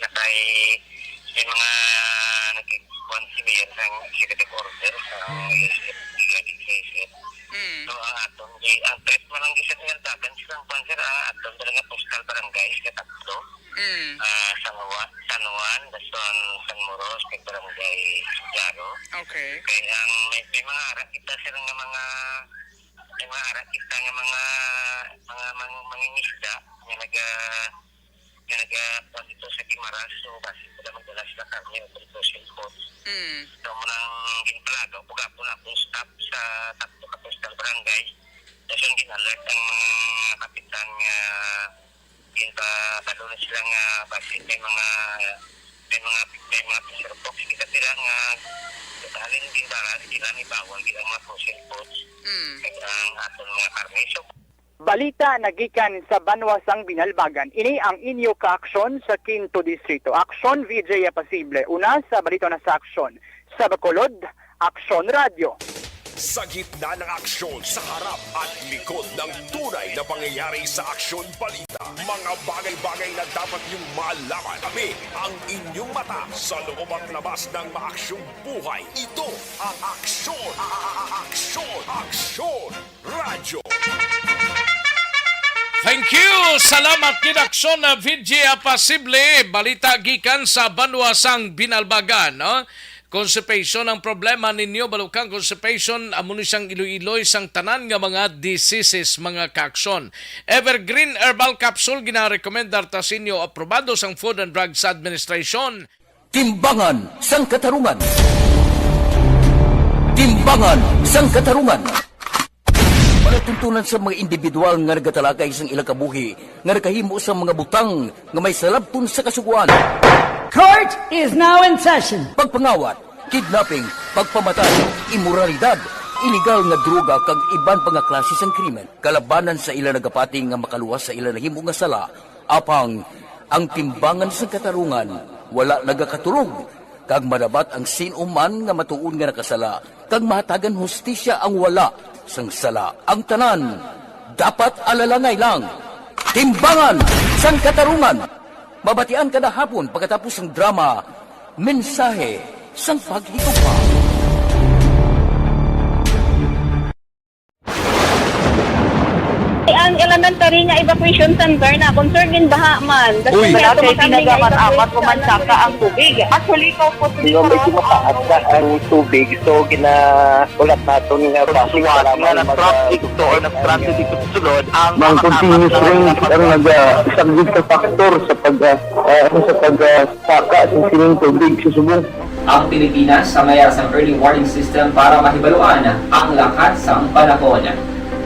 na kay mga nagkikuan si Mayor sang executive order sa ASF. So ang tres man ang gisat nga dagan silang panser aton talaga postal barangay sa tatlo. San Juan, Daston, San Moros, kay barangay Claro. Okay. Kaya ang may mga arak kita sila nga mga arak kita nga mga mangingisda nga nga nagkuhan dito sa Guimaras, so basi ko naman dala sila kami o social codes. So munang ginpalaga, puga po na akong staff sa tatlo ka postal barangay. Tapos yung ginalert ang mga kapitan nga ginpatalo na sila nga basi may mga Mr. Fox kita sila nga halin din para sila ni bawal gilang mga social codes. Ang atong mga karne. So, Balita nagikan sa Banwasang Binalbagan. Ini ang inyo ka-aksyon sa Quinto Distrito. Aksyon VJ Pasible. Una sa balita na sa aksyon. Sa Bacolod, Aksyon Radio. Sa gitna ng aksyon, sa harap at likod ng tunay na pangyayari sa Aksyon Balita, mga bagay-bagay na dapat niyong malaman. Kami ang inyong mata sa loob at labas ng maaksyong buhay. Ito ang Aksyon! Aksyon Radio! Thank you! Salamat kinaksyon na VJ Pasible. Balita gikan sa Banwasang Binalbagan. No? Constipation ang problema ninyo, balukang constipation, amo ni siyang iloy-iloy sang tanan nga mga diseases, mga kaakson. Evergreen Herbal Capsule ginarekomendar ta sa inyo, aprobado sang Food and Drugs Administration. Timbangan sang katarungan. Timbangan sang katarungan. Palatuntunan sa mga individual nga nagatalakay sang ilang kabuhi, nga nakahimo sa mga butang nga may salabton sa kasuguan. Court is now in session. Pagpangawat, kidnapping, pagpamatay, imoralidad, illegal nga droga kag iban pa nga klase sang krimen. Kalabanan sa ila nagapating nga makaluwas sa ila nahimo nga sala, apang ang timbangan sa katarungan wala nagakatulog. Kag madabat ang sinuman nga matuon nga nakasala, kag mahatagan hustisya ang wala sang sala. Ang tanan dapat alalangay lang. Timbangan sang katarungan. Mabatian kada hapon pagkatapos ng drama, mensahe sang paghigugma. Ang elementary nga evacuation center na concern din baha man. Uy, dati pinagaman-apat kumansaka ang tubig. Actually, ko po Yung medyo mataas na ang tubig, so ginaulat nato nga basuhan nga nag-traffic to or nag-transit dito sa sulod ang mga continuous ring ang nag-subject sa factor sa pagsaka sa sining tubig sa subong. Ang Pilipinas sa mayroon sa early warning system para mahibaluan ang lakat sa panahon.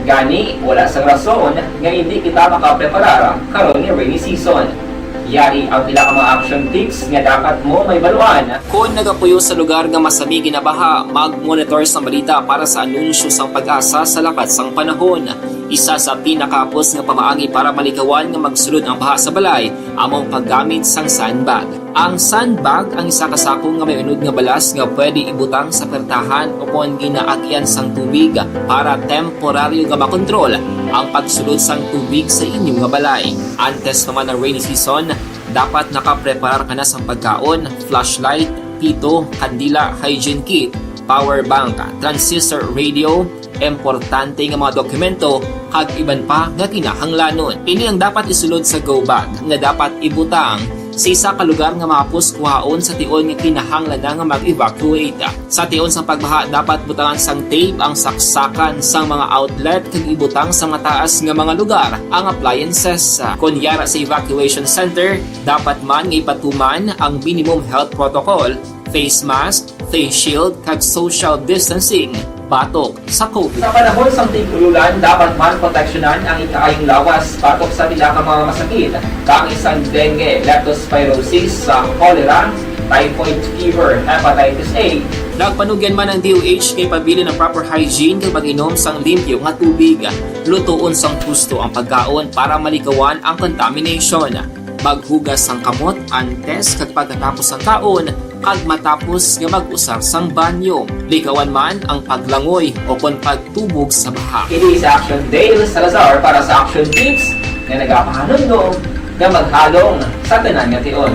Gani, wala sa rason nga hindi kita makapreparar karon ni rainy season. Yari ang pila ka mga action tips nga dapat mo may baluan. Kung nagapuyo sa lugar nga masami ginabaha, mag-monitor sa balita para sa anunsyo sang pag-asa sa lakat sang panahon. Isa sa pinakapos nga pamaagi para malikawan nga magsulod ang baha sa balay, among paggamit sang sandbag. Ang sandbag ang isa kasakong nga may unod nga balas nga pwede ibutang sa pertahan upon ginaagyan sang tubig para temporaryo nga makontrol ang pagsulod sang tubig sa inyong nga balay. Antes naman ng rainy season, dapat nakapreparar ka na sa pagkaon, flashlight, pito, kandila, hygiene kit, power bank, transistor radio, importante nga mga dokumento, kag iban pa nga kinahanglanon. Ini ang dapat isulod sa go bag nga dapat ibutang sa isa ka lugar nga mapus kuhaon sa tion nga kinahanglan nga mag-evacuate. Sa tion sa pagbaha dapat butangan sang tape ang saksakan sang mga outlet kag ibutang sa mataas nga mga lugar ang appliances. Kunyara sa evacuation center, dapat man nga ipatuman ang minimum health protocol, face mask, face shield kag social distancing. Batok sa COVID. Sa panahon sa tigululan, dapat man proteksyonan ang ikaayong lawas batok sa pila ka mga masakit. Kang isang dengue, leptospirosis, cholera, typhoid fever, hepatitis A. Nagpanugyan man ang DOH kay pabili ng proper hygiene kay pag-inom sang limpyo nga tubig. Lutuon sang husto ang pagkaon para malikawan ang contamination. Maghugas sang kamot antes kag pagkatapos ang kaon kag matapos nga mag-usar sang banyo. Likawan man ang paglangoy o kon pagtubog sa baha. It is Action Dale Salazar para sa Action Tips na nagapahanundong na maghalong sa tanan nga tion.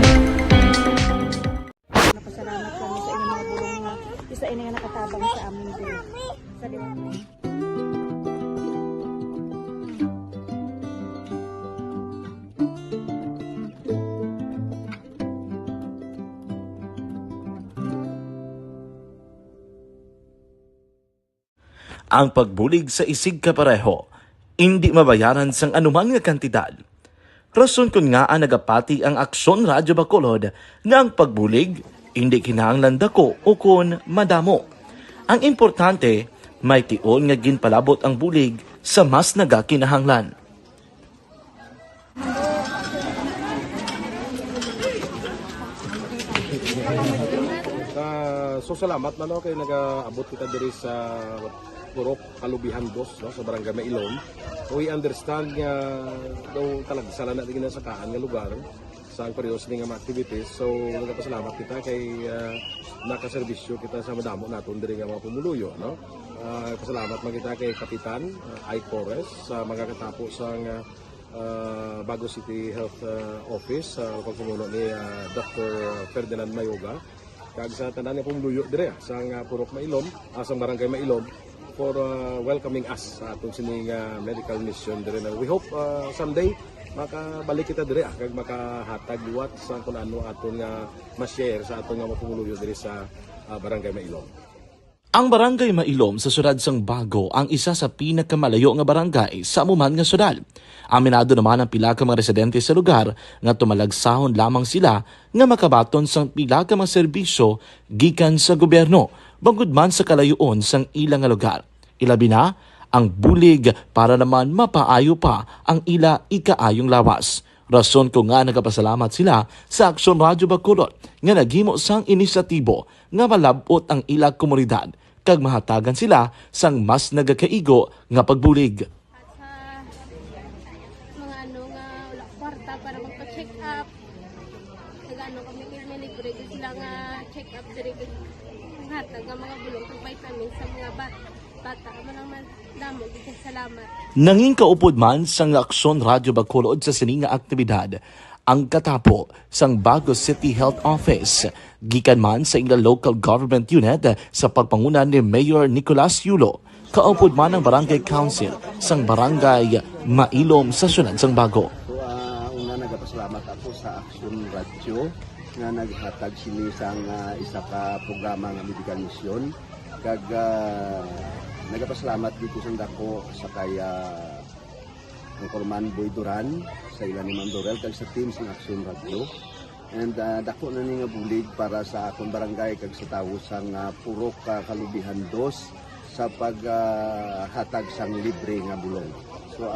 Napasalamat kami sa inyong mga bulong nga isa ini nga nakatabang sa amin din. Sa Ang pagbulig sa isig kapareho, hindi mabayaran sang anuman nga kantidad. Rason kun nga ang nagapati ang Aksyon Radyo Bacolod nga ang pagbulig hindi kinahanglan dako o kun madamo. Ang importante, may tion nga ginpalabot ang bulig sa mas nagakinahanglan. So salamat na kay nag-abot kita diri sa Purok Kalubihan 2 sa Barangay Mailom. We understand nga daw talagsala na din sa kaan nga lugar sa periyos ni nga mga activities. So nagpasalamat kita kay nakaserbisyo kita sa madamo naton diri nga mga pumuluyo, no. Pasalamat man kita kay Kapitan I. Torres sa magkakatapos sa Bago City Health Office sa pagpumuno ni Dr. Ferdinand Mayoga. Kag sa tanan nga pumuluyo dire sa Purok Mailom, sa Barangay Mailom for welcoming us sa atong sining medical mission dire. We hope someday makabalik kita dire kag makahatag liwat sa kun ano aton nga ma-share sa aton nga pumuluyo dire sa Barangay Mailom. Ang Barangay Mailom sa syudad sang Bago ang isa sa pinakamalayo nga barangay sa amuman nga syudad. Aminado naman ang pila ka mga residente sa lugar nga tumalagsahon lamang sila nga makabaton sang pila ka mga serbisyo gikan sa gobyerno bangod man sa kalayuon sang ilang nga lugar. Ilabi na ang bulig para naman mapaayo pa ang ila ikaayong lawas. Rason ko nga nagapasalamat sila sa Aksyon Radyo Bacolod nga naghimo sang inisyatibo nga malabot ang ila komunidad kag mahatagan sila sang mas nagakaigo nga pagbulig. Mga ano nga wala kwarta para magpa-check up. Nagano kami kay libre sila nga check up diri hatag ang mga bulong kag vitamins sa mga bata man damo di salamat. Nanging kaupod man sang Aksyon Radyo Bacolod sa sining nga aktibidad ang katapo sang Bago City Health Office gikan man sa ilang local government unit sa pagpangunan ni Mayor Nicolas Yulo. Kaupod man ang Barangay Council sang Barangay Mailom sa syudad sang Bago. So una nagapasalamat ako sa Aksyon Radio nga naghatag sini sang isa ka programa nga medical mission kag nagapasalamat dito sa dako sa kaya ang Corman Boy Duran sa ilan ni Ma'am Dorel kag sa team sa Aksyon Radio. And dako na ni nga bulig para sa akong barangay kag sa tawo sang Purok Kalubihan 2 sa paghatag sang libre nga bulong. So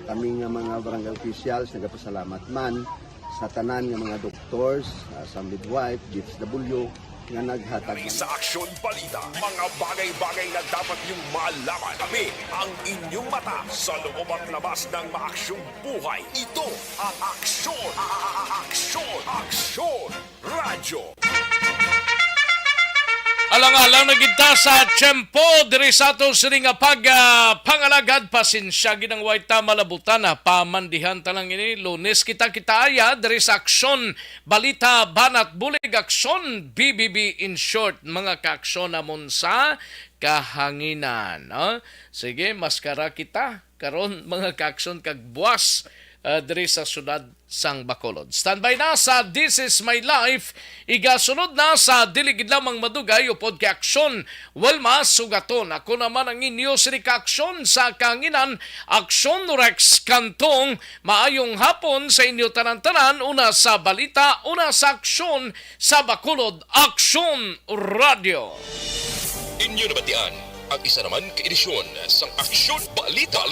kami nga mga barangay officials nagapasalamat man sa tanan nga mga doctors, sa midwife, DSW nga naghatag Sa Aksyon Balita, mga bagay-bagay na dapat niyong malaman. Kami ang inyong mata sa loob at labas ng maaksyong buhay. Ito ang Aksyon! Aksyon Radyo! Alang-alang nagita sa tiyempo diri sa ato sining pangalagad pasensya ginang waita malabutan na pamandihan talang ini Lunes kita aya diri sa Aksyon Balita Banat Bulig Aksyon BBB in short mga kaaksyon namon sa kahanginan. Sige, maskara kita karon mga kaaksyon kag buwas diri sa syudad sang Bacolod. Standby na sa This Is My Life. Igasunod na sa Diligid Lamang Madugay upod kay Aksyon Walma Sugaton. Ako naman ang inyo sini kaaksyon sa kanginan Aksyon Rex Kantong. Maayong hapon sa inyo tanan-tanan. Una sa balita, una sa aksyon sa Bacolod. Aksyon Radio. Inyo nabatian ang isa naman ka edisyon sang Aksyon Balita.